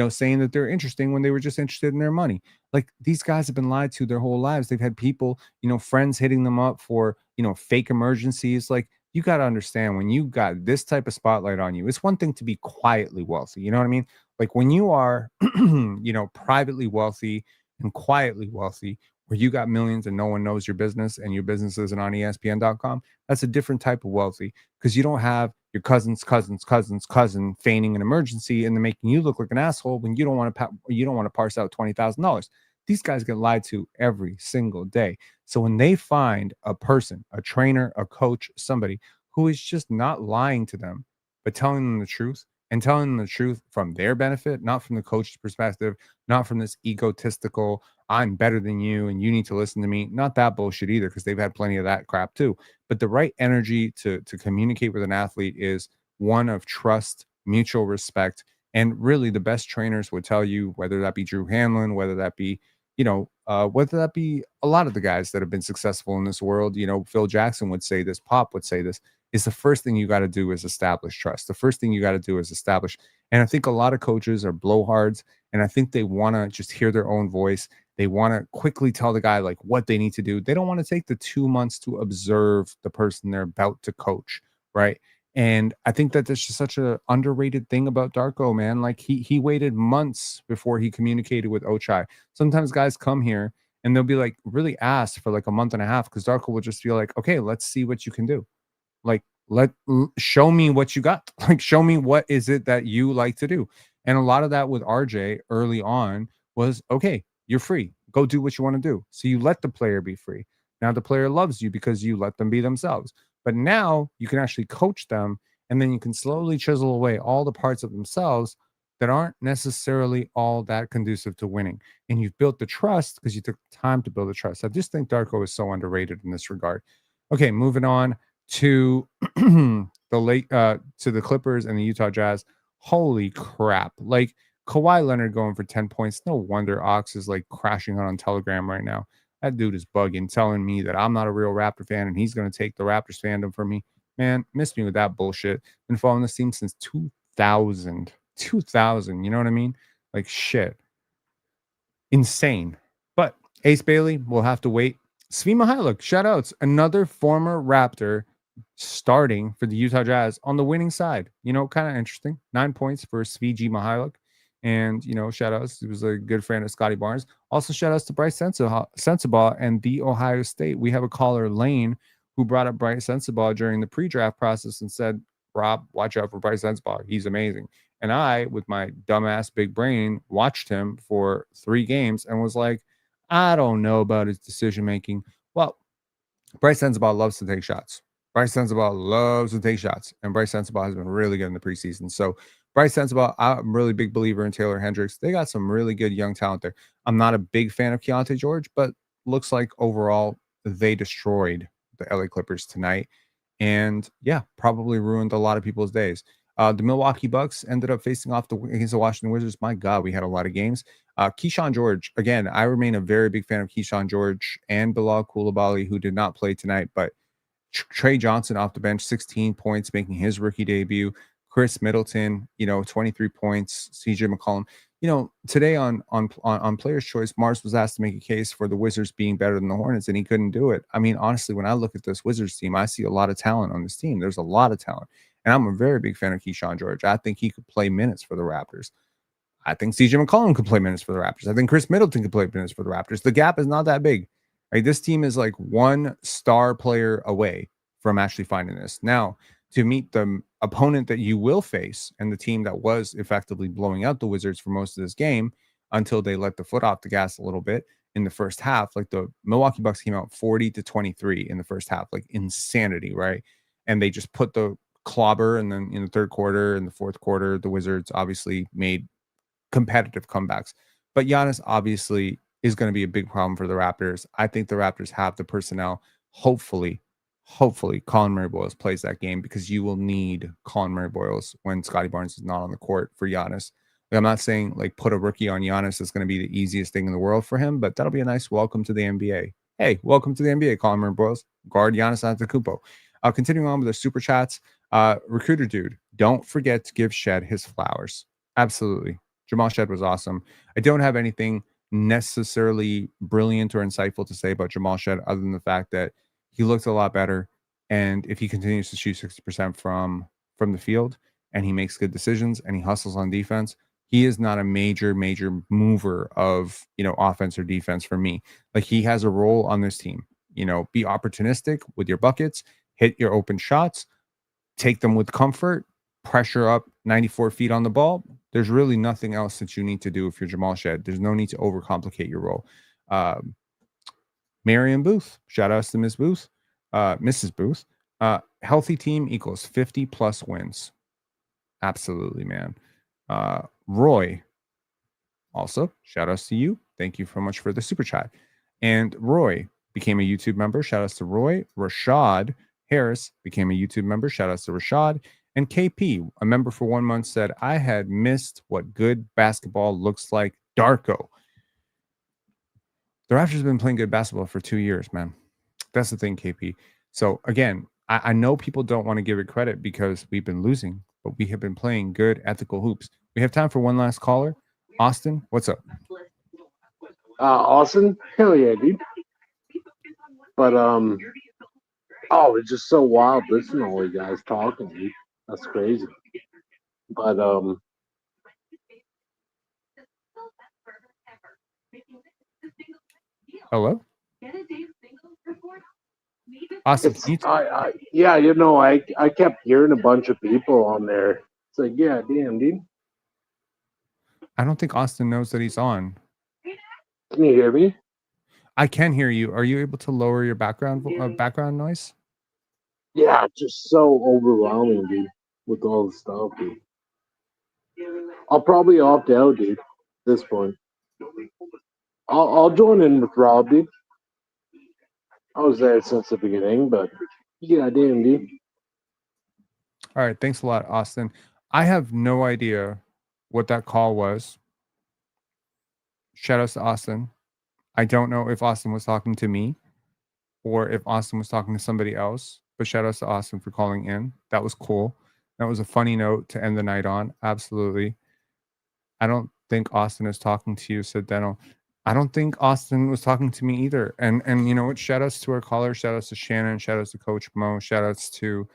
saying that they're interesting when they were just interested in their money. Like, these guys have been lied to their whole lives. They've had people, friends hitting them up for, fake emergencies. Like, you got to understand, when you got this type of spotlight on you, it's one thing to be quietly wealthy. You know what I mean? Like, when you are, privately wealthy and quietly wealthy, where you got millions and no one knows your business and your business isn't on ESPN.com, that's a different type of wealthy, because you don't have your cousin feigning an emergency and then making you look like an asshole when you don't want to parse out $20,000. These guys get lied to every single day. So when they find a person, a trainer, a coach, somebody who is just not lying to them, but telling them the truth, and telling them the truth from their benefit, not from the coach's perspective, not from this egotistical, I'm better than you and you need to listen to me. Not that bullshit either, because they've had plenty of that crap too. But the right energy to communicate with an athlete is one of trust, mutual respect. And really, the best trainers would tell you, whether that be Drew Hanlon, whether that be, whether that be a lot of the guys that have been successful in this world, Phil Jackson would say this, Pop would say this, is the first thing you got to do is establish trust. The first thing you got to do is establish. And I think a lot of coaches are blowhards, and I think they want to just hear their own voice. They want to quickly tell the guy like what they need to do. They don't want to take the 2 months to observe the person they're about to coach, right? And I think that there's just such an underrated thing about Darko, man. Like, he waited months before he communicated with Ochai. Sometimes guys come here And they'll be like really asked for like a month and a half because Darko will just feel like, okay, let's see what you can do. Like, show me what you got. Like, show me what is it that you like to do. And a lot of that with RJ early on was, okay, you're free. Go do what you want to do. So you let the player be free. Now the player loves you because you let them be themselves. But now you can actually coach them, and then you can slowly chisel away all the parts of themselves that aren't necessarily all that conducive to winning. And you've built the trust because you took time to build the trust. I just think Darko is so underrated in this regard. Okay, moving on to to the Clippers and the Utah Jazz. Holy crap. Like Kawhi Leonard going for 10 points. No wonder Ox is like crashing on Telegram right now. That dude is bugging, telling me that I'm not a real Raptor fan and he's going to take the Raptors fandom from me. Man, miss me with that bullshit. Been following this team since 2000. 2000, you know what I mean? Like shit. Insane. But Ace Bailey will have to wait. Svi Mykhailiuk, shout outs. Another former Raptor starting for the Utah Jazz on the winning side. You know, kind of interesting. 9 points for Svi Mykhailiuk. And, you know, shout outs. He was a good friend of Scotty Barnes. Also, shout outs to Bryce Sensabaugh and the Ohio State. We have a caller, Layne, who brought up Bryce Sensabaugh during the pre-draft process and said, Rob, watch out for Bryce Sensabaugh. He's amazing. And I, with my dumbass big brain, watched him for 3 games and was like, I don't know about his decision making. Well, Bryce Sensabaugh loves to take shots. Bryce Sensabaugh loves to take shots. And Bryce Sensabaugh has been really good in the preseason. So Bryce Sensabaugh, I'm a really big believer in Taylor Hendricks. They got some really good young talent there. I'm not a big fan of Keontae George, but looks like overall they destroyed the LA Clippers tonight. And yeah, probably ruined a lot of people's days. The Milwaukee Bucks ended up facing off against the Washington Wizards. My God, we had a lot of games. Keyshawn George, again, I remain a very big fan of Keyshawn George and Bilal Coulibaly, who did not play tonight, but Trey Johnson off the bench, 16 points, making his rookie debut. Chris Middleton, 23 points. CJ McCollum. Today on Players' Choice, Mars was asked to make a case for the Wizards being better than the Hornets, and he couldn't do it. I mean, honestly, when I look at this Wizards team, I see a lot of talent on this team. There's a lot of talent. And I'm a very big fan of Keyshawn George. I think he could play minutes for the Raptors. I think CJ McCollum could play minutes for the Raptors. I think Chris Middleton could play minutes for the Raptors. The gap is not that big. Right? This team is like one star player away from actually finding this. Now, to meet the opponent that you will face and the team that was effectively blowing out the Wizards for most of this game until they let the foot off the gas a little bit in the first half, like the Milwaukee Bucks came out 40-23 in the first half, like insanity, right? And they just put the clobber, and then in the third quarter and the fourth quarter, the Wizards obviously made competitive comebacks. But Giannis obviously is going to be a big problem for the Raptors. I think the Raptors have the personnel. Hopefully, Colin Murray-Boyles plays that game because you will need Colin Murray-Boyles when Scotty Barnes is not on the court for Giannis. Like, I'm not saying like put a rookie on Giannis is going to be the easiest thing in the world for him, but that'll be a nice welcome to the NBA. Hey, welcome to the NBA, Colin Murray-Boyles. Guard Giannis Antetokounmpo. Continuing on with the super chats, recruiter dude, don't forget to give Shed his flowers. Absolutely. Jamal Shed was awesome. I don't have anything necessarily brilliant or insightful to say about Jamal Shed other than the fact that he looked a lot better. And if he continues to shoot 60% from the field and he makes good decisions and he hustles on defense, he is not a major mover of, offense or defense for me. Like, he has a role on this team. Be opportunistic with your buckets, hit your open shots, take them with comfort, pressure up 94 feet on the ball. There's really nothing else that you need to do if you're Jamal Shed. There's no need to overcomplicate your role. Marion Booth, shout outs to Miss Booth, Mrs. Booth. Healthy team equals 50 plus wins. Absolutely, man. Roy, also shout outs to you. Thank you so much for the super chat. And Roy became a YouTube member. Shout outs to Roy. Rashad Harris became a YouTube member. Shout outs to Rashad. And KP, a member for 1 month, said, I had missed what good basketball looks like. Darko. The Raptors have been playing good basketball for 2 years, man. That's the thing, KP. So, again, I know people don't want to give it credit because we've been losing, but we have been playing good, ethical hoops. We have time for one last caller. Austin, what's up? Austin? Hell yeah, dude. But, it's just so wild listening to all you guys talking, dude. That's crazy. But, Hello? Austin, It's can you yeah, I kept hearing a bunch of people on there. It's like, yeah, damn, dude. I don't think Austin knows that he's on. Can you hear me? I can hear you. Are you able to lower your background noise? Yeah, it's just so overwhelming, dude, with all the stuff, dude. I'll probably opt out, dude. At this point, I'll join in with Rob, dude. I was there since the beginning, but yeah, damn, dude. All right, thanks a lot, Austin. I have no idea what that call was. Shout outs to Austin. I don't know if Austin was talking to me or if Austin was talking to somebody else, but shout outs to Austin for calling in. That was cool. That was a funny note to end the night on. Absolutely. I don't think Austin is talking to you, said Deno. I don't think Austin was talking to me either. And you know what? Shout outs to our caller. Shout outs to Shannon. Shout outs to Coach Mo. Shout outs to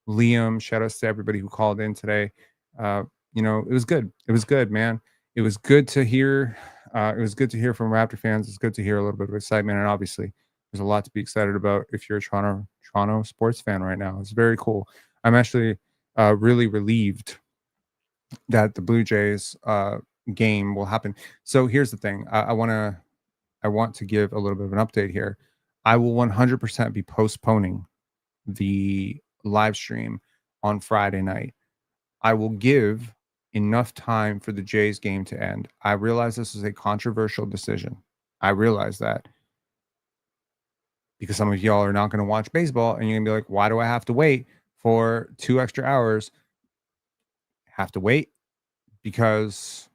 Liam. Shout outs to everybody who called in today. You know, it was good. It was good, man. It was good to hear. It was good to hear from Raptor fans. It's good to hear a little bit of excitement. And obviously, there's a lot to be excited about if you're a Toronto sports fan right now. It's very cool. I'm actually really relieved that the Blue Jays game will happen. So here's the thing. I want to give a little bit of an update here. I will 100% be postponing the live stream on Friday night. I will give enough time for the Jays game to end. I realize this is a controversial decision. I realize that because some of y'all are not going to watch baseball and you're going to be like, why do I have to wait for 2 extra hours? Have to wait because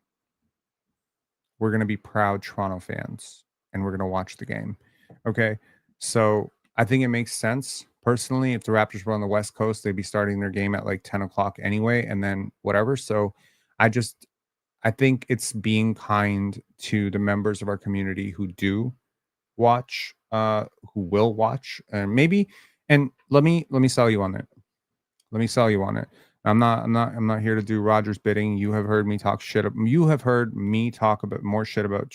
we're going to be proud Toronto fans and we're going to watch the game. Okay. So I think it makes sense. Personally, if the Raptors were on the West Coast, they'd be starting their game at like 10 o'clock anyway, and then whatever. So I think it's being kind to the members of our community who do watch, who will watch, and maybe, and let me sell you on it. Let me sell you on it. I'm not here to do Rogers bidding. You have heard me talk shit. You have heard me talk about more shit about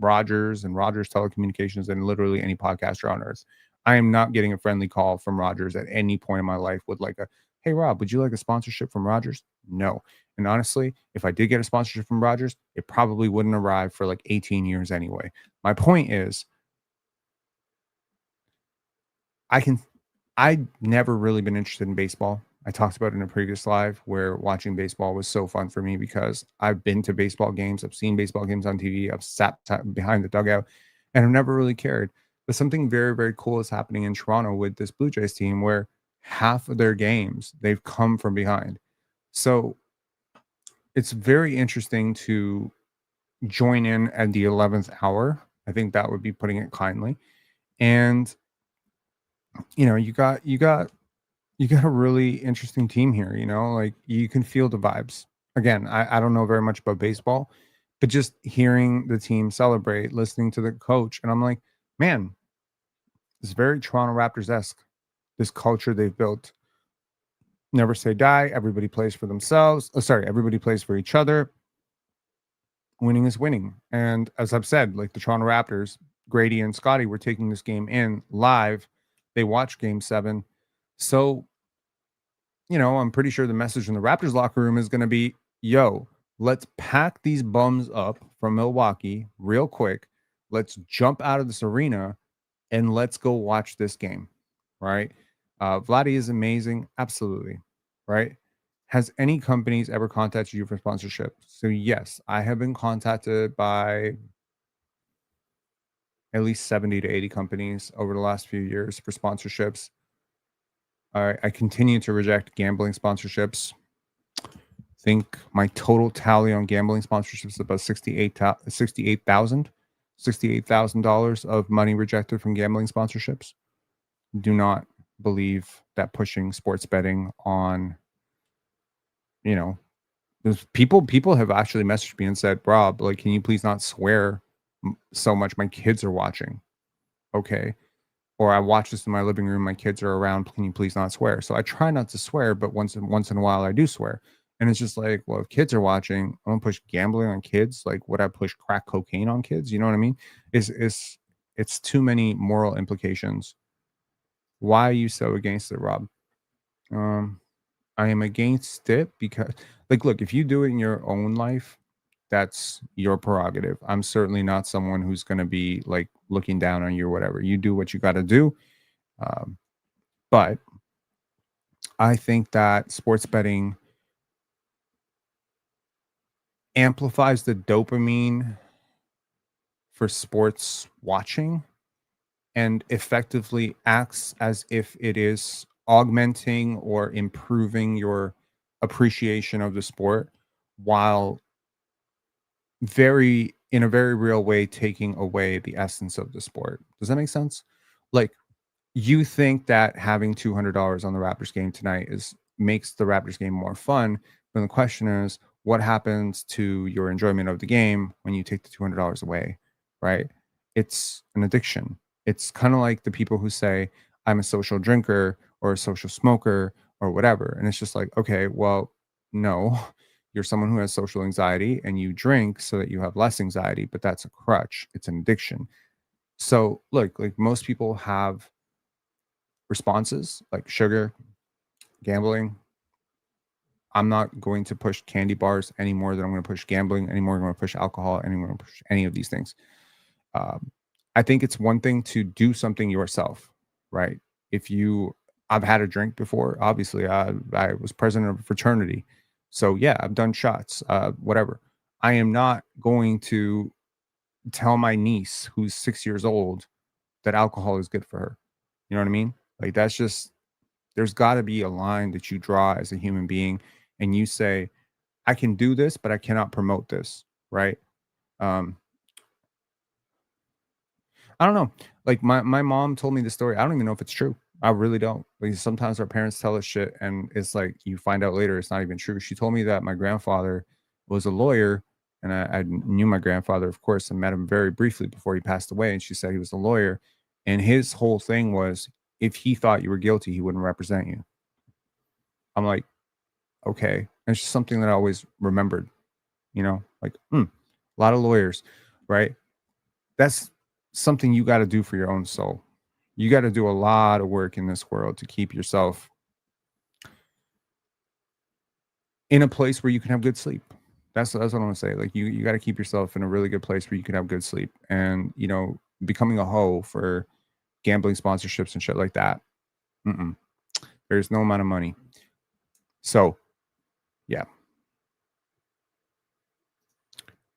Rogers and Rogers Telecommunications than literally any podcaster on earth. I am not getting a friendly call from Rogers at any point in my life with like a, hey Rob, would you like a sponsorship from Rogers? No. And honestly, if I did get a sponsorship from Rogers, it probably wouldn't arrive for like 18 years anyway. My point is, I've never really been interested in baseball. I talked about it in a previous live where watching baseball was so fun for me because I've been to baseball games. I've seen baseball games on TV. I've sat behind the dugout and I've never really cared. But something very, very cool is happening in Toronto with this Blue Jays team where half of their games, they've come from behind. So it's very interesting to join in at the 11th hour. I think that would be putting it kindly. And, you got a really interesting team here, like you can feel the vibes. Again, I don't know very much about baseball, but just hearing the team celebrate, listening to the coach, and I'm like, man, it's very Toronto Raptors-esque, this culture they've built. Never say die. Everybody plays for themselves. Everybody plays for each other. Winning is winning. And as I've said, like the Toronto Raptors, Gradey and Scotty were taking this game in live. They watched game 7. So I'm pretty sure the message in the Raptors locker room is going to be, yo, let's pack these bums up from Milwaukee real quick. Let's jump out of this arena and let's go watch this game, right? Vladdy is amazing. Absolutely, right? Has any companies ever contacted you for sponsorship? So yes, I have been contacted by at least 70 to 80 companies over the last few years for sponsorships. I continue to reject gambling sponsorships. I think my total tally on gambling sponsorships is about $68,000 of money rejected from gambling sponsorships. Do not believe that pushing sports betting on, there's people have actually messaged me and said, Rob, like, can you please not swear so much? My kids are watching. Okay. Or I watch this in my living room. My kids are around. Can you please not swear? So I try not to swear, but once in a while I do swear. And it's just like, well, if kids are watching, I'm gonna push gambling on kids. Like, would I push crack cocaine on kids? You know what I mean? It's It's too many moral implications. Why are you so against it, Rob? I am against it because, like, look, if you do it in your own life, that's your prerogative. I'm certainly not someone who's going to be like looking down on you or whatever. You do what you got to do. But I think that sports betting amplifies the dopamine for sports watching and effectively acts as if it is augmenting or improving your appreciation of the sport, while in a very real way taking away the essence of the sport. Does that make sense? Like, you think that having $200 on the Raptors game tonight makes the Raptors game more fun, but the question is, what happens to your enjoyment of the game when you take the $200 away, right? It's an addiction. It's kind of like the people who say, I'm a social drinker or a social smoker or whatever. And it's just like, okay, well, no, you're someone who has social anxiety and you drink so that you have less anxiety, but that's a crutch. It's an addiction. So look, like most people have responses like sugar, gambling. I'm not going to push candy bars any more than I'm going to push gambling anymore. I'm going to push alcohol anymore. I'm going to push any of these things. I think it's one thing to do something yourself, right? I've had a drink before. Obviously, I was president of a fraternity. So yeah, I've done shots, whatever. I am not going to tell my niece who's 6 years old that alcohol is good for her. You know what I mean? Like, that's just, there's got to be a line that you draw as a human being and you say, I can do this, but I cannot promote this, right? I don't know. Like my mom told me the story. I don't even know if it's true. I really don't. Like, sometimes our parents tell us shit and it's like you find out later it's not even true. She told me that my grandfather was a lawyer, and I knew my grandfather, of course, and met him very briefly before he passed away. And she said he was a lawyer, and his whole thing was, if he thought you were guilty, he wouldn't represent you. I'm like, okay. And it's just something that I always remembered, like, a lot of lawyers, right? That's something you got to do for your own soul. You got to do a lot of work in this world to keep yourself in a place where you can have good sleep. That's what I want to say. Like, you got to keep yourself in a really good place where you can have good sleep. And, becoming a hoe for gambling sponsorships and shit like that, there's no amount of money. So, yeah.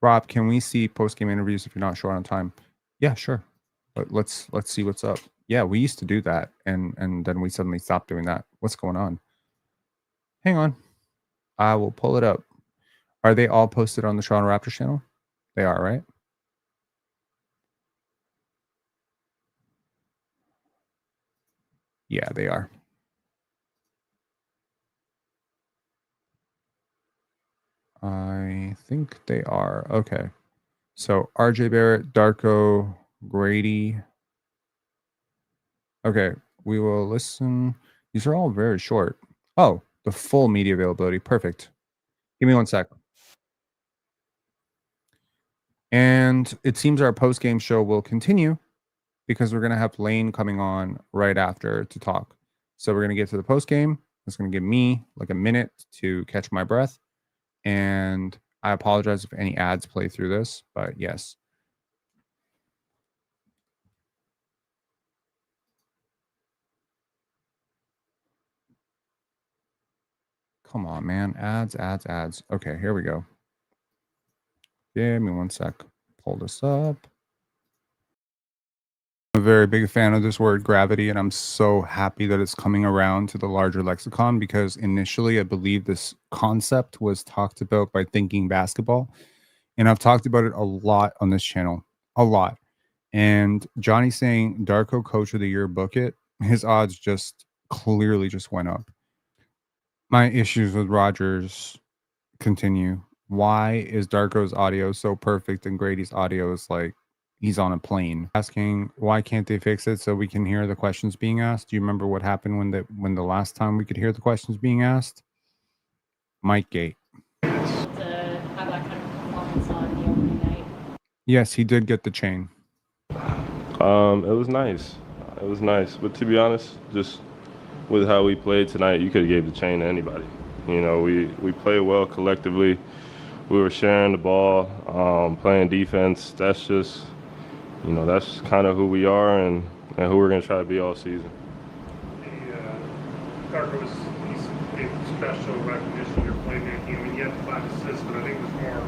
Rob, can we see post-game interviews if you're not short on time? Yeah, sure. But let's see what's up. Yeah, we used to do that, and then we suddenly stopped doing that. What's going on? Hang on. I will pull it up. Are they all posted on the Toronto Raptors channel? They are, right? Yeah, they are. I think they are. Okay. So RJ Barrett, Darko, Gradey. Okay, we will listen. These are all very short. Oh, the full media availability. Perfect. Give me 1 sec. And it seems our post-game show will continue because we're going to have Layne coming on right after to talk. So we're going to get to the post-game. It's going to give me like a minute to catch my breath. And I apologize if any ads play through this, but yes. Come on, man. Ads. Okay, here we go. Give me 1 sec. Pull this up. I'm a very big fan of this word gravity, and I'm so happy that it's coming around to the larger lexicon, because initially I believe this concept was talked about by Thinking Basketball, and I've talked about it a lot on this channel. A lot. And Johnny saying Darko Coach of the Year, book it, his odds just clearly just went up. My issues with Rodgers continue. Why is Darko's audio so perfect and Gradey's audio is like he's on a plane? Asking why can't they fix it so we can hear the questions being asked? Do you remember what happened when the last time we could hear the questions being asked? Mike Gate. To have that kind of performance on the opening night. Yes, he did get the chain. It was nice. It was nice. But to be honest, just with how we played tonight, you could have gave the chain to anybody. You know, we played well collectively. We were sharing the ball, playing defense. That's just, you know, that's kind of who we are and who we're going to try to be all season. Darko he's gave special recognition your playmaking. I mean, you had 5 assists, but I think it was more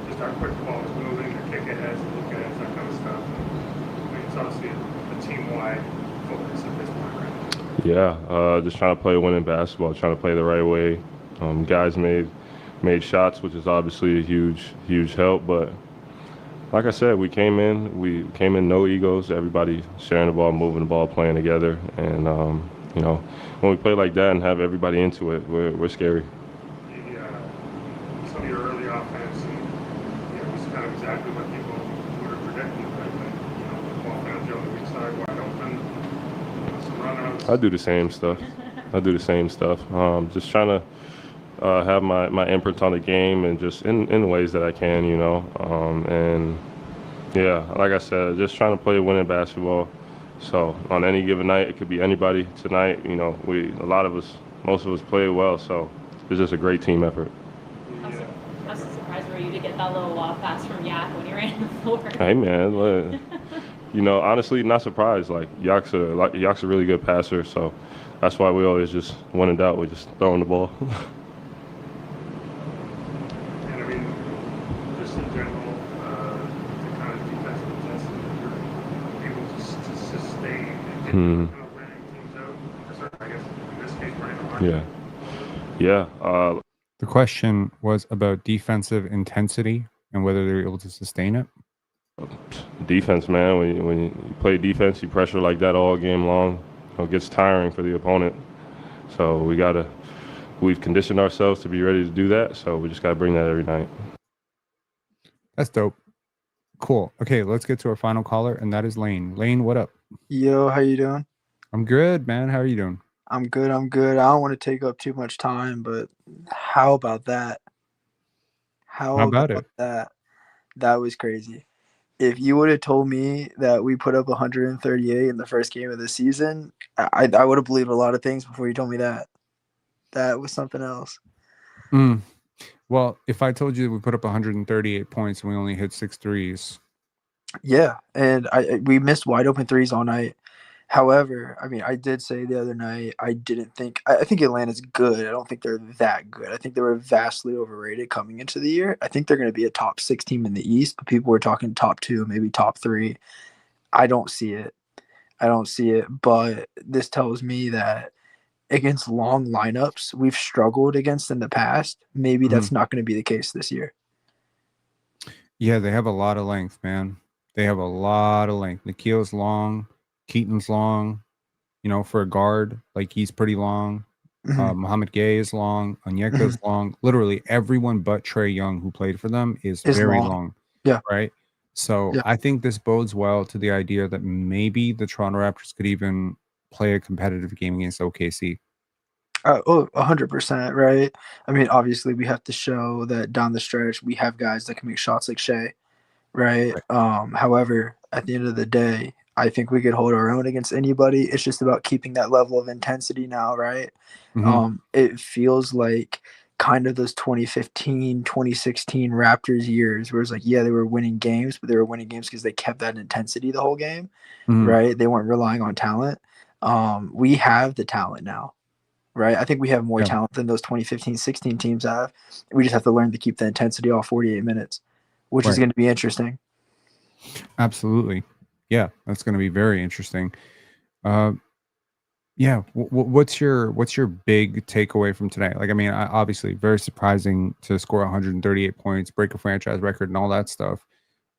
just how quick the ball was moving, the kick aheads, the look aheads, that kind of stuff. I mean, it's obviously a team-wide focus at this point, right? Yeah, just trying to play winning basketball, trying to play the right way. Guys made shots, which is obviously a huge help. But like I said, we came in no egos. Everybody sharing the ball, moving the ball, playing together, and you know, when we play like that and have everybody into it, we're scary. Some of your early offense, and it was kind of exactly what people would have predicted. Right? Like, you know, the ball found you on the weak side, wide open, some runouts. I do the same stuff. Just trying to have my imprint on the game and just in ways that I can, you know. And yeah, like I said, just trying to play winning basketball. So on any given night, it could be anybody. Tonight, you know, most of us played well. So it's just a great team effort. How surprised were you to get that little lob pass from Yak when he ran the floor? Hey man, you know, honestly, not surprised. Like Yak's a really good passer, so that's why we always just, when in doubt, we just throwing the ball. And I mean, just in general, the kind of defensive intensity that you're able to sustain and get kind of wearing teams out. I guess in this case, right? Yeah. The question was about defensive intensity and whether they're able to sustain it. Defense, man. When you play defense, you pressure like that all game long. It gets tiring for the opponent. So we've conditioned ourselves to be ready to do that. So we just gotta bring that every night. That's dope. Cool. Okay, let's get to our final caller, and that is Layne. Layne, what up? Yo, how you doing? I'm good, man. How are you doing? I'm good. I don't want to take up too much time, but how about that? How about it? that? That was crazy. If you would have told me that we put up 138 in the first game of the season, I would have believed a lot of things before you told me that. That was something else. Well, if I told you that we put up 138 points and we only hit 6 threes. Yeah, and we missed wide open threes all night. However, I mean, I did say the other night, I think Atlanta's good. I don't think they're that good. I think they were vastly overrated coming into the year. I think they're going to be a top 6 team in the East, but people were talking top 2, maybe top 3. I don't see it. But this tells me that against long lineups we've struggled against in the past, maybe that's not going to be the case this year. Yeah, they have a lot of length, man. They have a lot of length. Nickeil's long. Keaton's long, you know, for a guard, like he's pretty long. Mohamed Gay is long. Onyeka's long. Literally everyone but Trae Young who played for them is very long. Yeah. Right. So I think this bodes well to the idea that maybe the Toronto Raptors could even play a competitive game against OKC. 100%, right? I mean, obviously we have to show that down the stretch we have guys that can make shots like Shea, right? However, at the end of the day, I think we could hold our own against anybody. It's just about keeping that level of intensity now, right? It feels like kind of those 2015, 2016 Raptors years where it's like, yeah, they were winning games, but they were winning games because they kept that intensity the whole game, right? They weren't relying on talent. We have the talent now, right? I think we have more talent than those 2015, 16 teams have. We just have to learn to keep the intensity all 48 minutes, which is going to be interesting. Absolutely. Yeah, that's going to be very interesting. Yeah, what's your big takeaway from today? Like, I mean, obviously, very surprising to score 138 points, break a franchise record, and all that stuff.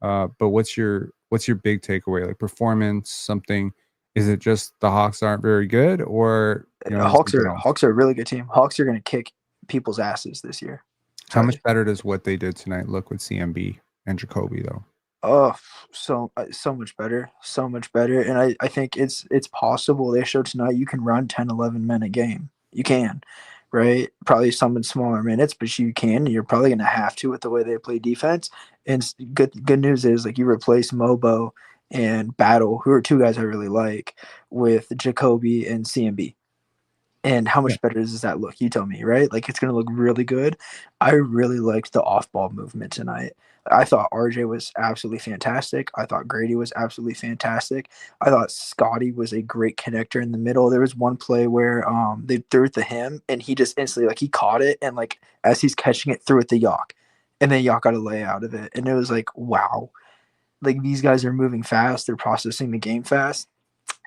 But what's your big takeaway? Like performance, something? Is it just the Hawks aren't very good, or Hawks are a really good team. Hawks are going to kick people's asses this year. How much better does what they did tonight look with CMB and Jacoby though? Oh, so much better. And I think it's possible. They showed tonight you can run 10, 11 men a game. You can, right? Probably some in smaller minutes, but you can. You're probably going to have to with the way they play defense. And good news is, like, you replace Mobo and battle, who are two guys I really like, with Jacoby and CMB. And how much better does that look? You tell me, right? Like, it's going to look really good. I really liked the off-ball movement tonight. I thought RJ was absolutely fantastic. I thought Gradey was absolutely fantastic. I thought Scotty was a great connector in the middle. There was one play where they threw it to him, and he just instantly, like, he caught it, and, like, as he's catching it, threw it to Yock. And then Yock got a lay out of it. And it was like, wow. Like, these guys are moving fast. They're processing the game fast.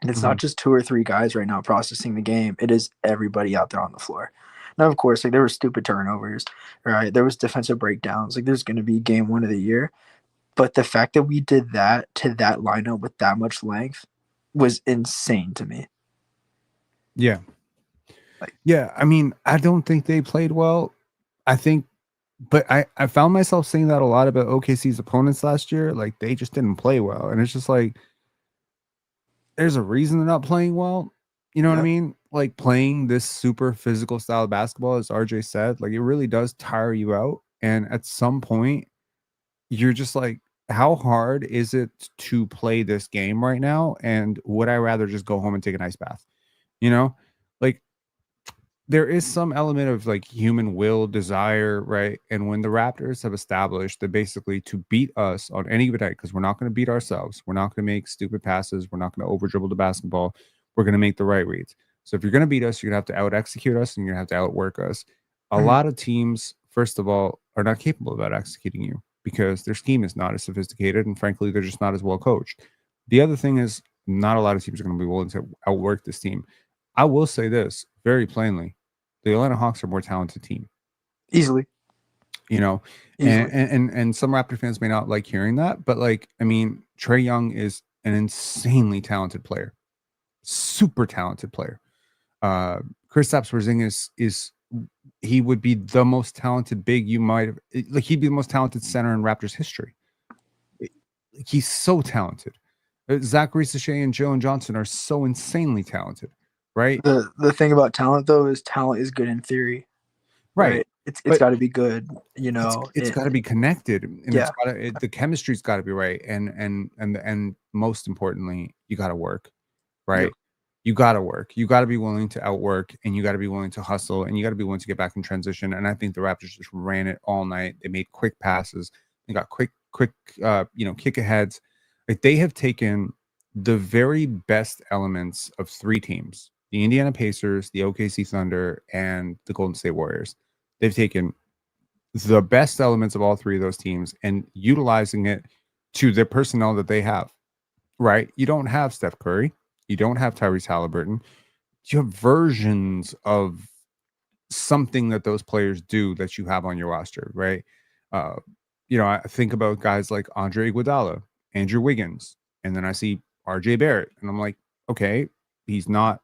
And it's not just 2 or 3 guys right now processing the game. It is everybody out there on the floor. Now, of course, like, there were stupid turnovers, right? There was defensive breakdowns. Like, there's going to be game 1 of the year. But the fact that we did that to that lineup with that much length was insane to me. Yeah. Yeah. I mean, I don't think they played well. I think, but I found myself saying that a lot about OKC's opponents last year. Like, they just didn't play well. And it's just like, there's a reason they're not playing well. You know what I mean? Like, playing this super physical style of basketball, as RJ said, like, it really does tire you out. And at some point, you're just like, how hard is it to play this game right now? And would I rather just go home and take an ice bath? You know, like, there is some element of like human will, desire, right? And when the Raptors have established that basically to beat us on any given night, because we're not going to beat ourselves, we're not going to make stupid passes, we're not going to over dribble the basketball, we're going to make the right reads. So if you're going to beat us, you're going to have to out execute us, and you're going to have to outwork us. A lot of teams, first of all, are not capable of out executing you because their scheme is not as sophisticated, and frankly, they're just not as well coached. The other thing is, not a lot of teams are going to be willing to outwork this team. I will say this very plainly: the Atlanta Hawks are a more talented team. Easily. You know, and some Raptor fans may not like hearing that, but like, I mean, Trae Young is an insanely talented player, super talented player. Kristaps Porziņģis he would be the most talented big you might have, like, he'd be the most talented center in Raptors history. He's so talented. Zachary Sachet and Jalen Johnson are so insanely talented, right? The thing about talent, though, is talent is good in theory. Right. It's got to be good, you know. It's got to be connected, and Yeah. the chemistry's got to be right, and most importantly, you got to work, right? Yep. You got to work. You got to be willing to outwork, and you got to be willing to hustle, and you got to be willing to get back in transition. And I think the Raptors just ran it all night. They made quick passes. They got quick, kick aheads. Like, they have taken the very best elements of 3 teams: the Indiana Pacers, the OKC Thunder, and the Golden State Warriors. They've taken the best elements of all 3 of those teams and utilizing it to the personnel that they have, right? You don't have Steph Curry. You don't have Tyrese Halliburton. You have versions of something that those players do that you have on your roster, right? I think about guys like Andre Iguodala, Andrew Wiggins, and then I see RJ Barrett, and I'm like, okay, he's not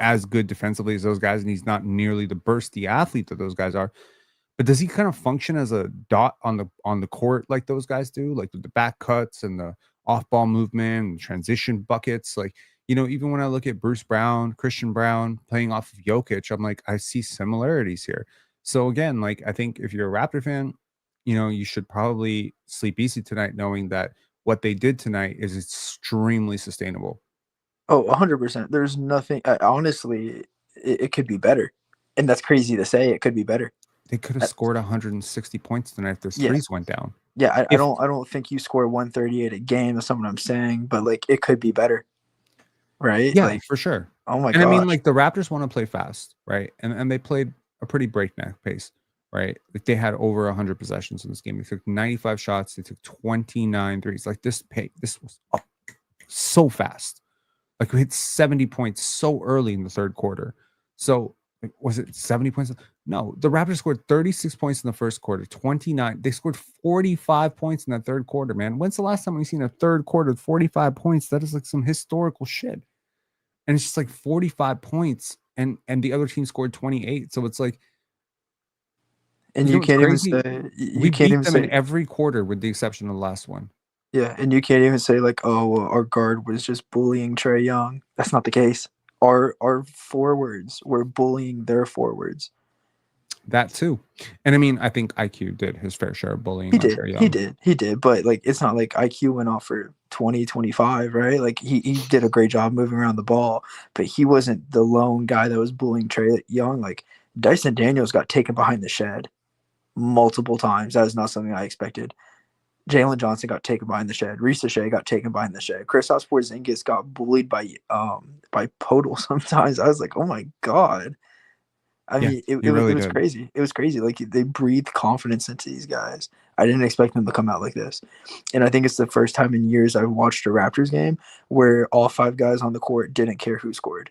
as good defensively as those guys, and he's not nearly the bursty athlete that those guys are. But does he kind of function as a dot on the court like those guys do, like with the back cuts and the off-ball movement and transition buckets? Like, even when I look at Bruce Brown, Christian Brown playing off of Jokic, I'm like, I see similarities here. So again, like, I think if you're a Raptor fan, you should probably sleep easy tonight, knowing that what they did tonight is extremely sustainable. Oh, 100%. There's nothing. Honestly, it could be better, and that's crazy to say. It could be better. They could have scored 160 points tonight if their threes went down. Yeah, I don't think you score 138 a game. That's not what I'm saying, but like, it could be better, right? Yeah, like, for sure. Oh my god! And I mean, gosh. like, the Raptors want to play fast, right? And they played a pretty breakneck pace, right? Like, they had over 100 possessions in this game. They took 95 shots. They took 29 threes. Like, this was so fast. Like, we hit 70 points so early in the third quarter. So was it 70 points? No, the Raptors scored 36 points in the first quarter, 29. They scored 45 points in that third quarter, man. When's the last time we've seen a third quarter with 45 points? That is like some historical shit. And it's just like 45 points, and the other team scored 28. So it's like, and you can't even say we beat them in every quarter with the exception of the last one. Yeah, and you can't even say like, oh, our guard was just bullying Trae Young. That's not the case. Our forwards were bullying their forwards. That too. And I mean, I think IQ did his fair share of bullying. He on did. Trae He Young. did. He did. But like, it's not like IQ went off for 20, 25, right? Like he did a great job moving around the ball, but he wasn't the lone guy that was bullying Trae Young. Like Dyson Daniels got taken behind the shed multiple times. That is not something I expected. Jalen Johnson got taken behind the shed. Risa Shea got taken behind the shed. Kristaps Porziņģis got bullied by Podol sometimes. I was like, oh my God. I mean, it really was did. crazy. It was crazy. Like they breathed confidence into these guys. I didn't expect them to come out like this. And I think it's the first time in years I've watched a Raptors game where all 5 guys on the court didn't care who scored.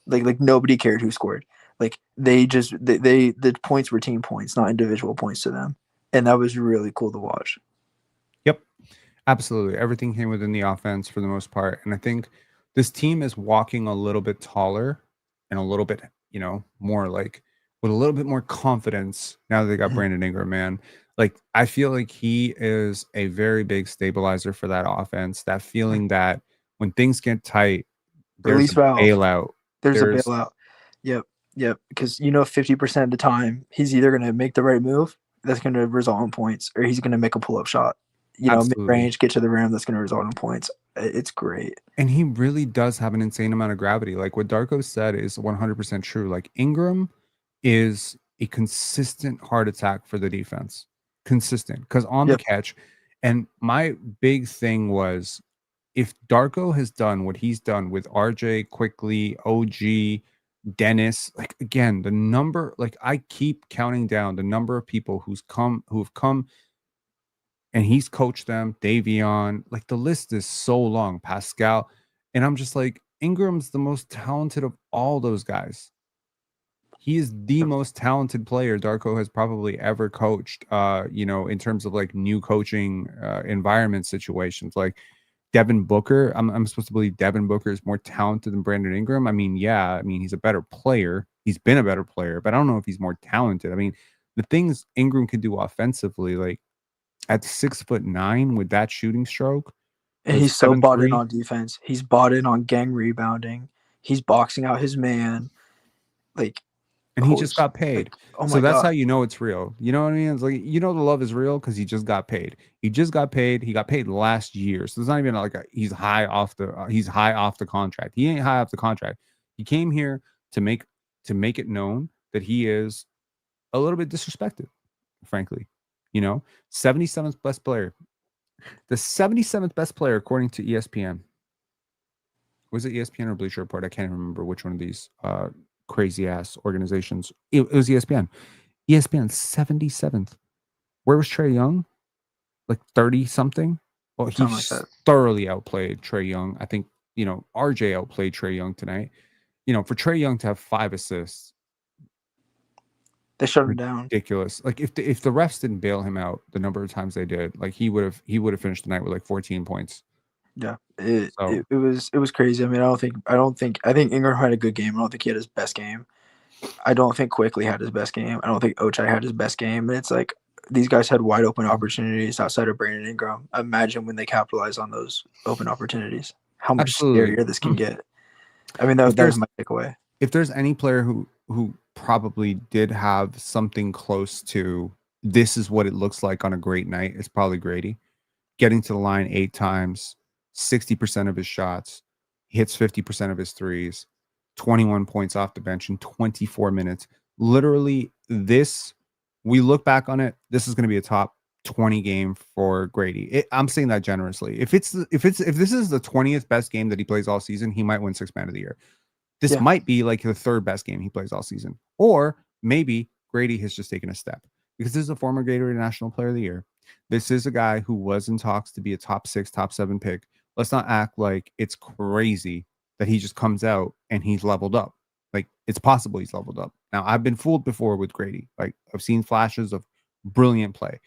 Like nobody cared who scored. Like they the points were team points, not individual points to them. And that was really cool to watch. Yep. Absolutely. Everything came within the offense for the most part. And I think this team is walking a little bit taller and a little bit, more like with a little bit more confidence now that they got Brandon Ingram, man. Like, I feel like he is a very big stabilizer for that offense. That feeling that when things get tight, there's Release a valve. bailout. There's a bailout. Yep. Because 50% of the time he's either going to make the right move that's going to result in points, or he's going to make a pull-up shot. Mid-range, get to the rim, that's going to result in points. It's great. And he really does have an insane amount of gravity. Like what Darko said is 100% true. Like Ingram is a consistent heart attack for the defense. Consistent. Because on the catch. And my big thing was, if Darko has done what he's done with RJ, Quickly, OG, Dennis, like again, the number, like I keep counting down the number of people who've come and he's coached them, Davion, like the list is so long, Pascal. And I'm just like, Ingram's the most talented of all those guys. He is the most talented player Darko has probably ever coached, in terms of like new coaching environment situations. Like Devin Booker, I'm supposed to believe Devin Booker is more talented than Brandon Ingram. I mean, yeah, he's a better player. He's been a better player, but I don't know if he's more talented. I mean, the things Ingram can do offensively, like, at 6'9" with that shooting stroke. And he's so bought in on defense. He's bought in on gang rebounding. He's boxing out his man. And he just got paid. So that's how you know it's real. You know what I mean? It's like, the love is real because he just got paid. He just got paid. He got paid last year. So it's not even like he's high off the contract. He ain't high off the contract. He came here to make it known that he is a little bit disrespected, frankly. 77th best player. The 77th best player, according to ESPN. Was it ESPN or Bleacher Report? I can't remember which one of these crazy ass organizations. It was ESPN. ESPN 77th. Where was Trae Young? Like 30 something? Well, he thoroughly outplayed Trae Young. I think, RJ outplayed Trae Young tonight. For Trae Young to have 5 assists, they shut him down. Ridiculous. Like if the refs didn't bail him out the number of times they did, like he would have finished the night with like 14 points. Yeah, it was crazy. I mean, I think Ingram had a good game. I don't think he had his best game. I don't think Quickly had his best game. I don't think Ochai had his best game. And it's like these guys had wide open opportunities outside of Brandon Ingram. Imagine when they capitalize on those open opportunities. How much scarier this can get. I mean, that was my takeaway. If there's any player who probably did have something close to this is what it looks like on a great night, it's probably Gradey. Getting to the line 8 times, 60% of his shots, hits 50% of his threes, 21 points off the bench in 24 minutes. Literally, we look back on it, this is going to be a top 20 game for Gradey. I'm saying that generously. If this is the 20th best game that he plays all season, he might win 6th man of the year. This might be like the 3rd best game he plays all season. Or maybe Gradey has just taken a step because this is a former Gatorade National Player of the Year. This is a guy who was in talks to be a top 6, top 7 pick. Let's not act like it's crazy that he just comes out and he's leveled up. Like, it's possible he's leveled up. Now, I've been fooled before with Gradey. Like, I've seen flashes of brilliant play.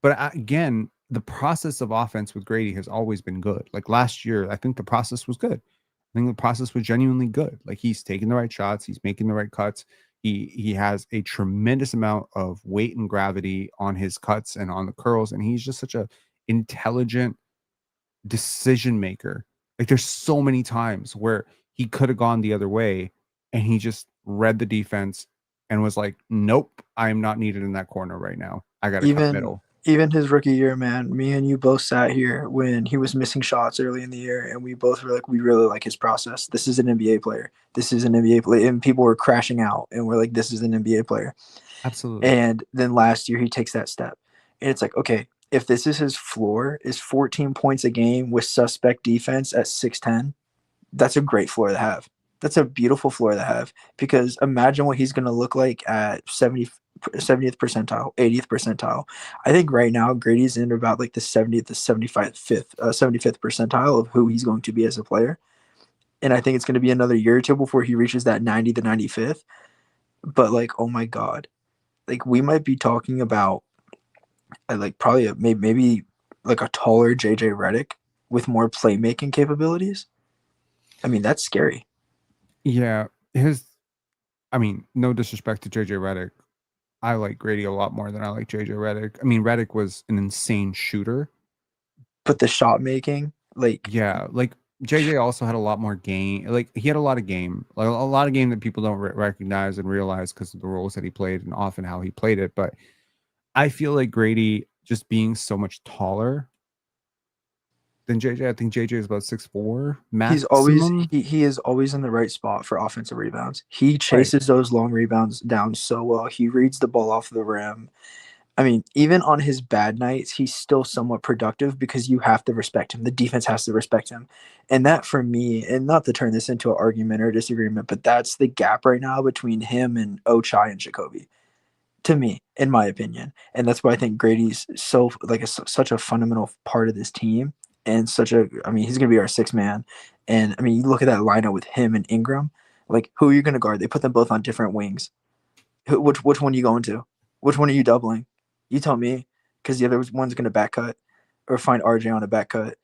But again, the process of offense with Gradey has always been good. Like last year, I think the process was good. I think the process was genuinely good. Like he's taking the right shots. He's making the right cuts. He has a tremendous amount of weight and gravity on his cuts and on the curls. And he's just such a intelligent decision maker. Like there's so many times where he could have gone the other way and he just read the defense and was like, nope, I am not needed in that corner right now. I got to cut middle. Even his rookie year, man, me and you both sat here when he was missing shots early in the year, and we both were like, we really like his process. This is an NBA player. This is an NBA player. And people were crashing out, and we're like, this is an NBA player. Absolutely. And then last year, he takes that step. And it's like, okay, if this is his floor, is 14 points a game with suspect defense at 6'10", that's a great floor to have. That's a beautiful floor to have, because imagine what he's going to look like at 70th percentile, 80th percentile. I think right now Gradey's in about like the 70th to 75th percentile of who he's going to be as a player. And I think it's going to be another year or two before he reaches that 90 to 95th. But like, oh my God, like we might be talking about like probably maybe like a taller JJ Redick with more playmaking capabilities. I mean, that's scary. Yeah. No disrespect to JJ Redick. I like Gradey a lot more than I like JJ Redick. I mean, Redick was an insane shooter. But the shot making, like... Yeah, like JJ also had a lot more game. Like he had a lot of game. Like a lot of game that people don't recognize and realize because of the roles that he played and often how he played it. But I feel like Gradey just being so much taller than JJ. I think JJ is about 6'4". Maximum. He is always in the right spot for offensive rebounds. He chases those long rebounds down so well. He reads the ball off the rim. I mean, even on his bad nights, he's still somewhat productive because you have to respect him. The defense has to respect him. And that for me, and not to turn this into an argument or disagreement, but that's the gap right now between him and Ochai and Jacoby, to me, in my opinion. And that's why I think Gradey's such a fundamental part of this team. And he's going to be our sixth man. And I mean, you look at that lineup with him and Ingram, like who are you going to guard? They put them both on different wings. Which one are you going to? Which one are you doubling? You tell me, because the other one's going to back cut or find RJ on a back cut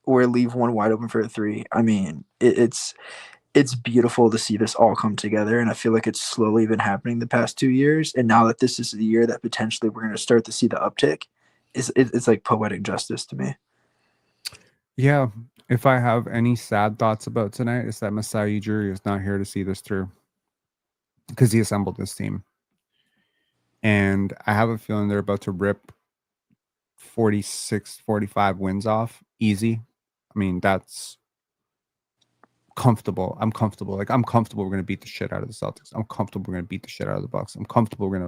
or leave one wide open for a three. I mean, it's beautiful to see this all come together. And I feel like it's slowly been happening the past 2 years. And now that this is the year that potentially we're going to start to see the uptick, it's like poetic justice to me. Yeah. If I have any sad thoughts about tonight, it's that Masai Ujiri is not here to see this through because he assembled this team. And I have a feeling they're about to rip 46, 45 wins off easy. I mean, that's comfortable. I'm comfortable. Like, I'm comfortable we're going to beat the shit out of the Celtics. I'm comfortable we're going to beat the shit out of the Bucks. I'm comfortable we're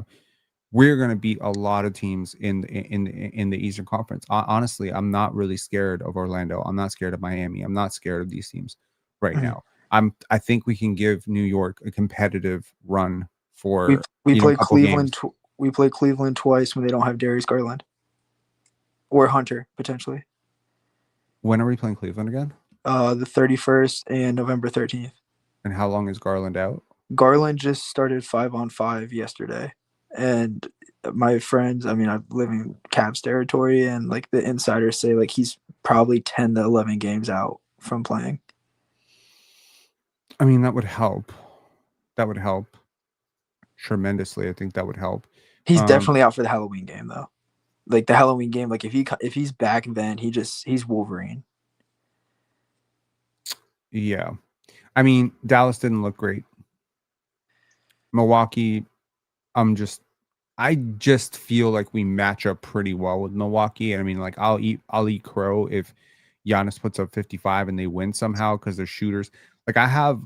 going to beat a lot of teams in the Eastern Conference. Honestly, I'm not really scared of Orlando. I'm not scared of Miami. I'm not scared of these teams right now. I think we can give New York a competitive run for we play Cleveland. We play Cleveland twice when they don't have Darius Garland or Hunter potentially. When are we playing Cleveland again? The 31st and November 13th. And how long is Garland out? Garland just started 5-on-5 yesterday. And my friends, I mean, I live in Cavs territory, and like the insiders say, like he's probably 10 to 11 games out from playing. I mean, that would help. That would help tremendously. I think that would help. He's definitely out for the Halloween game, though. Like the Halloween game, like if he's back, then he's Wolverine. Yeah, I mean, Dallas didn't look great. Milwaukee, I just feel like we match up pretty well with Milwaukee. And I mean, like I'll eat crow if Giannis puts up 55 and they win somehow because they're shooters. Like I have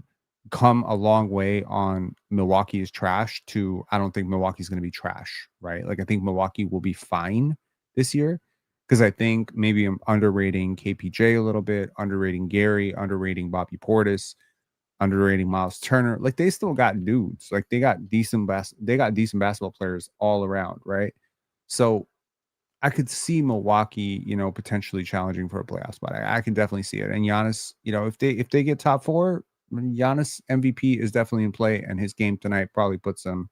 come a long way on Milwaukee is trash to I don't think Milwaukee's going to be trash, right? Like I think Milwaukee will be fine this year because I think maybe I'm underrating KPJ a little bit, underrating Gary, underrating Bobby Portis, underrating Miles Turner. Like they still got dudes. Like they got decent basketball players all around, right? So I could see Milwaukee, potentially challenging for a playoff spot. I can definitely see it. And Giannis, if they get top 4, Giannis MVP is definitely in play, and his game tonight probably puts him,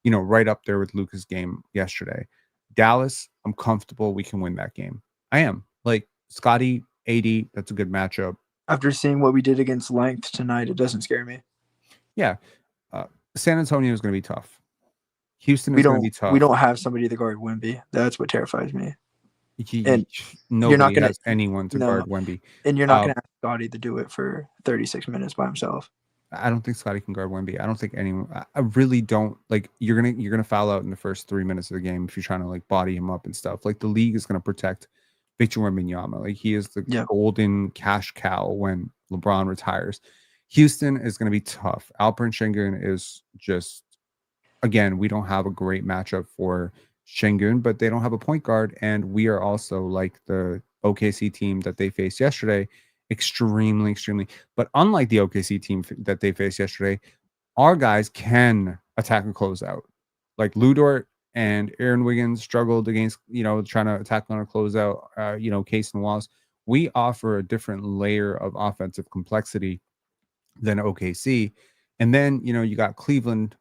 right up there with Luka's game yesterday. Dallas, I'm comfortable we can win that game. I am. Like Scotty, AD, that's a good matchup. After seeing what we did against Length tonight, it doesn't scare me. Yeah. San Antonio is going to be tough. Houston is going to be tough. We don't have somebody to guard Wemby. That's what terrifies me. And nobody has anyone to guard Wemby. And you're not going to ask Scotty to do it for 36 minutes by himself. I don't think Scotty can guard Wemby. I don't think anyone. I really don't. Like you're gonna foul out in the first 3 minutes of the game if you're trying to like body him up and stuff. Like the league is gonna protect Victor Wembanyama. Like he is the golden cash cow when LeBron retires. Houston is gonna be tough. Alperen Şengün is just, again, we don't have a great matchup for Şengün, but they don't have a point guard, and we are also like the OKC team that they faced yesterday, extremely. But unlike the OKC team that they faced yesterday, our guys can attack and close out. Like Lou Dort and Aaron Wiggins struggled against, trying to attack on a closeout, Case and Wallace. We offer a different layer of offensive complexity than OKC. And then, you got Cleveland,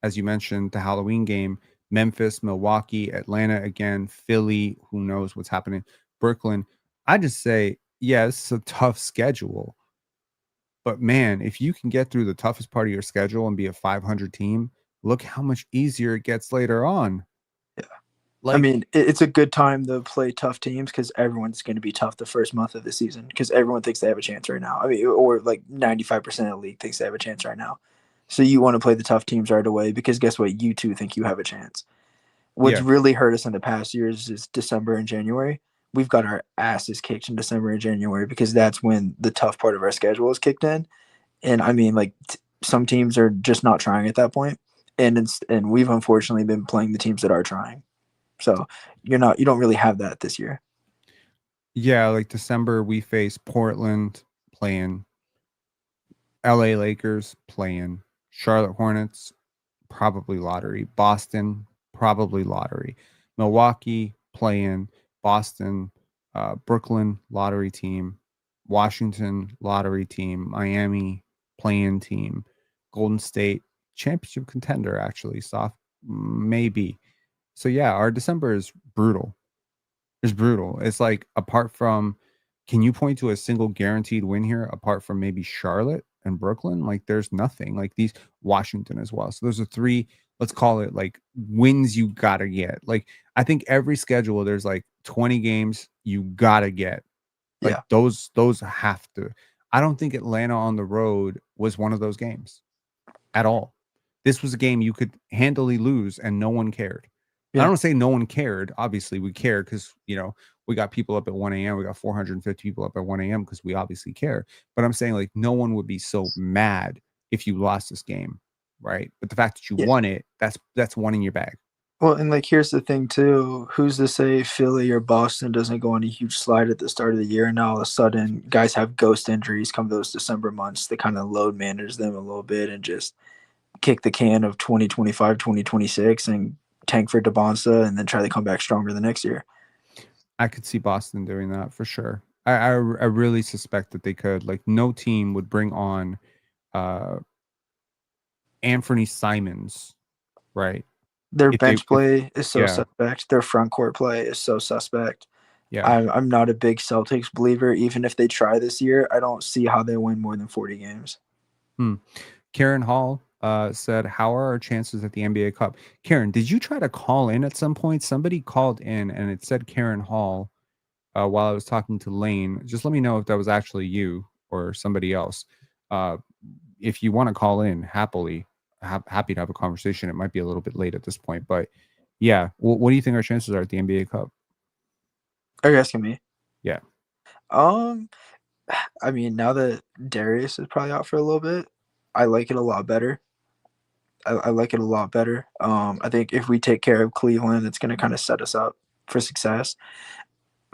as you mentioned, the Halloween game, Memphis, Milwaukee, Atlanta again, Philly, who knows what's happening, Brooklyn. I just say, yes, it's a tough schedule. But man, if you can get through the toughest part of your schedule and be a 500 team, look how much easier it gets later on. Yeah. Like, I mean, it's a good time to play tough teams because everyone's going to be tough the first month of the season because everyone thinks they have a chance right now. I mean, or like 95% of the league thinks they have a chance right now. So you want to play the tough teams right away because guess what? You too think you have a chance. What's really hurt us in the past years is December and January. We've got our asses kicked in December and January because that's when the tough part of our schedule is kicked in. And I mean, like some teams are just not trying at that point. And we've unfortunately been playing the teams that are trying. So you don't really have that this year. Yeah, like December we face Portland playing, LA Lakers playing, Charlotte Hornets probably lottery, Boston probably lottery, Milwaukee playing, Boston, Brooklyn lottery team, Washington lottery team, Miami playing team, Golden State championship contender, actually soft maybe. So yeah, our December is brutal. It's brutal. It's like, apart from, can you point to a single guaranteed win here apart from maybe Charlotte and Brooklyn? Like there's nothing. Like these, Washington as well. So those are three, let's call it like wins you gotta get. Like I think every schedule there's like 20 games you gotta get. Like those have to. I don't think Atlanta on the road was one of those games at all. This was a game you could handily lose and no one cared. I don't say no one cared. Obviously, we cared because, we got people up at 1 a.m. We got 450 people up at 1 a.m. because we obviously care. But I'm saying, like, no one would be so mad if you lost this game, right? But the fact that you won it, that's one in your bag. Well, and like here's the thing too. Who's to say Philly or Boston doesn't go on a huge slide at the start of the year, and now all of a sudden guys have ghost injuries come those December months. They kind of load manage them a little bit and just kick the can of 2025, 2026 and tank for DeBonsa and then try to come back stronger the next year. I could see Boston doing that for sure. I really suspect that they could. Like no team would bring on Anthony Simons, right? Their bench play is so suspect. Their front court play is so suspect. Yeah, I'm not a big Celtics believer. Even if they try this year, I don't see how they win more than 40 games. Karen Hall said, how are our chances at the NBA Cup? Karen, did you try to call in at some point? Somebody called in and it said Karen Hall while I was talking to Layne. Just let me know if that was actually you or somebody else. If you want to call in, happy to have a conversation. It might be a little bit late at this point, but yeah. What do you think our chances are at the NBA Cup? Are you asking me? Yeah. I mean, now that Darius is probably out for a little bit, I like it a lot better. I like it a lot better. I think if we take care of Cleveland, it's going to kind of set us up for success.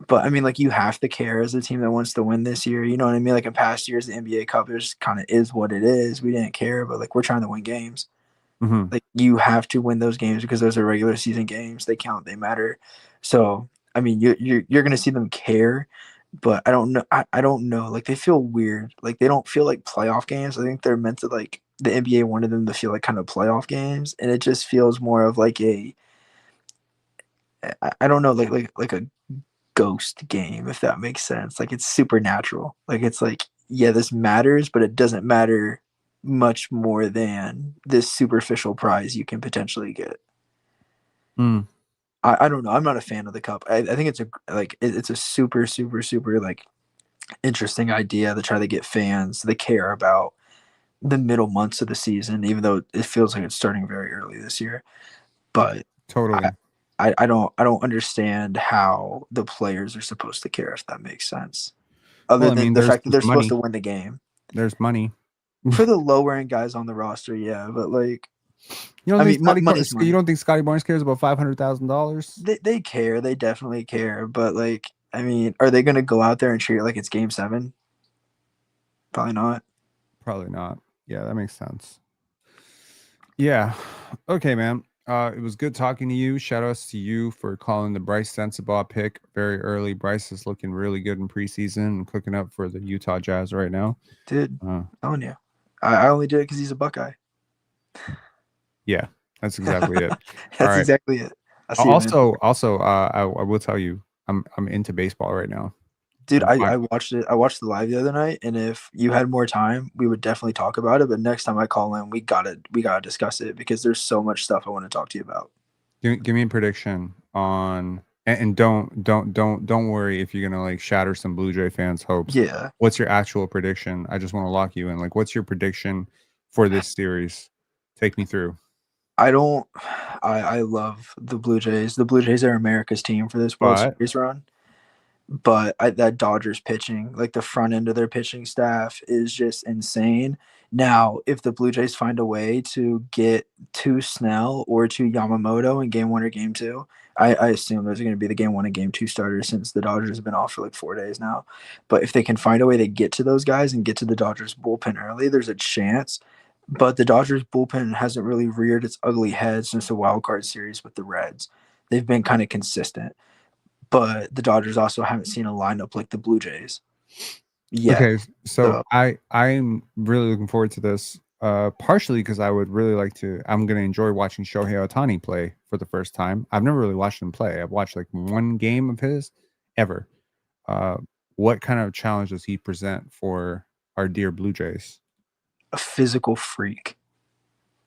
But I mean, like you have to care as a team that wants to win this year. You know what I mean? Like in past years, the NBA Cup just kind of is what it is. We didn't care, but like we're trying to win games. Like you have to win those games because those are regular season games. They count. They matter. So I mean, you're going to see them care. But I don't know. I don't know. Like they feel weird. Like they don't feel like playoff games. I think they're meant to like the NBA wanted them to feel like kind of playoff games, and it just feels more of like I don't know, like a ghost game, if that makes sense. Like it's supernatural. Like it's like, yeah, this matters, but it doesn't matter much more than this superficial prize you can potentially get. I don't know. I'm not a fan of the cup. I think it's a super like interesting idea to try to get fans they care about the middle months of the season, even though it feels like it's starting very early this year. But Totally. I don't understand how the players are supposed to care, if that makes sense. Other Well, I than mean, the there's fact that they're supposed money. to win the game. There's money. For the lower end guys on the roster, yeah, but like You don't I think mean, money's money. You don't think Scotty Barnes cares about $500,000? They care, they definitely care, but like I mean, are they gonna go out there and treat it like it's game 7? Probably not. Probably not. Yeah, that makes sense. Yeah. Okay, man. It was good talking to you. Shout outs to you for calling the Bryce Sensabaugh pick very early. Bryce is looking really good in preseason and cooking up for the Utah Jazz right now. Dude, I'm telling you. I only did it because he's a Buckeye. Yeah, that's exactly it. That's exactly it. I will tell you, I'm into baseball right now. Dude, I watched it. I watched the live the other night, and if you had more time, we would definitely talk about it. But next time I call in, we gotta discuss it because there's so much stuff I want to talk to you about. Give me a prediction on, and don't worry if you're gonna like shatter some Blue Jay fans' hopes. Yeah. What's your actual prediction? I just want to lock you in. Like, what's your prediction for this series? Take me through. I love the Blue Jays. The Blue Jays are America's team for this World Series run. But that Dodgers pitching, like the front end of their pitching staff is just insane. Now, if the Blue Jays find a way to get to Snell or to Yamamoto in game 1 or game 2, I assume those are going to be the game 1 and game 2 starters since the Dodgers have been off for like 4 days now. But if they can find a way to get to those guys and get to the Dodgers bullpen early, there's a chance. But the Dodgers bullpen hasn't really reared its ugly head since the wild card series with the Reds. They've been kind of consistent. But the Dodgers also haven't seen a lineup like the Blue Jays yet. Okay, so I'm really looking forward to this. Partially because I would really like to. I'm going to enjoy watching Shohei Ohtani play for the first time. I've never really watched him play. I've watched like 1 game of his ever. What kind of challenge does he present for our dear Blue Jays? A physical freak,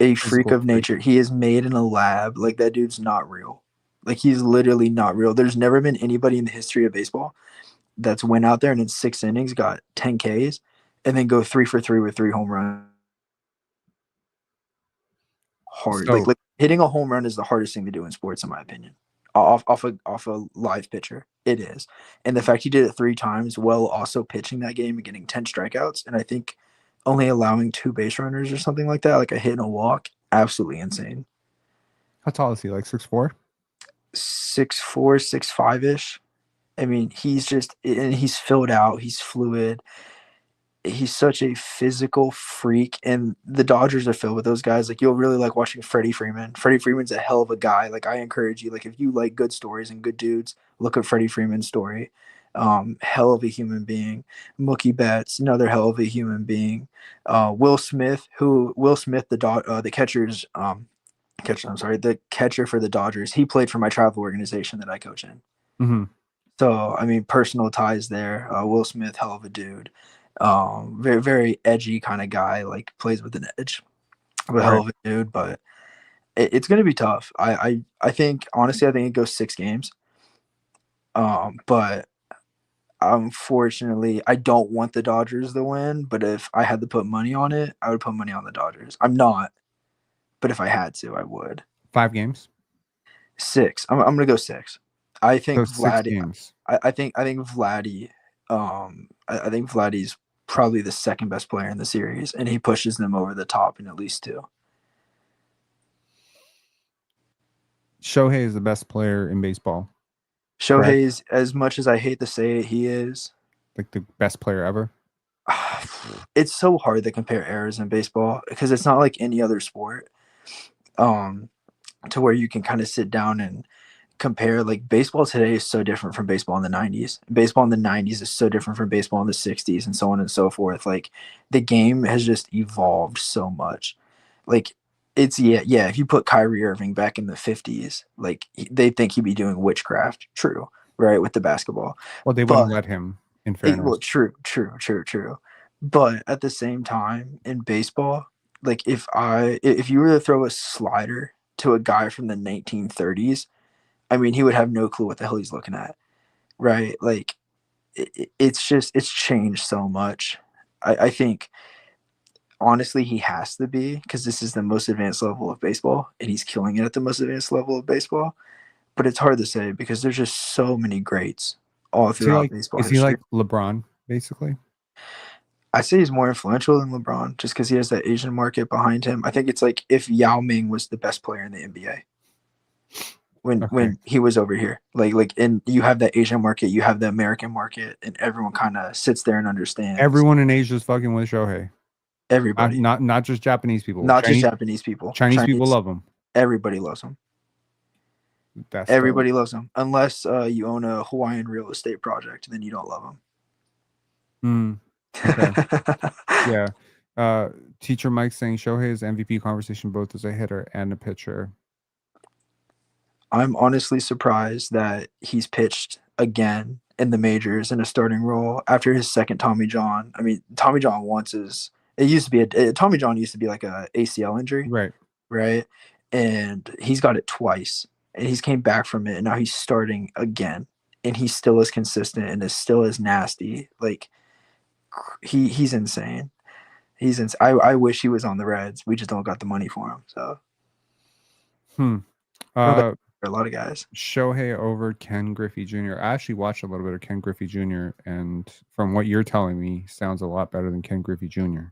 a freak of nature. He is made in a lab. Like that dude's not real. Like he's literally not real. There's never been anybody in the history of baseball that's went out there and in 6 innings got 10 Ks and then go 3 for 3 with 3 home runs. Hard. So, like hitting a home run is the hardest thing to do in sports, in my opinion. Off a live pitcher, it is. And the fact he did it 3 times while also pitching that game and getting 10 strikeouts, and I think only allowing 2 base runners or something like that, like a hit and a walk, absolutely insane. How tall is he? Like 6'4"? 6'4", 6'5" I mean, he's filled out. He's fluid. He's such a physical freak, and the Dodgers are filled with those guys. Like you'll really like watching Freddie Freeman. Freddie Freeman's a hell of a guy. Like I encourage you. Like if you like good stories and good dudes, look at Freddie Freeman's story. Hell of a human being. Mookie Betts, another hell of a human being. Will Smith, the catcher's the catcher for the Dodgers. He played for my travel organization that I coach in. Mm-hmm. So, I mean, personal ties there. Will Smith, hell of a dude. Very, very edgy kind of guy, like plays with an edge. But hell of a dude, but it's going to be tough. I think, honestly, I think it goes 6 games. But unfortunately, I don't want the Dodgers to win. But if I had to put money on it, I would put money on the Dodgers. I'm not. But if I had to, I would. 5 games? 6. I'm going to go 6. I think Vladdy. I think Vladdy. I think Vladdy's probably the second best player in the series, and he pushes them over the top in at least 2. Shohei is the best player in baseball. Shohei is, as much as I hate to say it, he is like the best player ever. It's so hard to compare eras in baseball because it's not like any other sport. To where you can kind of sit down and compare. Like baseball today is so different from baseball in the 90s. Baseball in the 90s is so different from baseball in the 60s and so on and so forth. Like the game has just evolved so much. Like it's if you put Kyrie Irving back in the 50s, like they think he'd be doing witchcraft. True, right, with the basketball. Well, they wouldn't let him, in fairness. Well, true. But at the same time, in baseball, like if you were to throw a slider to a guy from the 1930s, I mean, he would have no clue what the hell he's looking at, right? Like, it's changed so much. I think honestly, he has to be, because this is the most advanced level of baseball, and he's killing it at the most advanced level of baseball. But it's hard to say because there's just so many greats all throughout baseball Is he history. like LeBron, basically? I say he's more influential than LeBron just because he has that Asian market behind him. I think it's like if Yao Ming was the best player in the NBA when he was over here. And you have that Asian market, you have the American market, and everyone kind of sits there and understands. Everyone in Asia is fucking with Shohei. Everybody. Not just Japanese people. Not just Japanese people. Chinese people love him. Everybody loves him. Everybody loves him. Unless you own a Hawaiian real estate project, then you don't love him. Okay. Yeah. Teacher Mike saying Shohei's MVP conversation both as a hitter and a pitcher. I'm honestly surprised that he's pitched again in the majors in a starting role after his second Tommy John. I mean, Tommy John Tommy John used to be like a ACL injury. Right. And he's got it twice. And he's came back from it, and now he's starting again. And he's still as consistent and is still as nasty. Like, he's insane. I wish he was on the Reds. We just don't got the money for him. So, a lot of guys. Shohei over Ken Griffey Jr. I actually watched a little bit of Ken Griffey Jr. and from what you're telling me, sounds a lot better than Ken Griffey Jr.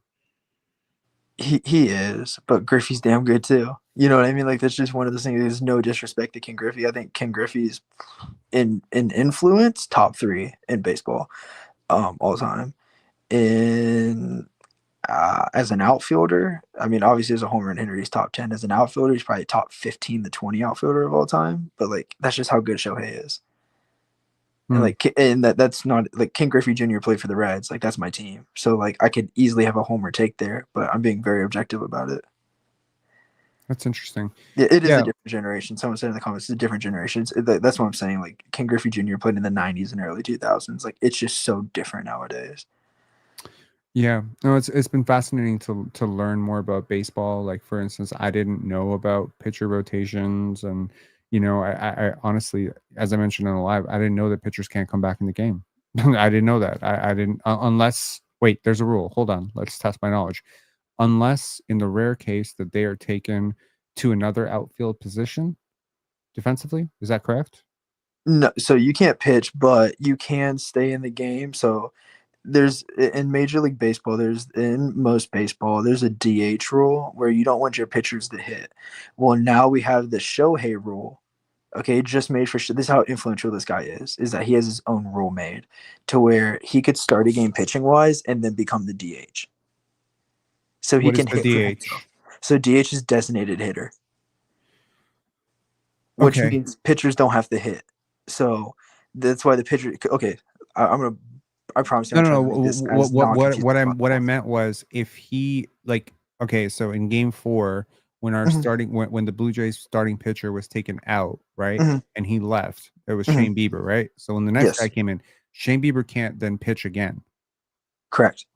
He is, but Griffey's damn good too. You know what I mean? Like, that's just one of those things. There's no disrespect to Ken Griffey. I think Ken Griffey's in influence top 3 in baseball, all time. As an outfielder, I mean, obviously as a home run hitter, he's top 10. As an outfielder, he's probably top 15 to 20 outfielder of all time. But like, that's just how good Shohei is. And that's not like Ken Griffey Jr. played for the Reds. Like, that's my team. So like, I could easily have a homer take there, but I'm being very objective about it. That's interesting. Yeah, it is a different generation. Someone said in the comments, it's a different generation. That's what I'm saying. Like, Ken Griffey Jr. played in the 90s and early 2000s. Like, it's just so different nowadays. Yeah, no, it's been fascinating to learn more about baseball. Like, for instance, I didn't know about pitcher rotations, and I honestly, as I mentioned on the live, I didn't know that pitchers can't come back in the game. I didn't know that. I didn't unless wait, there's a rule. Hold on, let's test my knowledge. Unless in the rare case that they are taken to another outfield position defensively, is that correct? No, so you can't pitch, but you can stay in the game. So there's in Major League Baseball, in most baseball, there's a DH rule where you don't want your pitchers to hit. Well, now we have the Shohei rule. Okay, just made for sure. This is how influential this guy is that he has his own rule made to where he could start a game pitching wise and then become the DH. So he can hit for himself. So DH is designated hitter, which means pitchers don't have to hit. So that's why the pitcher. Okay, I promise you. No. What I meant was if he so in Game 4 when our when the Blue Jays starting pitcher was taken out, right, and he left, it was Shane Bieber, right? So when the next guy came in, Shane Bieber can't then pitch again. Correct.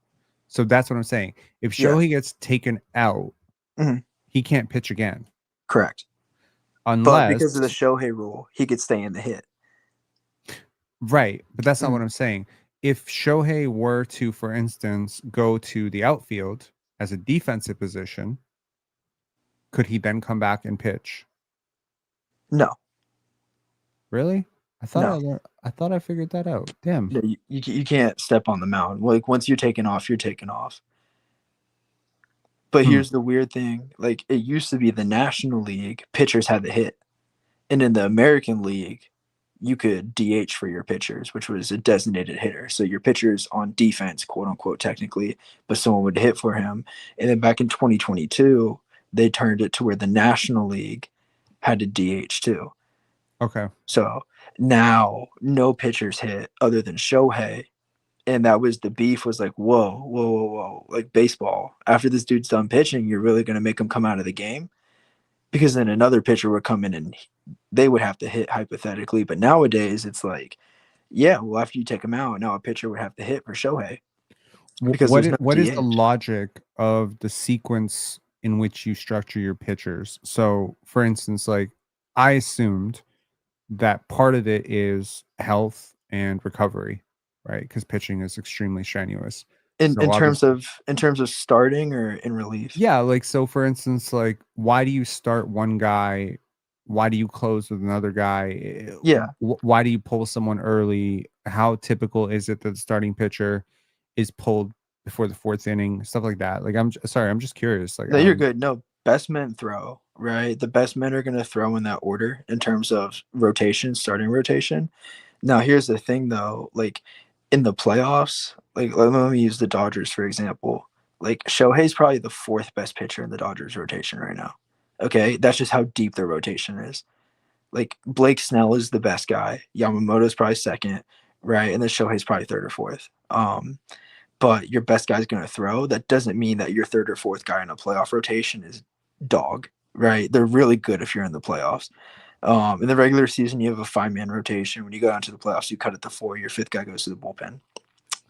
So that's what I'm saying. If Shohei gets taken out, he can't pitch again. Correct. But because of the Shohei rule, he could stay in the hit. Right, but that's not what I'm saying. If Shohei were to, for instance, go to the outfield as a defensive position, could he then come back and pitch? No. Really? I thought I figured that out. Damn. No, you can't step on the mound. Like, once you're taken off, you're taken off. But here's the weird thing. Like, it used to be the National League, pitchers had to hit. And in the American League, you could DH for your pitchers, which was a designated hitter. So your pitcher's on defense, quote unquote, technically, but someone would hit for him. And then back in 2022, they turned it to where the National League had to DH too. Okay. So now no pitchers hit other than Shohei. And that was the beef was like, whoa. Like, baseball, after this dude's done pitching, you're really going to make him come out of the game? Because then another pitcher would come in and they would have to hit hypothetically. But nowadays it's like, yeah, well, after you take him out, now a pitcher would have to hit for Shohei. Because what is the logic of the sequence in which you structure your pitchers? So, for instance, like, I assumed that part of it is health and recovery, right? Because pitching is extremely strenuous. in So terms of starting or in relief? yeah, like so for instance, like why do you start one guy? Why do you close with another guy? Yeah. Why do you pull someone early? How typical is it that the starting pitcher is pulled before the fourth inning? Stuff like that. Like sorry, I'm just curious. Like No, you're good. No, best men throw, right? The best men are going to throw in that order in terms of rotation, starting rotation. Now, here's the thing though, like in the playoffs, like let me use the Dodgers for example. Like Shohei's probably the fourth best pitcher in the Dodgers rotation right now. Okay, that's just how deep their rotation is. Like Blake Snell is the best guy. Yamamoto's probably second, right? And then Shohei's probably third or fourth. But your best guy's going to throw. That doesn't mean that your third or fourth guy in a playoff rotation is dog, right? They're really good if you're in the playoffs. In the regular season, you have a 5-man rotation. When you go down to the playoffs, you cut it to 4. Your fifth guy goes to the bullpen.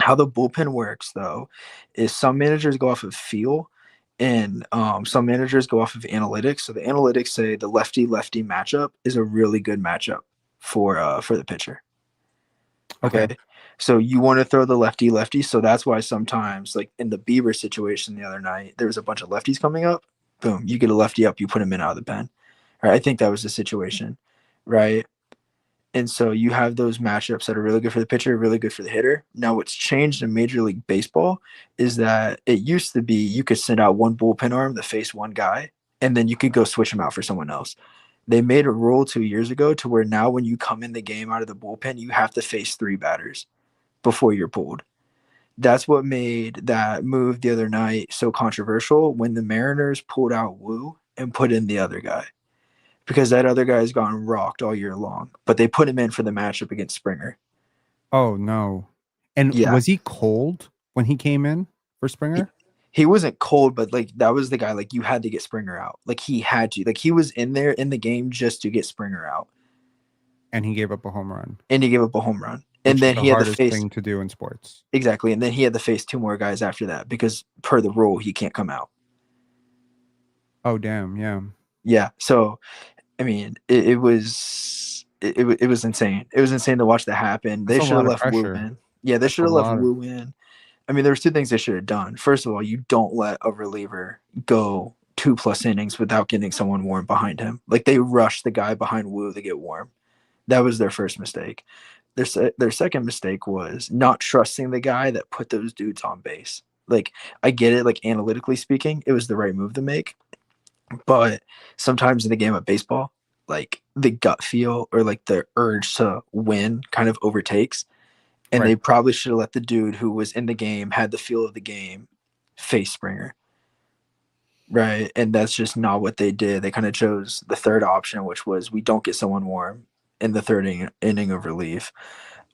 How the bullpen works, though, is some managers go off of feel, and some managers go off of analytics. So the analytics say the lefty-lefty matchup is a really good matchup for the pitcher. Okay. So you want to throw the lefty-lefty. So that's why sometimes, like in the Bieber situation the other night, there was a bunch of lefties coming up. Boom, you get a lefty up, you put him in out of the pen. Right? I think that was the situation, right? And so you have those matchups that are really good for the pitcher, really good for the hitter. Now, what's changed in Major League Baseball is that it used to be you could send out one bullpen arm to face one guy, and then you could go switch him out for someone else. They made a rule 2 years ago to where now when you come in the game out of the bullpen, you have to face 3 batters before you're pulled. That's what made that move the other night so controversial when the Mariners pulled out Wu and put in the other guy. Because that other guy has gone rocked all year long. But they put him in for the matchup against Springer. Oh, no. And was he cold when he came in for Springer? He wasn't cold, but like that was the guy, like you had to get Springer out. Like he had to. Like he was in there in the game just to get Springer out. And he gave up a home run. And then he had to face thing to do in sports. Exactly. And then he had to face 2 more guys after that because per the rule, he can't come out. Oh, damn. Yeah. Yeah. So, I mean, it was insane. It was insane to watch that happen. They should have left Wu in. Yeah, they should have left Wu in. I mean, there was 2 things they should have done. First of all, you don't let a reliever go 2+ innings without getting someone warm behind him. Like they rushed the guy behind Wu to get warm. That was their first mistake. Their second mistake was not trusting the guy that put those dudes on base. Like I get it, like analytically speaking, it was the right move to make. But sometimes in the game of baseball, like the gut feel or like the urge to win kind of overtakes. And they probably should have let the dude who was in the game, had the feel of the game, face Springer. Right. And that's just not what they did. They kind of chose the third option, which was we don't get someone warm in the third inning of relief.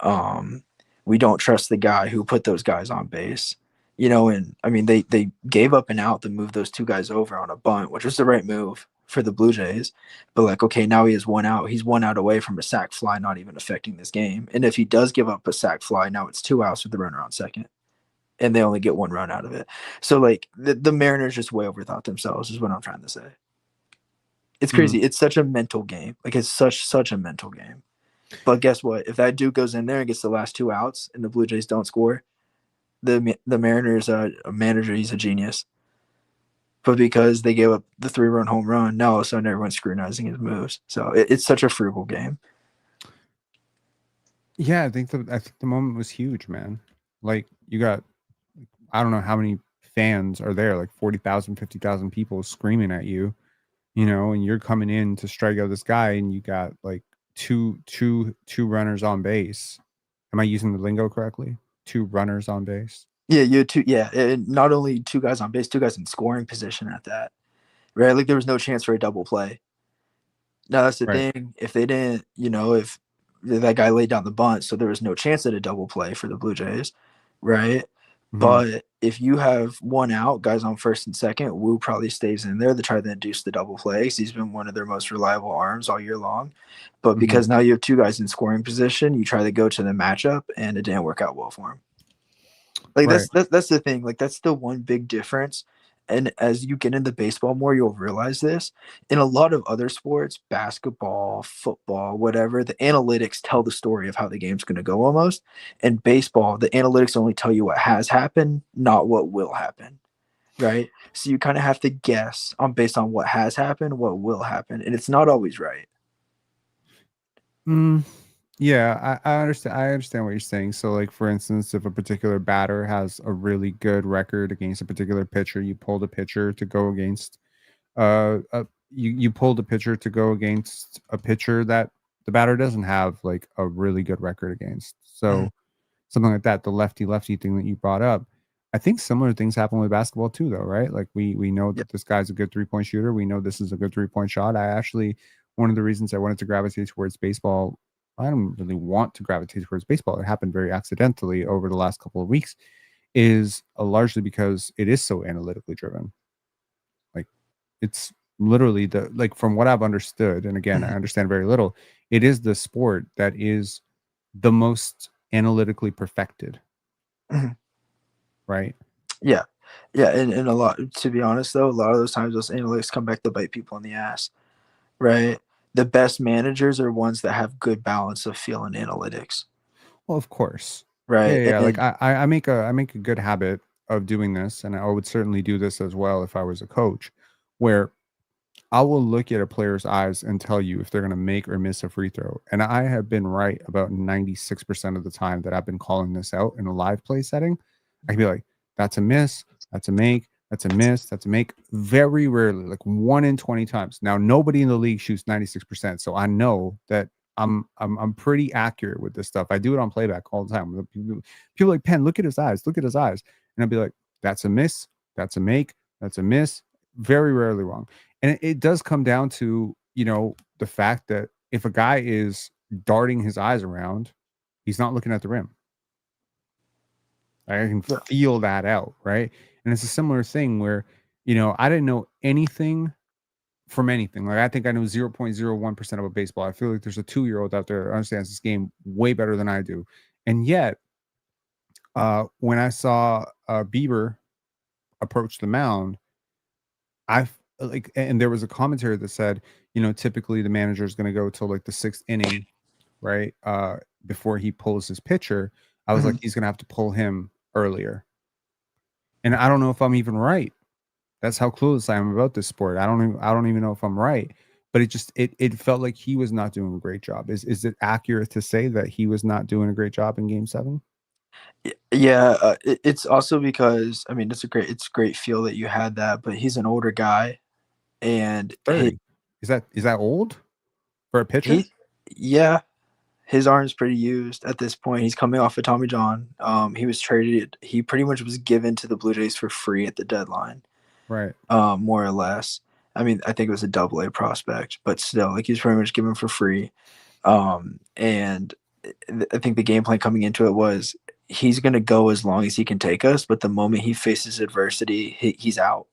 We don't trust the guy who put those guys on base. You know, and I mean, they gave up an out to move those 2 guys over on a bunt, which was the right move for the Blue Jays. But like, okay, now he has 1 out. He's 1 out away from a sac fly, not even affecting this game. And if he does give up a sac fly, now it's 2 outs with the runner on second. And they only get 1 run out of it. So like the Mariners just way overthought themselves is what I'm trying to say. It's crazy. It's such a mental game. Like it's such a mental game. But guess what? If that dude goes in there and gets the last 2 outs and the Blue Jays don't score, the Mariners manager, he's a genius. But because they gave up the 3-run home run, now all of a sudden everyone's scrutinizing his moves. So it's such a frugal game. Yeah, I think the moment was huge, man. Like you got, I don't know how many fans are there, like 40,000, 50,000 people screaming at you, you know, and you're coming in to strike out this guy, and you got like two runners on base. Am I using the lingo correctly? 2 runners on base. Yeah, you had 2. Yeah, and not only 2 guys on base, 2 guys in scoring position at that. Right, like there was no chance for a double play. Now that's the thing. If they didn't, you know, if that guy laid down the bunt, so there was no chance at a double play for the Blue Jays, right? Mm-hmm. But if you have 1 out, guys on first and second, Wu probably stays in there to try to induce the double play because he's been one of their most reliable arms all year long. But because now you have 2 guys in scoring position, you try to go to the matchup, and it didn't work out well for him. Like that's the thing. Like that's the one big difference and as you get into baseball more, you'll realize this. In a lot of other sports, basketball, football, whatever, the analytics tell the story of how the game's going to go almost. In baseball, the analytics only tell you what has happened, not what will happen, right? So you kind of have to guess on based on what has happened, what will happen, and it's not always right. Yeah, I understand. I understand what you're saying. So, like for instance, if a particular batter has a really good record against a particular pitcher, you pull the pitcher to go against. You pull the pitcher to go against a pitcher that the batter doesn't have like a really good record against. So something like that. The lefty thing that you brought up. I think similar things happen with basketball too, though, right? Like we know that this guy's a good 3-point shooter. We know this is a good 3-point shot. I actually one of the reasons I wanted to gravitate towards baseball. I don't really want to gravitate towards baseball. It happened very accidentally over the last couple of weeks. Is largely because it is so analytically driven. Like it's literally from what I've understood, and again, I understand very little. It is the sport that is the most analytically perfected. Right? Yeah. And a lot, to be honest, though, a lot of those times those analytics come back to bite people in the ass, right? The best managers are ones that have good balance of feel and analytics. Well, of course. Right. Yeah. Like I make a good habit of doing this, and I would certainly do this as well if I was a coach, where I will look at a player's eyes and tell you if they're going to make or miss a free throw. And I have been right about 96% of the time that I've been calling this out in a live play setting. I can be like, that's a miss, that's a make, that's a miss, that's a make. Very rarely, like 1 in 20 times. Now, nobody in the league shoots 96%. So I know that I'm pretty accurate with this stuff. I do it on playback all the time. People are like, Penn, look at his eyes, look at his eyes. And I'll be like, that's a miss, that's a make, that's a miss. Very rarely wrong. And it does come down to, the fact that if a guy is darting his eyes around, he's not looking at the rim. I can feel that out, right? And it's a similar thing where, I didn't know anything from anything. Like I think I know 0.01% about baseball. I feel like there's a 2-year-old out there that understands this game way better than I do. And yet, when I saw Bieber approach the mound, and there was a commentary that said, typically the manager is going to go till like the 6th inning, right? Before he pulls his pitcher. I was like, he's going to have to pull him earlier. And I don't know if I'm even right. That's how clueless I am about this sport. I don't even know if I'm right. But it felt like he was not doing a great job. Is it accurate to say that he was not doing a great job in Game 7? Yeah, it's also because it's a great feel that you had that, but he's an older guy, and 30. Is that old for a pitcher? His arm's pretty used at this point. He's coming off of Tommy John. He was traded. He pretty much was given to the Blue Jays for free at the deadline, right? More or less. I think it was a AA prospect, but still, like he's pretty much given for free. And I think the game plan coming into it was he's going to go as long as he can take us, but the moment he faces adversity, he's out.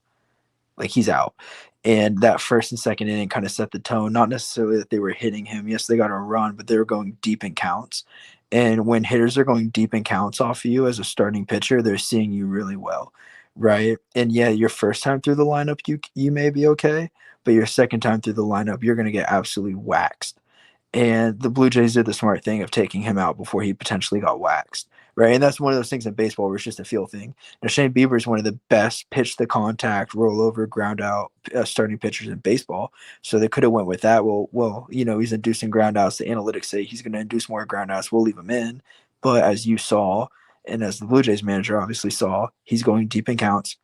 Like he's out. And that first and second inning kind of set the tone. Not necessarily that they were hitting him. Yes, they got a run, but they were going deep in counts. And when hitters are going deep in counts off of you as a starting pitcher, they're seeing you really well, right? And yeah, your first time through the lineup, you may be okay, but your second time through the lineup, you're going to get absolutely waxed. And the Blue Jays did the smart thing of taking him out before he potentially got waxed, right? And that's one of those things in baseball where it's just a feel thing. Now, Shane Bieber is one of the best pitch to contact, rollover, ground out starting pitchers in baseball. So they could have went with that. Well, he's inducing ground outs. The analytics say he's going to induce more ground outs. We'll leave him in. But as you saw, and as the Blue Jays manager obviously saw, he's going deep in counts.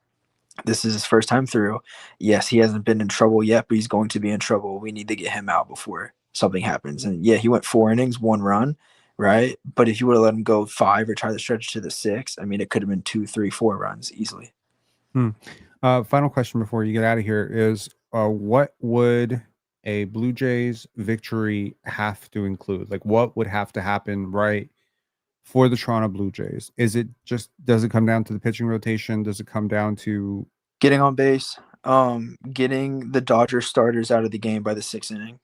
This is his first time through. Yes, he hasn't been in trouble yet, but he's going to be in trouble. We need to get him out before something happens. And yeah, he went 4 innings, 1 run, right? But if you would have let him go 5 or try to stretch to the 6, it could have been 2, 3, 4 runs easily. Final question before you get out of here is, what would a Blue Jays victory have to include? Like, what would have to happen, right, for the Toronto Blue Jays? Does it come down to the pitching rotation? Does it come down to getting on base, getting the Dodgers starters out of the game by the 6th inning?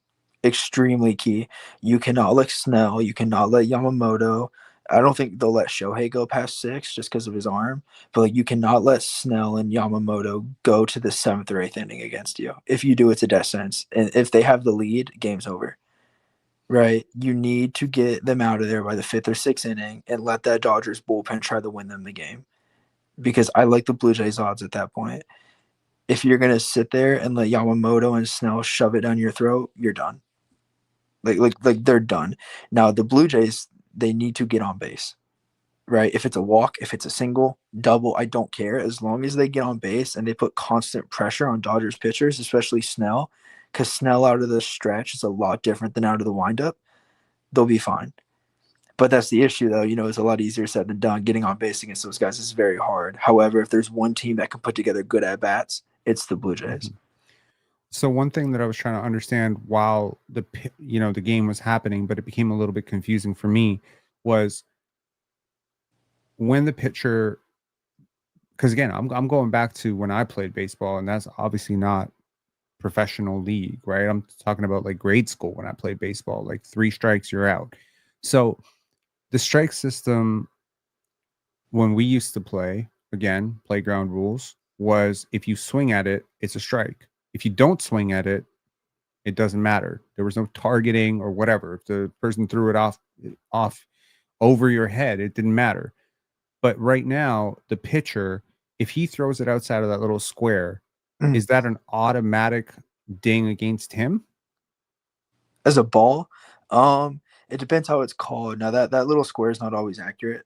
Extremely key. You cannot let Snell, you cannot let Yamamoto, I don't think they'll let Shohei go past 6 just because of his arm. But like, you cannot let Snell and Yamamoto go to the 7th or 8th inning against you. If you do, it's a death sentence. And if they have the lead, game's over. Right? You need to get them out of there by the 5th or 6th inning and let that Dodgers bullpen try to win them the game. Because I like the Blue Jays odds at that point. If you're gonna sit there and let Yamamoto and Snell shove it down your throat, you're done. Like they're done. Now the Blue Jays, they need to get on base. Right? If it's a walk, if it's a single, double, I don't care. As long as they get on base and they put constant pressure on Dodgers pitchers, especially Snell, because Snell out of the stretch is a lot different than out of the windup, they'll be fine. But that's the issue, though. It's a lot easier said than done. Getting on base against those guys is very hard. However, if there's one team that can put together good at-bats, it's the Blue Jays. So one thing that I was trying to understand while the game was happening, but it became a little bit confusing for me, was when the pitcher, because again, I'm going back to when I played baseball, and that's obviously not professional league, right? I'm talking about like grade school when I played baseball, like 3 strikes, you're out. So the strike system when we used to play, again, playground rules, was if you swing at it, it's a strike. If you don't swing at it, it doesn't matter. There was no targeting or whatever. If the person threw it off over your head, it didn't matter. But right now, the pitcher, if he throws it outside of that little square, is that an automatic ding against him? As a ball, it depends how it's called. Now that little square is not always accurate.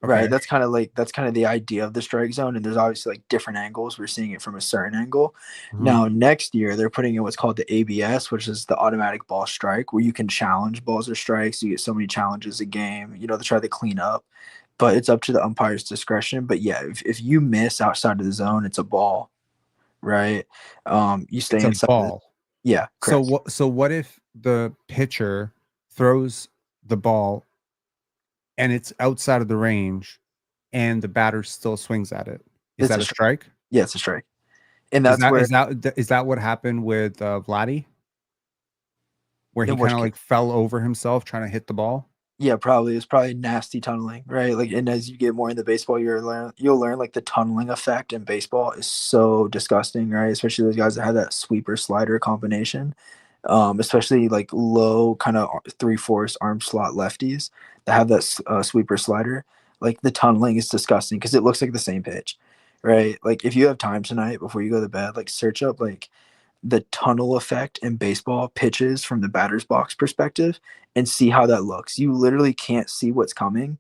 Okay. Right. That's kind of the idea of the strike zone. And there's obviously like different angles. We're seeing it from a certain angle. Now, next year, they're putting in what's called the ABS, which is the automatic ball strike, where you can challenge balls or strikes. You get so many challenges a game, to try to clean up. But it's up to the umpire's discretion. But yeah, if you miss outside of the zone, it's a ball. Right. You stay inside. Ball. Yeah. Correct. So what if the pitcher throws the ball and it's outside of the range and the batter still swings at it? Is that a strike? Yeah, it's a strike. And that's is that what happened with Vladdy? Where he kind of like fell over himself trying to hit the ball? Yeah, probably. It's probably nasty tunneling, right? Like, and as you get more into baseball, you'll learn like the tunneling effect in baseball is so disgusting, right? Especially those guys that have that sweeper slider combination. Especially like low kind of 3/4 arm slot lefties that have that sweeper slider. Like the tunneling is disgusting because it looks like the same pitch, right? Like if you have time tonight before you go to bed, like search up like the tunnel effect in baseball pitches from the batter's box perspective and see how that looks. You literally can't see what's coming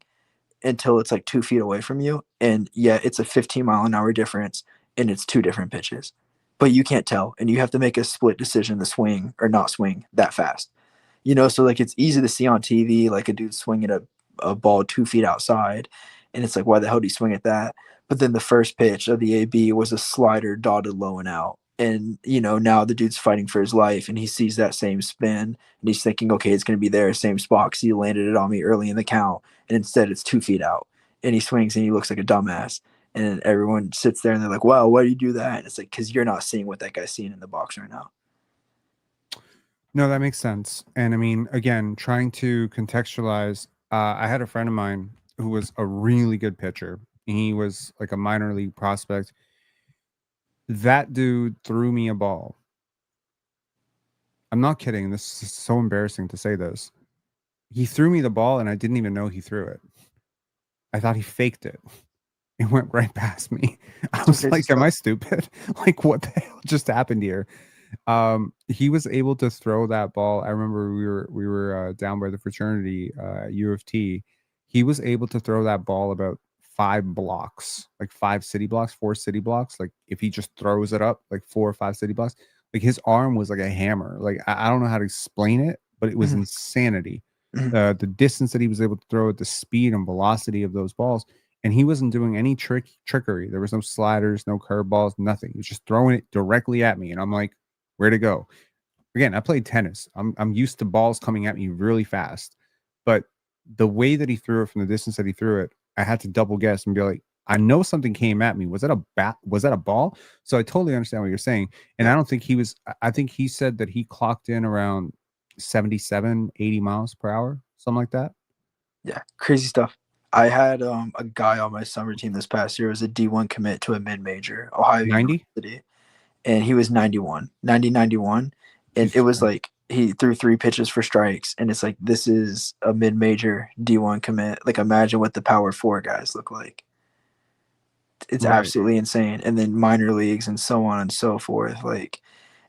until it's like 2 feet away from you. And yeah, it's a 15-mile-an-hour difference and it's 2 different pitches. But you can't tell. And you have to make a split decision to swing or not swing that fast. So like it's easy to see on TV, like a dude swinging a ball 2 feet outside. And it's like, why the hell do you swing at that? But then the first pitch of the AB was a slider dotted low and out. And, now the dude's fighting for his life and he sees that same spin and he's thinking, okay, it's going to be there, same spot because he landed it on me early in the count. And instead it's 2 feet out and he swings and he looks like a dumbass. And everyone sits there and they're like, wow, why do you do that? And it's like, because you're not seeing what that guy's seeing in the box right now. No, that makes sense. And I mean, again, trying to contextualize, I had a friend of mine who was a really good pitcher. He was like a minor league prospect. That dude threw me a ball. I'm not kidding. This is so embarrassing to say this. He threw me the ball and I didn't even know he threw it. I thought he faked it. It went right past me. I was like, am I stupid? Like, what the hell just happened here? He was able to throw that ball. I remember we were down by the fraternity, U of T. He was able to throw that ball about 5 blocks, like 4 city blocks. Like if he just throws it up, like 4 or 5 city blocks, like his arm was like a hammer. Like I don't know how to explain it, but it was insanity. The distance that he was able to throw at, the speed and velocity of those balls. And he wasn't doing any trickery. There was no sliders, no curveballs, nothing. He was just throwing it directly at me. And I'm like, where to go? Again, I played tennis. I'm used to balls coming at me really fast. But the way that he threw it from the distance that he threw it, I had to double guess and be like, I know something came at me. Was that a bat? Was that a ball? So I totally understand what you're saying. And I don't think he was, I think he said that he clocked in around 77, 80 miles per hour, something like that. Yeah, crazy stuff. I had a guy on my summer team this past year. It was a D1 commit to a mid-major, Ohio 90? University, and he was 91, 91, and it was like he threw 3 pitches for strikes, and it's like this is a mid-major D1 commit. Like imagine what the power 4 guys look like. It's Right. absolutely insane. And then minor leagues and so on and so forth. Like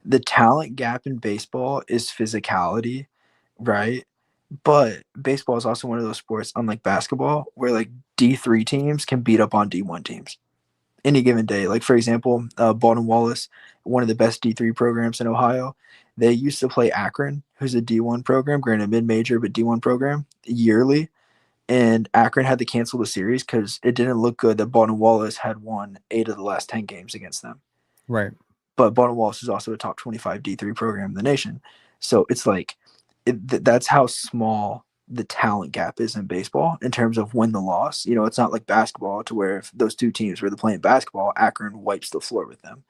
the talent gap in baseball is physicality, right? But baseball is also one of those sports, unlike basketball, where like D3 teams can beat up on D1 teams any given day. Like for example, Baldwin Wallace, one of the best D3 programs in Ohio, they used to play Akron, who's a D1 program, granted mid-major, but D1 program yearly. And Akron had to cancel the series because it didn't look good that Baldwin Wallace had won 8 of the last 10 games against them. Right. But Baldwin Wallace is also a top 25 D3 program in the nation. So it's like that's how small the talent gap is in baseball in terms of win the loss. You know, it's not like basketball to where if those two teams were playing basketball, Akron wipes the floor with them,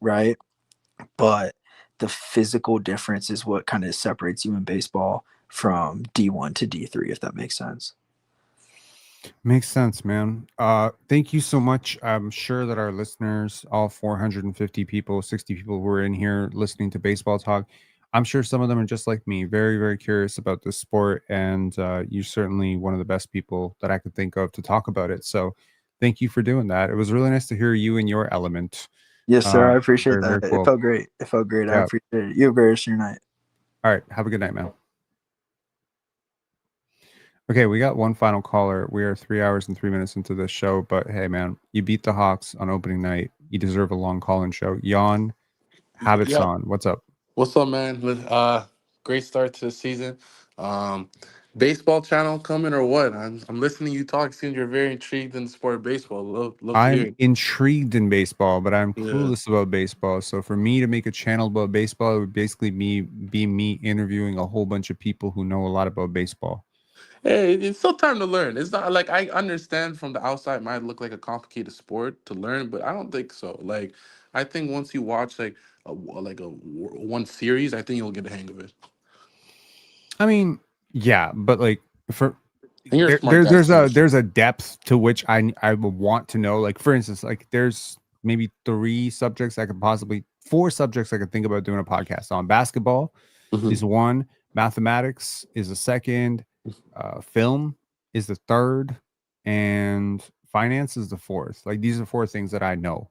right? But the physical difference is what kind of separates you in baseball from D1 to D3, if that makes sense. Makes sense, man. Thank you so much. I'm sure that our listeners, all 450 people, 60 people who are in here listening to baseball talk, I'm sure some of them are just like me, very, very curious about this sport. And you're certainly one of the best people that I could think of to talk about it. So thank you for doing that. It was really nice to hear you in your element. Yes, sir. I appreciate very, that. very cool. It felt great. It felt great. I Yeah. appreciate it. You have a great rest of your night. All right. Have a good night, man. Okay, we got one final caller. We are 3 hours and 3 minutes into this show, but hey, man, you beat the Hawks on opening night. You deserve a long call-in show. Jan, habits Yep. on. What's up? What's up, man? Great start to the season. Baseball channel coming or what? I'm listening to you talk. Seems you're very intrigued in the sport of baseball. Love to I'm hear. intrigued in baseball, but I'm Yeah. clueless about baseball. So for me to make a channel about baseball, it would basically be me interviewing a whole bunch of people who know a lot about baseball. Hey, it's still time to learn. It's not like I understand from the outside it might look like a complicated sport to learn, but I don't think so. Like I think once you watch like one series, I think you'll get the hang of it. I mean, yeah, but like for And you're a smart guy, so there's a depth to which I would want to know. Like for instance, like there's maybe 4 subjects I could think about doing a podcast on. Basketball is one, mathematics is a second, film is the third, and finance is the fourth. Like these are 4 things that I know.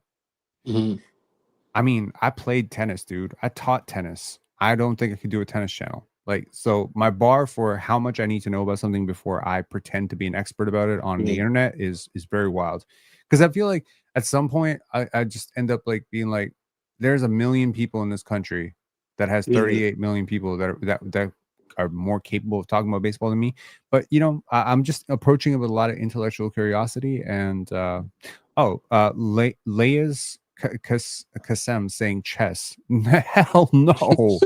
I mean, I played tennis, dude. I taught tennis. I don't think I could do a tennis channel. Like, so my bar for how much I need to know about something before I pretend to be an expert about it on the internet is very wild. Because I feel like at some point I just end up like being like, there's 1 million people in this country that has 38 million people that are more capable of talking about baseball than me. But you know, I'm just approaching it with a lot of intellectual curiosity. And Leia's Kasem saying chess. Hell no.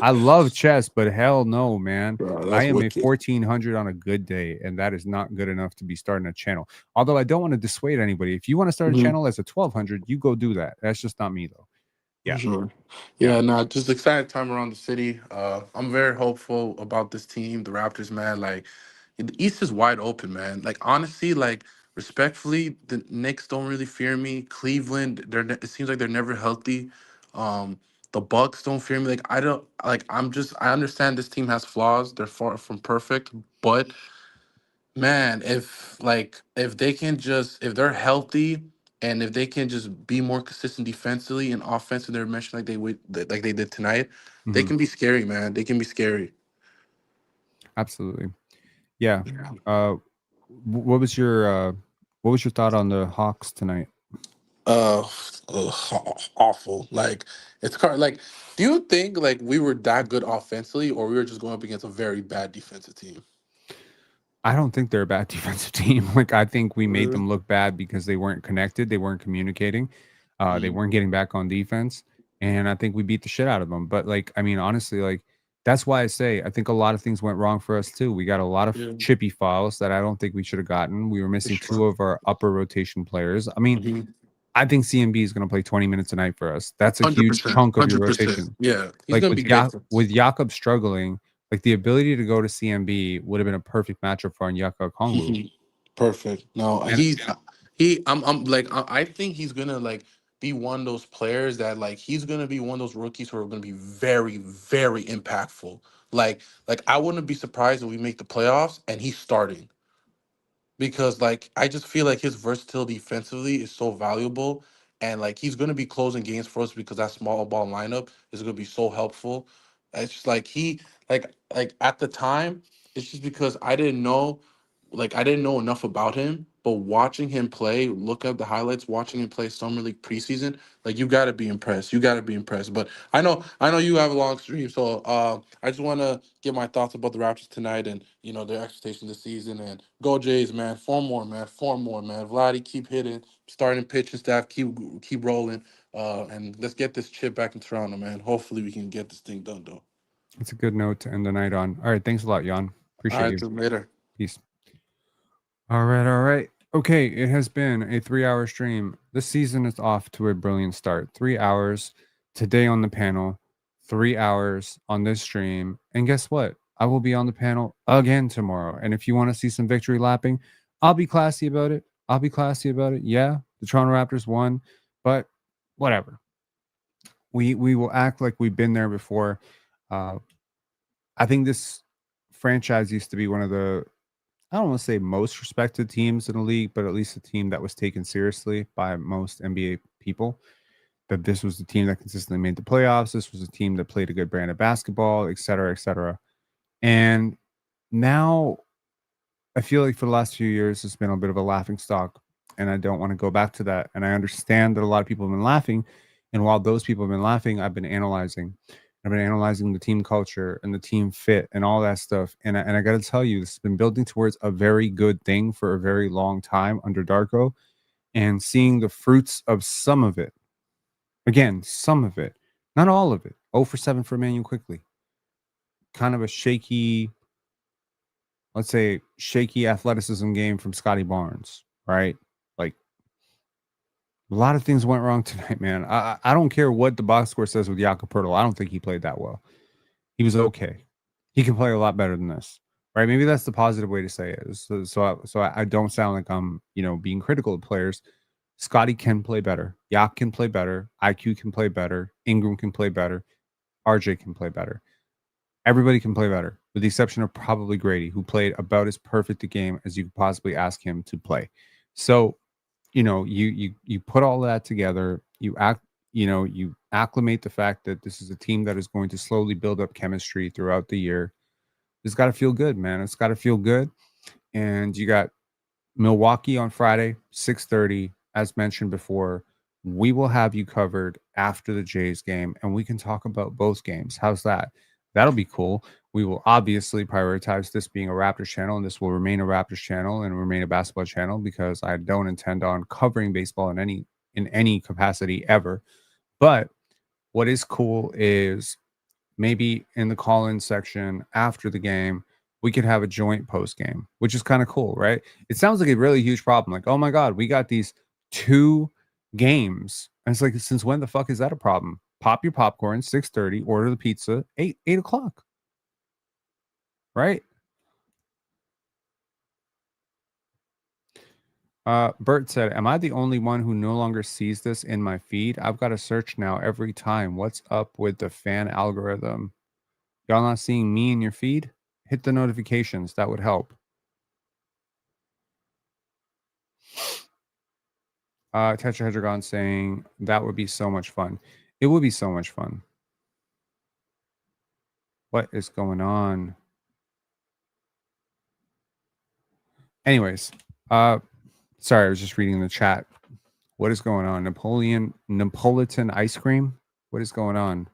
I love chess, but hell no, man. Bro, I am a 1400 on a good day, and that is not good enough to be starting a channel. Although I don't want to dissuade anybody. If you want to start a channel as a 1200, you go do that. That's just not me, though. Yeah. Sure. Yeah, no, just excited time around the city. I'm very hopeful about this team, the Raptors, man. Like the East is wide open, man. Like honestly, like respectfully, the Knicks don't really fear me. Cleveland, it seems like they're never healthy. The Bucks don't fear me. Like I don't like I understand this team has flaws. They're far from perfect, but man, if they can just if they're healthy and if they can just be more consistent defensively and offensively, they're mentioned like they did tonight, they can be scary, man. They can be scary. Absolutely. Yeah. What was your thought on the Hawks tonight? Awful. Like it's like, do you think like we were that good offensively, or we were just going up against a very bad defensive team? I don't think they're a bad defensive team. Like I think we made them look bad because they weren't connected, they weren't communicating, they weren't getting back on defense, and I think we beat the shit out of them. But like, I mean, honestly, like that's why I say I think a lot of things went wrong for us too. We got a lot of chippy fouls that I don't think we should have gotten. We were missing 2 of our upper rotation players. I mean, I think CMB is going to play 20 minutes a night for us. That's a huge chunk of your rotation. Yeah, he's like gonna be great. with Jakob struggling, Like the ability to go to CMB would have been a perfect matchup for Onyeka Okongwu. Perfect. No, And I'm like I think he's gonna like be one of those players that like he's gonna be one of those rookies who are gonna be very, very impactful. Like I wouldn't be surprised if we make the playoffs and he's starting because like I just feel like his versatility defensively is so valuable, and like he's gonna be closing games for us because that small ball lineup is gonna be so helpful. It's just like like at the time, it's just because I didn't know enough about him, but watching him play, look at the highlights, watching him play summer league preseason, like you gotta be impressed. You gotta be impressed. But I know you have a long stream, so I just wanna get my thoughts about the Raptors tonight and their expectations this season and go Jays, man. Four more, man. Four more, man. Vladdy, keep hitting, starting pitching staff, keep rolling. And let's get this chip back in Toronto, man. Hopefully we can get this thing done though. it's a good note to end the night on. All right, thanks a lot, Jan. All Appreciate right, you. till later. Peace. All right. Okay, it has been a 3-hour stream. This season is off to a brilliant start. 3 hours today on the panel, 3 hours on this stream. And guess what? I will be on the panel again tomorrow. And if you want to see some victory lapping, I'll be classy about it. Yeah, the Toronto Raptors won, but whatever. We will act like we've been there before. I think this franchise used to be one of the, I don't want to say most respected teams in the league, but at least a team that was taken seriously by most NBA people. That this was the team that consistently made the playoffs. This was a team that played a good brand of basketball, et cetera, et cetera. And now I feel like for the last few years, it's been a bit of a laughing stock. And I don't want to go back to that. And I understand that a lot of people have been laughing. And while those people have been laughing, I've been analyzing. I've been analyzing the team culture and the team fit and all that stuff. And I got to tell you, this has been building towards a very good thing for a very long time under Darko, and seeing the fruits of some of it. Again, some of it, not all of it. 0 for 7 for Emmanuel Quickly. Kind of a shaky, let's say, shaky athleticism game from Scotty Barnes, right? Like, a lot of things went wrong tonight, man. I don't care what the box score says with Jakob Poeltl. I don't think he played that well. He was okay. He can play a lot better than this, right? Maybe that's the positive way to say it. So I don't sound like I'm, being critical of players. Scotty can play better. Yak can play better. IQ can play better. Ingram can play better. RJ can play better. Everybody can play better, with the exception of probably Gradey, who played about as perfect a game as you could possibly ask him to play. So, you put all that together. You acclimate the fact that this is a team that is going to slowly build up chemistry throughout the year. It's got to feel good, man. It's got to feel good. And you got Milwaukee on Friday, 6:30. As mentioned before, we will have you covered after the Jays game, and we can talk about both games. How's that? That'll be cool. We will obviously prioritize this being a Raptors channel, and this will remain a Raptors channel and remain a basketball channel, because I don't intend on covering baseball in any capacity ever. But what is cool is maybe in the call-in section after the game, we could have a joint post game, which is kind of cool, right? It sounds like a really huge problem. Like, oh my God, we got these 2 games. And it's like, since when the fuck is that a problem? Pop your popcorn, 6:30, order the pizza, 8 o'clock. Right? Bert said, am I the only one who no longer sees this in my feed? I've got to search now every time. What's up with the fan algorithm? Y'all not seeing me in your feed? Hit the notifications. That would help. Tetrahedron saying that would be so much fun. It would be so much fun. What is going on? Anyways, sorry, I was just reading the chat. What is going on? Napolitan ice cream? What is going on?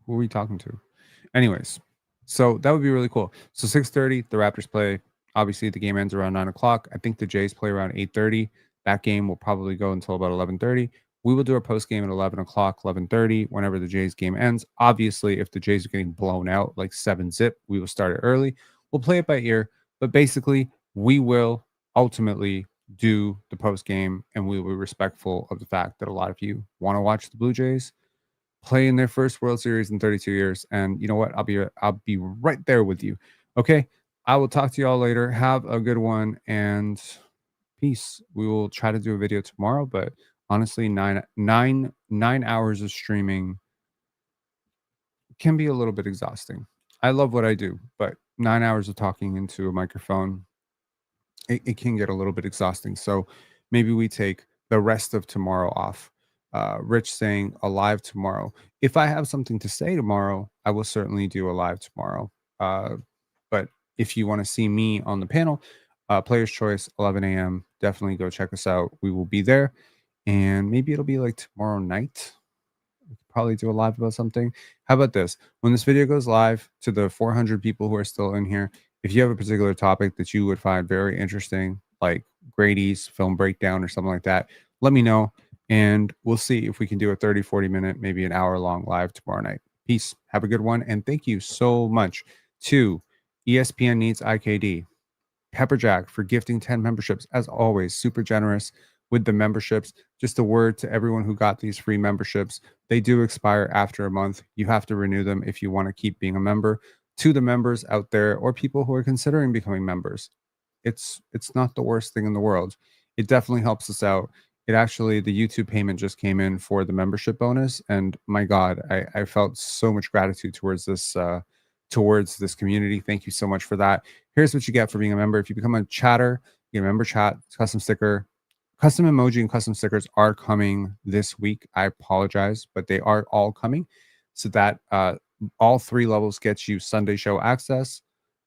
Who are we talking to? Anyways, so that would be really cool. So 6:30, the Raptors play. Obviously, the game ends around 9 o'clock. I think the Jays play around 8:30. That game will probably go until about 11:30. We will do a post game at 11 o'clock, 11:30, whenever the Jays game ends. Obviously, if the Jays are getting blown out like 7-0, we will start it early. We'll play it by ear, but basically, we will ultimately do the post game, and we will be respectful of the fact that a lot of you want to watch the Blue Jays. playing their first World Series in 32 years. And you know what? I'll be right there with you. Okay. I will talk to y'all later. Have a good one and peace. We will try to do a video tomorrow, but honestly, nine hours of streaming can be a little bit exhausting. I love what I do, but 9 hours of talking into a microphone, it can get a little bit exhausting. So maybe we take the rest of tomorrow off. Rich saying a live tomorrow. If I have something to say tomorrow, I will certainly do a live tomorrow. But if you want to see me on the panel, Players Choice, 11 a.m., definitely go check us out. We will be there. And maybe it'll be like tomorrow night. We could probably do a live about something. How about this? When this video goes live to the 400 people who are still in here, if you have a particular topic that you would find very interesting, like Gradey's film breakdown or something like that, let me know. And we'll see if we can do a 30, 40-minute, maybe an hour-long live tomorrow night. Peace. Have a good one. And thank you so much to ESPN Needs IKD, Pepperjack for gifting 10 memberships. As always, super generous with the memberships. Just a word to everyone who got these free memberships. They do expire after a month. You have to renew them if you want to keep being a member. To the members out there or people who are considering becoming members, it's not the worst thing in the world. It definitely helps us out. It actually, the YouTube payment just came in for the membership bonus, and my God, I felt so much gratitude towards this community. Thank you so much for that. Here's what you get for being a member. If you become a chatter, you get a member chat, custom sticker, custom emoji, and custom stickers are coming this week. I apologize, but they are all coming. So that all 3 levels gets you Sunday show access.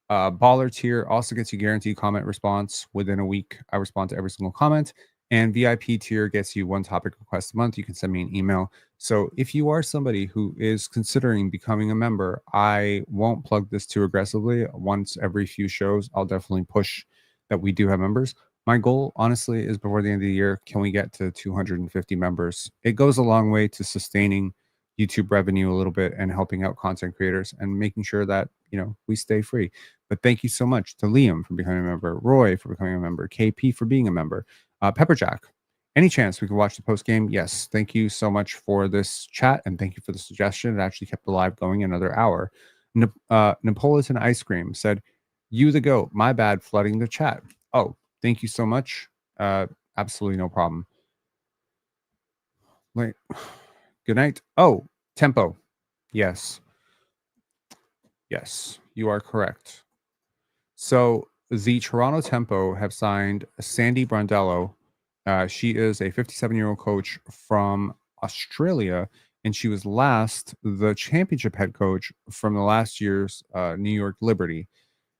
Baller tier also gets you guaranteed comment response within a week. I respond to every single comment. And VIP tier gets you 1 topic request a month. You can send me an email. So if you are somebody who is considering becoming a member, I won't plug this too aggressively. Once every few shows, I'll definitely push that we do have members. My goal, honestly, is before the end of the year, can we get to 250 members? It goes a long way to sustaining YouTube revenue a little bit and helping out content creators and making sure that, we stay free. But thank you so much to Liam for becoming a member, Roy for becoming a member, KP for being a member, Pepperjack. Any chance we can watch the post game? Yes. Thank you so much for this chat and thank you for the suggestion. It actually kept the live going another hour. Napolitan Ice Cream said, "You the goat. My bad, flooding the chat." Oh, thank you so much. Absolutely no problem. Wait. Good night. Oh, tempo. Yes. Yes, you are correct. So the Toronto Tempo have signed Sandy Brondello. She is a 57-year-old coach from Australia, and she was last the championship head coach from the last year's New York Liberty.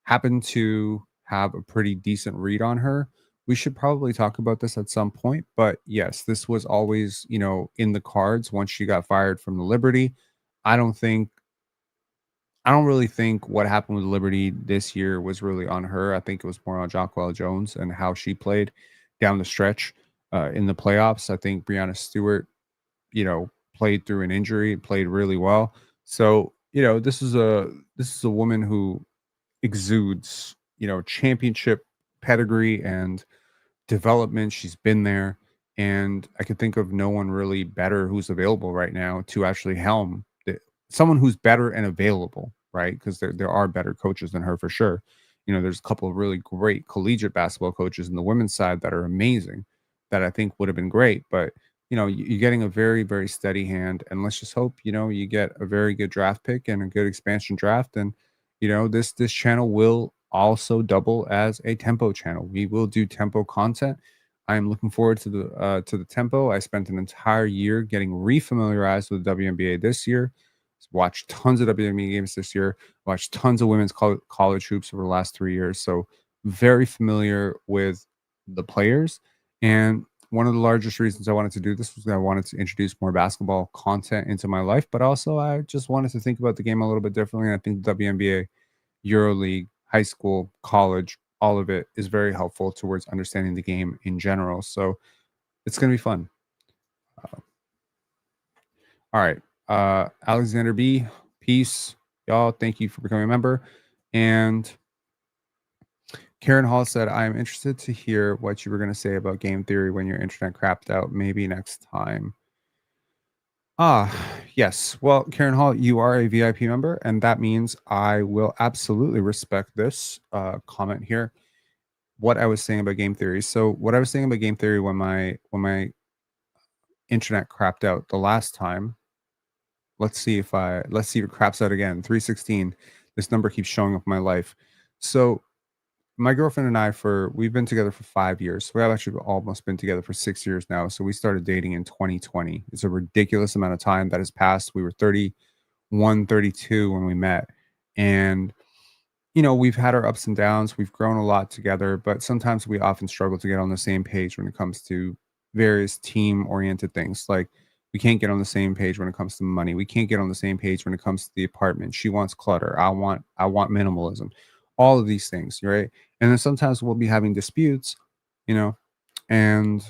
Happened to have a pretty decent read on her. We should probably talk about this at some point, but yes, this was always, in the cards once she got fired from the Liberty. I don't really think what happened with Liberty this year was really on her. I think it was more on Jonquel Jones and how she played down the stretch in the playoffs. I think Breanna Stewart, played through an injury, played really well. So, this is a woman who exudes, championship pedigree and development. She's been there, and I could think of no one really better who's available right now to actually helm someone who's better and available, right? Because there are better coaches than her for sure. There's a couple of really great collegiate basketball coaches in the women's side that are amazing that I think would have been great. But, you're getting a very, very steady hand. And let's just hope, you get a very good draft pick and a good expansion draft. And, this channel will also double as a tempo channel. We will do tempo content. I am looking forward to the tempo. I spent an entire year getting refamiliarized with the WNBA this year. Watched tons of WNBA games this year. Watched tons of women's college hoops over the last 3 years. So very familiar with the players. And one of the largest reasons I wanted to do this was that I wanted to introduce more basketball content into my life. But also I just wanted to think about the game a little bit differently. And I think the WNBA, EuroLeague, high school, college, all of it is very helpful towards understanding the game in general. So it's going to be fun. All right. Alexander B, peace. Y'all, thank you for becoming a member. And Karen Hall said, I'm interested to hear what you were going to say about game theory when your internet crapped out. Maybe next time. Yes. Well, Karen Hall, you are a VIP member, and that means I will absolutely respect this comment here. What I was saying about game theory. So, what I was saying about game theory when my internet crapped out the last time. Let's see if it craps out again. 316. This number keeps showing up in my life. So, my girlfriend and I, we've been together for 5 years. We have actually almost been together for 6 years now. So we started dating in 2020. It's a ridiculous amount of time that has passed. We were 31, 32 when we met. And, we've had our ups and downs. We've grown a lot together, but sometimes we often struggle to get on the same page when it comes to various team oriented things. Like we can't get on the same page when it comes to money. We can't get on the same page when it comes to the apartment. She wants clutter. I want minimalism. All of these things, right? And then sometimes we'll be having disputes, and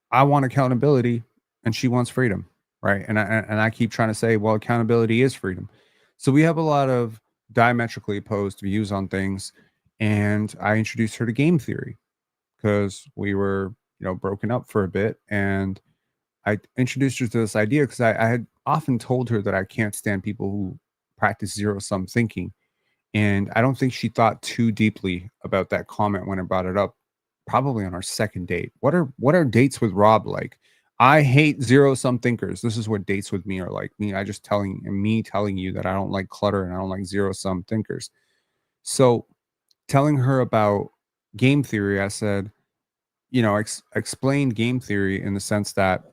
I want accountability and she wants freedom, right? And I keep trying to say, well, accountability is freedom. So we have a lot of diametrically opposed views on things, and I introduced her to game theory because we were, broken up for a bit, and I introduced her to this idea because I had often told her that I can't stand people who practice zero-sum thinking. And I don't think she thought too deeply about that comment when I brought it up, probably on our second date. What are dates with Rob like? I hate zero-sum thinkers. This is what dates with me are like. Telling you that I don't like clutter and I don't like zero-sum thinkers. So telling her about game theory, I said, explain game theory in the sense that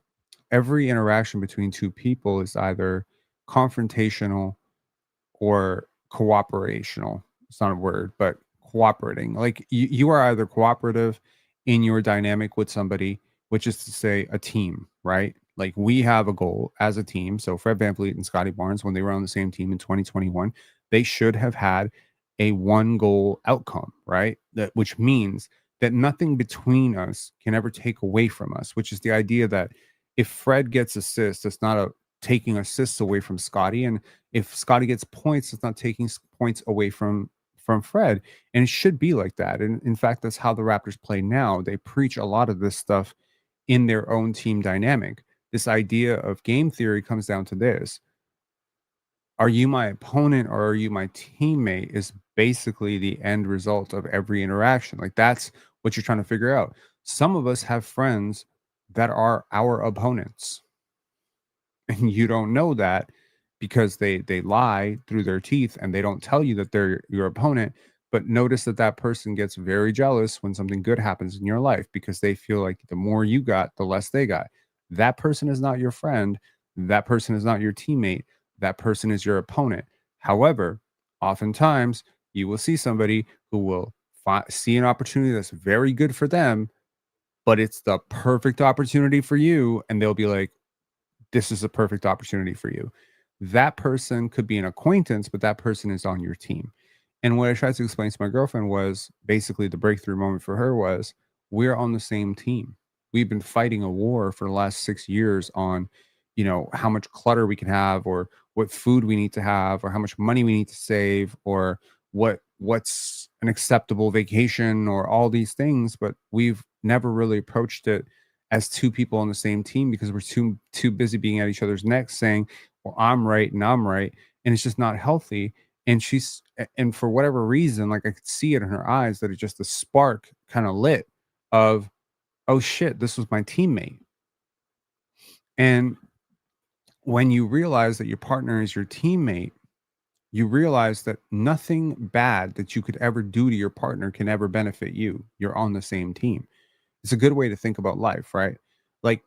every interaction between two people is either confrontational or cooperational. It's not a word, but cooperating. Like you are either cooperative in your dynamic with somebody, which is to say a team, right? Like we have a goal as a team. So Fred VanVleet and Scotty Barnes, when they were on the same team in 2021, they should have had a one goal outcome, right? Which means that nothing between us can ever take away from us, which is the idea that if Fred gets assists, it's not taking assists away from Scotty, and if Scotty gets points, it's not taking points away from Fred. And it should be like that. And in fact, that's how the Raptors play now. They preach a lot of this stuff in their own team dynamic. This idea of game theory comes down to this: are you my opponent or are you my teammate? Is basically the end result of every interaction. Like that's what you're trying to figure out. Some of us have friends that are our opponents, and you don't know that because they lie through their teeth and they don't tell you that they're your opponent. But notice that person gets very jealous when something good happens in your life because they feel like the more you got, the less they got. That person is not your friend. That person is not your teammate. That person is your opponent. However, oftentimes you will see somebody who will see an opportunity that's very good for them, but it's the perfect opportunity for you. And they'll be like, this is a perfect opportunity for you. That person could be an acquaintance, but that person is on your team. And what I tried to explain to my girlfriend was basically the breakthrough moment for her was we're on the same team. We've been fighting a war for the last 6 years on, how much clutter we can have or what food we need to have or how much money we need to save or what's an acceptable vacation or all these things. But we've never really approached it as two people on the same team because we're too busy being at each other's necks saying, well, I'm right and I'm right. And it's just not healthy. And for whatever reason, like I could see it in her eyes that it just the spark kind of lit of, oh shit, this was my teammate. And when you realize that your partner is your teammate, you realize that nothing bad that you could ever do to your partner can ever benefit you. You're on the same team. It's a good way to think about life, right? Like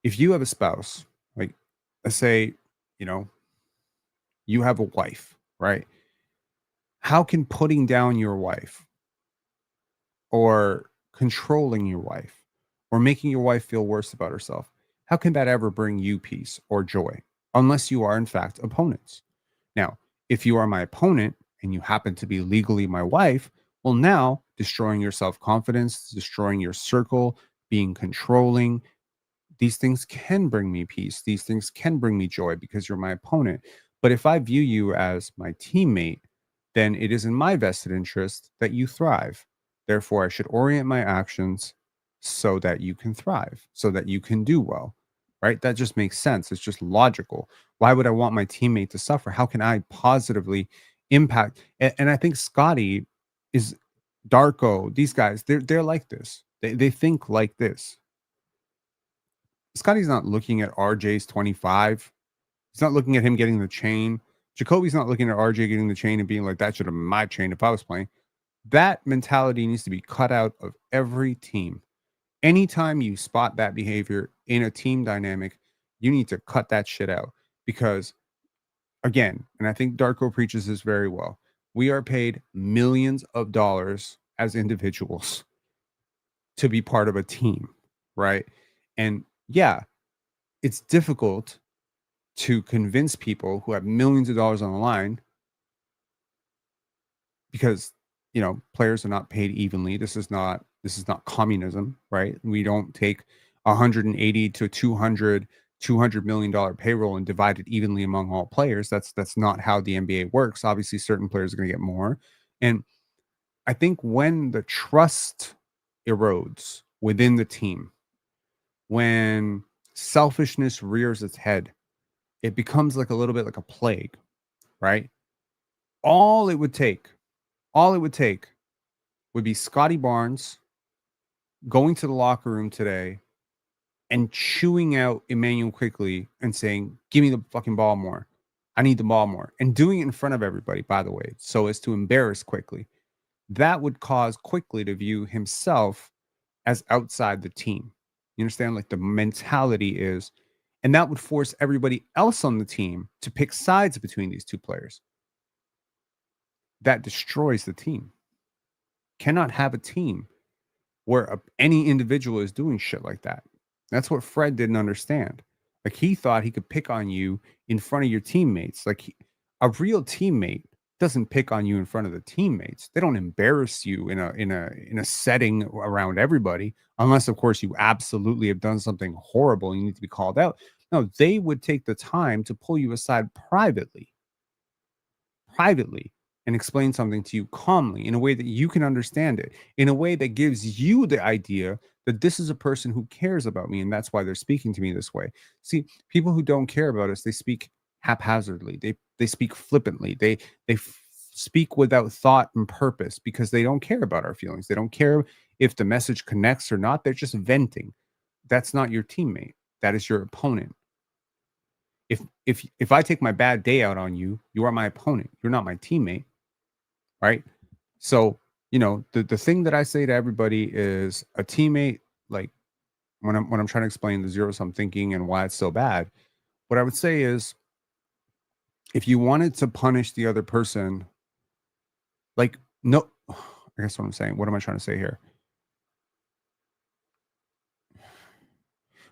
if you have a spouse, like let's say, you have a wife, right? How can putting down your wife or controlling your wife or making your wife feel worse about herself, how can that ever bring you peace or joy unless you are in fact opponents? Now, if you are my opponent and you happen to be legally my wife, well, now destroying your self-confidence, destroying your circle, being controlling, these things can bring me peace. These things can bring me joy because you're my opponent. But if I view you as my teammate, then it is in my vested interest that you thrive. Therefore, I should orient my actions so that you can thrive, so that you can do well, right? That just makes sense. It's just logical. Why would I want my teammate to suffer? How can I positively impact? And I think Scotty is Darko, these guys, they're like this. They think like this. Scotty's not looking at RJ's 25. He's not looking at him getting the chain. Jacoby's not looking at RJ getting the chain and being like, that should have been my chain if I was playing. That mentality needs to be cut out of every team. Anytime you spot that behavior in a team dynamic, you need to cut that shit out. Because, again, and I think Darko preaches this very well, we are paid millions of dollars as individuals to be part of a team, right? And yeah, it's difficult to convince people who have millions of dollars on the line because, you know, players are not paid evenly. This is not communism, right? We don't take 180 to 200 $200 million payroll and divide it evenly among all players. That's not how the NBA works. Obviously, certain players are going to get more. And I think when the trust erodes within the team, when selfishness rears its head, it becomes like a little bit like a plague, right? All it would take would be Scotty Barnes going to the locker room today and chewing out Emmanuel quickly and saying, give me the fucking ball more. I need the ball more. And doing it in front of everybody, by the way, so as to embarrass quickly. That would cause quickly to view himself as outside the team. You understand? Like the mentality is, and that would force everybody else on the team to pick sides between these two players. That destroys the team. Cannot have a team where any individual is doing shit like that. That's what Fred didn't understand. Like he thought he could pick on you in front of your teammates. Like a real teammate doesn't pick on you in front of the teammates. They don't embarrass you in a setting around everybody, unless of course you absolutely have done something horrible and you need to be called out. No, they would take the time to pull you aside privately and explain something to you calmly in a way that you can understand it, in a way that gives you the idea that this is a person who cares about me and that's why they're speaking to me this way. See, people who don't care about us, they speak haphazardly. They speak flippantly. They speak without thought and purpose because they don't care about our feelings. They don't care if the message connects or not. They're just venting. That's not your teammate. That is your opponent. If I take my bad day out on you, you are my opponent. You're not my teammate. Right? So, you know, the thing that I say to everybody is a teammate, like when I'm trying to explain the zero-sum thinking and why it's so bad, what I would say is if you wanted to punish the other person, like, no, I guess what I'm saying, what am I trying to say here?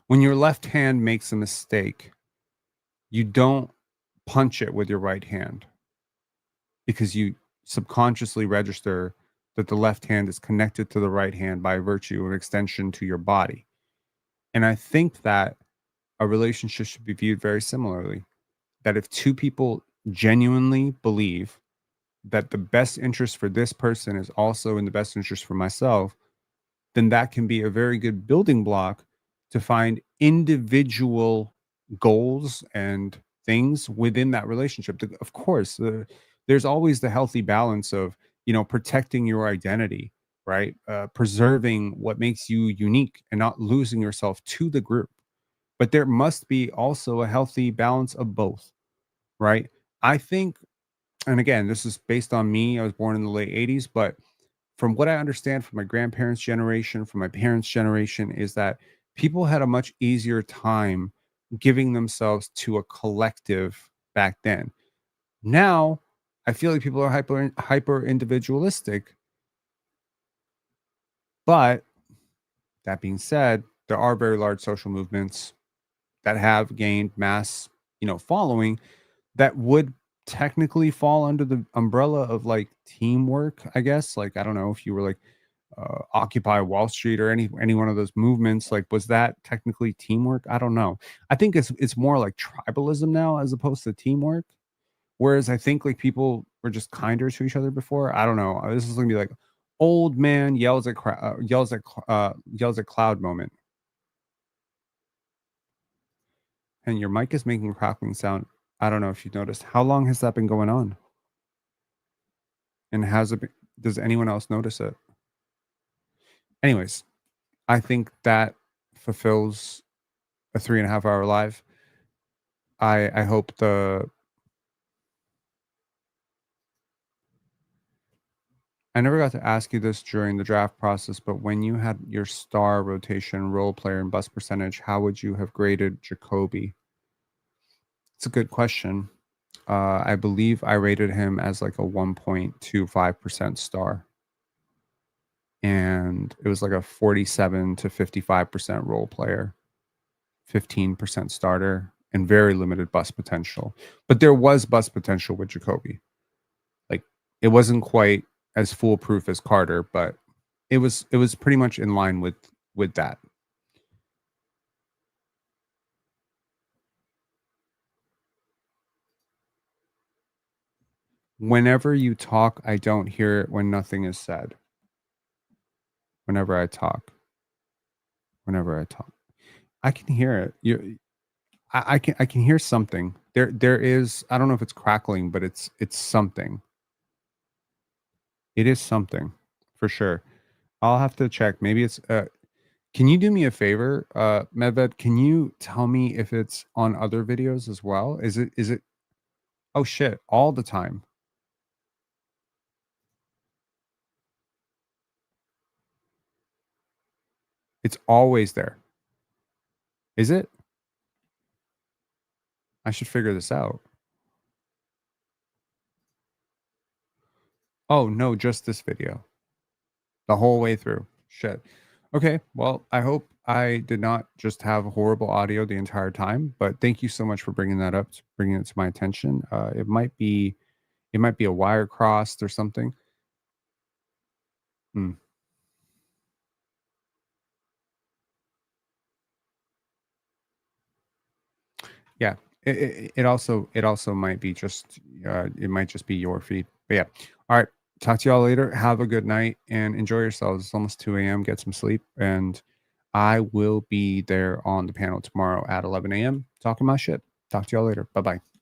When your left hand makes a mistake, you don't punch it with your right hand because you subconsciously register that the left hand is connected to the right hand by virtue of extension to your body. And I think that a relationship should be viewed very similarly. That if two people genuinely believe that the best interest for this person is also in the best interest for myself, then that can be a very good building block to find individual goals and things within that relationship. Of course, there's always the healthy balance of, you know, protecting your identity, right? Preserving what makes you unique and not losing yourself to the group. But there must be also a healthy balance of both, right? I think, and again, this is based on me. I was born in the late 80s, but from what I understand from my grandparents' generation, from my parents' generation, is that people had a much easier time giving themselves to a collective back then. Now, I feel like people are hyper individualistic. But that being said, there are very large social movements that have gained mass, you know, following that would technically fall under the umbrella of like teamwork, I guess. Like, I don't know if you were like Occupy Wall Street or any one of those movements, like was that technically teamwork? I don't know. I think it's more like tribalism now as opposed to teamwork. Whereas I think like people were just kinder to each other before. I don't know. This is gonna be like old man yells at cloud moment. And your mic is making a crackling sound. I don't know if you noticed. How long has that been going on? And does anyone else notice it? Anyways, I think that fulfills a 3.5 hour live. I hope I never got to ask you this during the draft process, but when you had your star rotation, role player, and bust percentage, how would you have graded Jacoby? It's a good question. I believe I rated him as like a 1.25% star. And it was like a 47 to 55% role player, 15% starter, and very limited bust potential. But there was bust potential with Jacoby. Like, it wasn't quite as foolproof as Carter, but it was pretty much in line with that. Whenever you talk, I don't hear it when nothing is said. Whenever I talk, I can hear it. I can hear something. There is, I don't know if it's crackling, but it's something. It is something for sure. I'll have to check. Maybe it's can you do me a favor, Medved? Can you tell me if it's on other videos as well? Is it oh shit, all the time? It's always there. Is it? I should figure this out. Oh no, just this video. The whole way through. Shit. Okay, well, I hope I did not just have horrible audio the entire time, but thank you so much for bringing that up, bringing it to my attention. It might be a wire crossed or something. Yeah, it also might be just it might just be your feed. But yeah, all right. Talk to y'all later. Have a good night and enjoy yourselves. It's almost 2 a.m. Get some sleep, and I will be there on the panel tomorrow at 11 a.m. talking my shit. Talk to y'all later. Bye bye.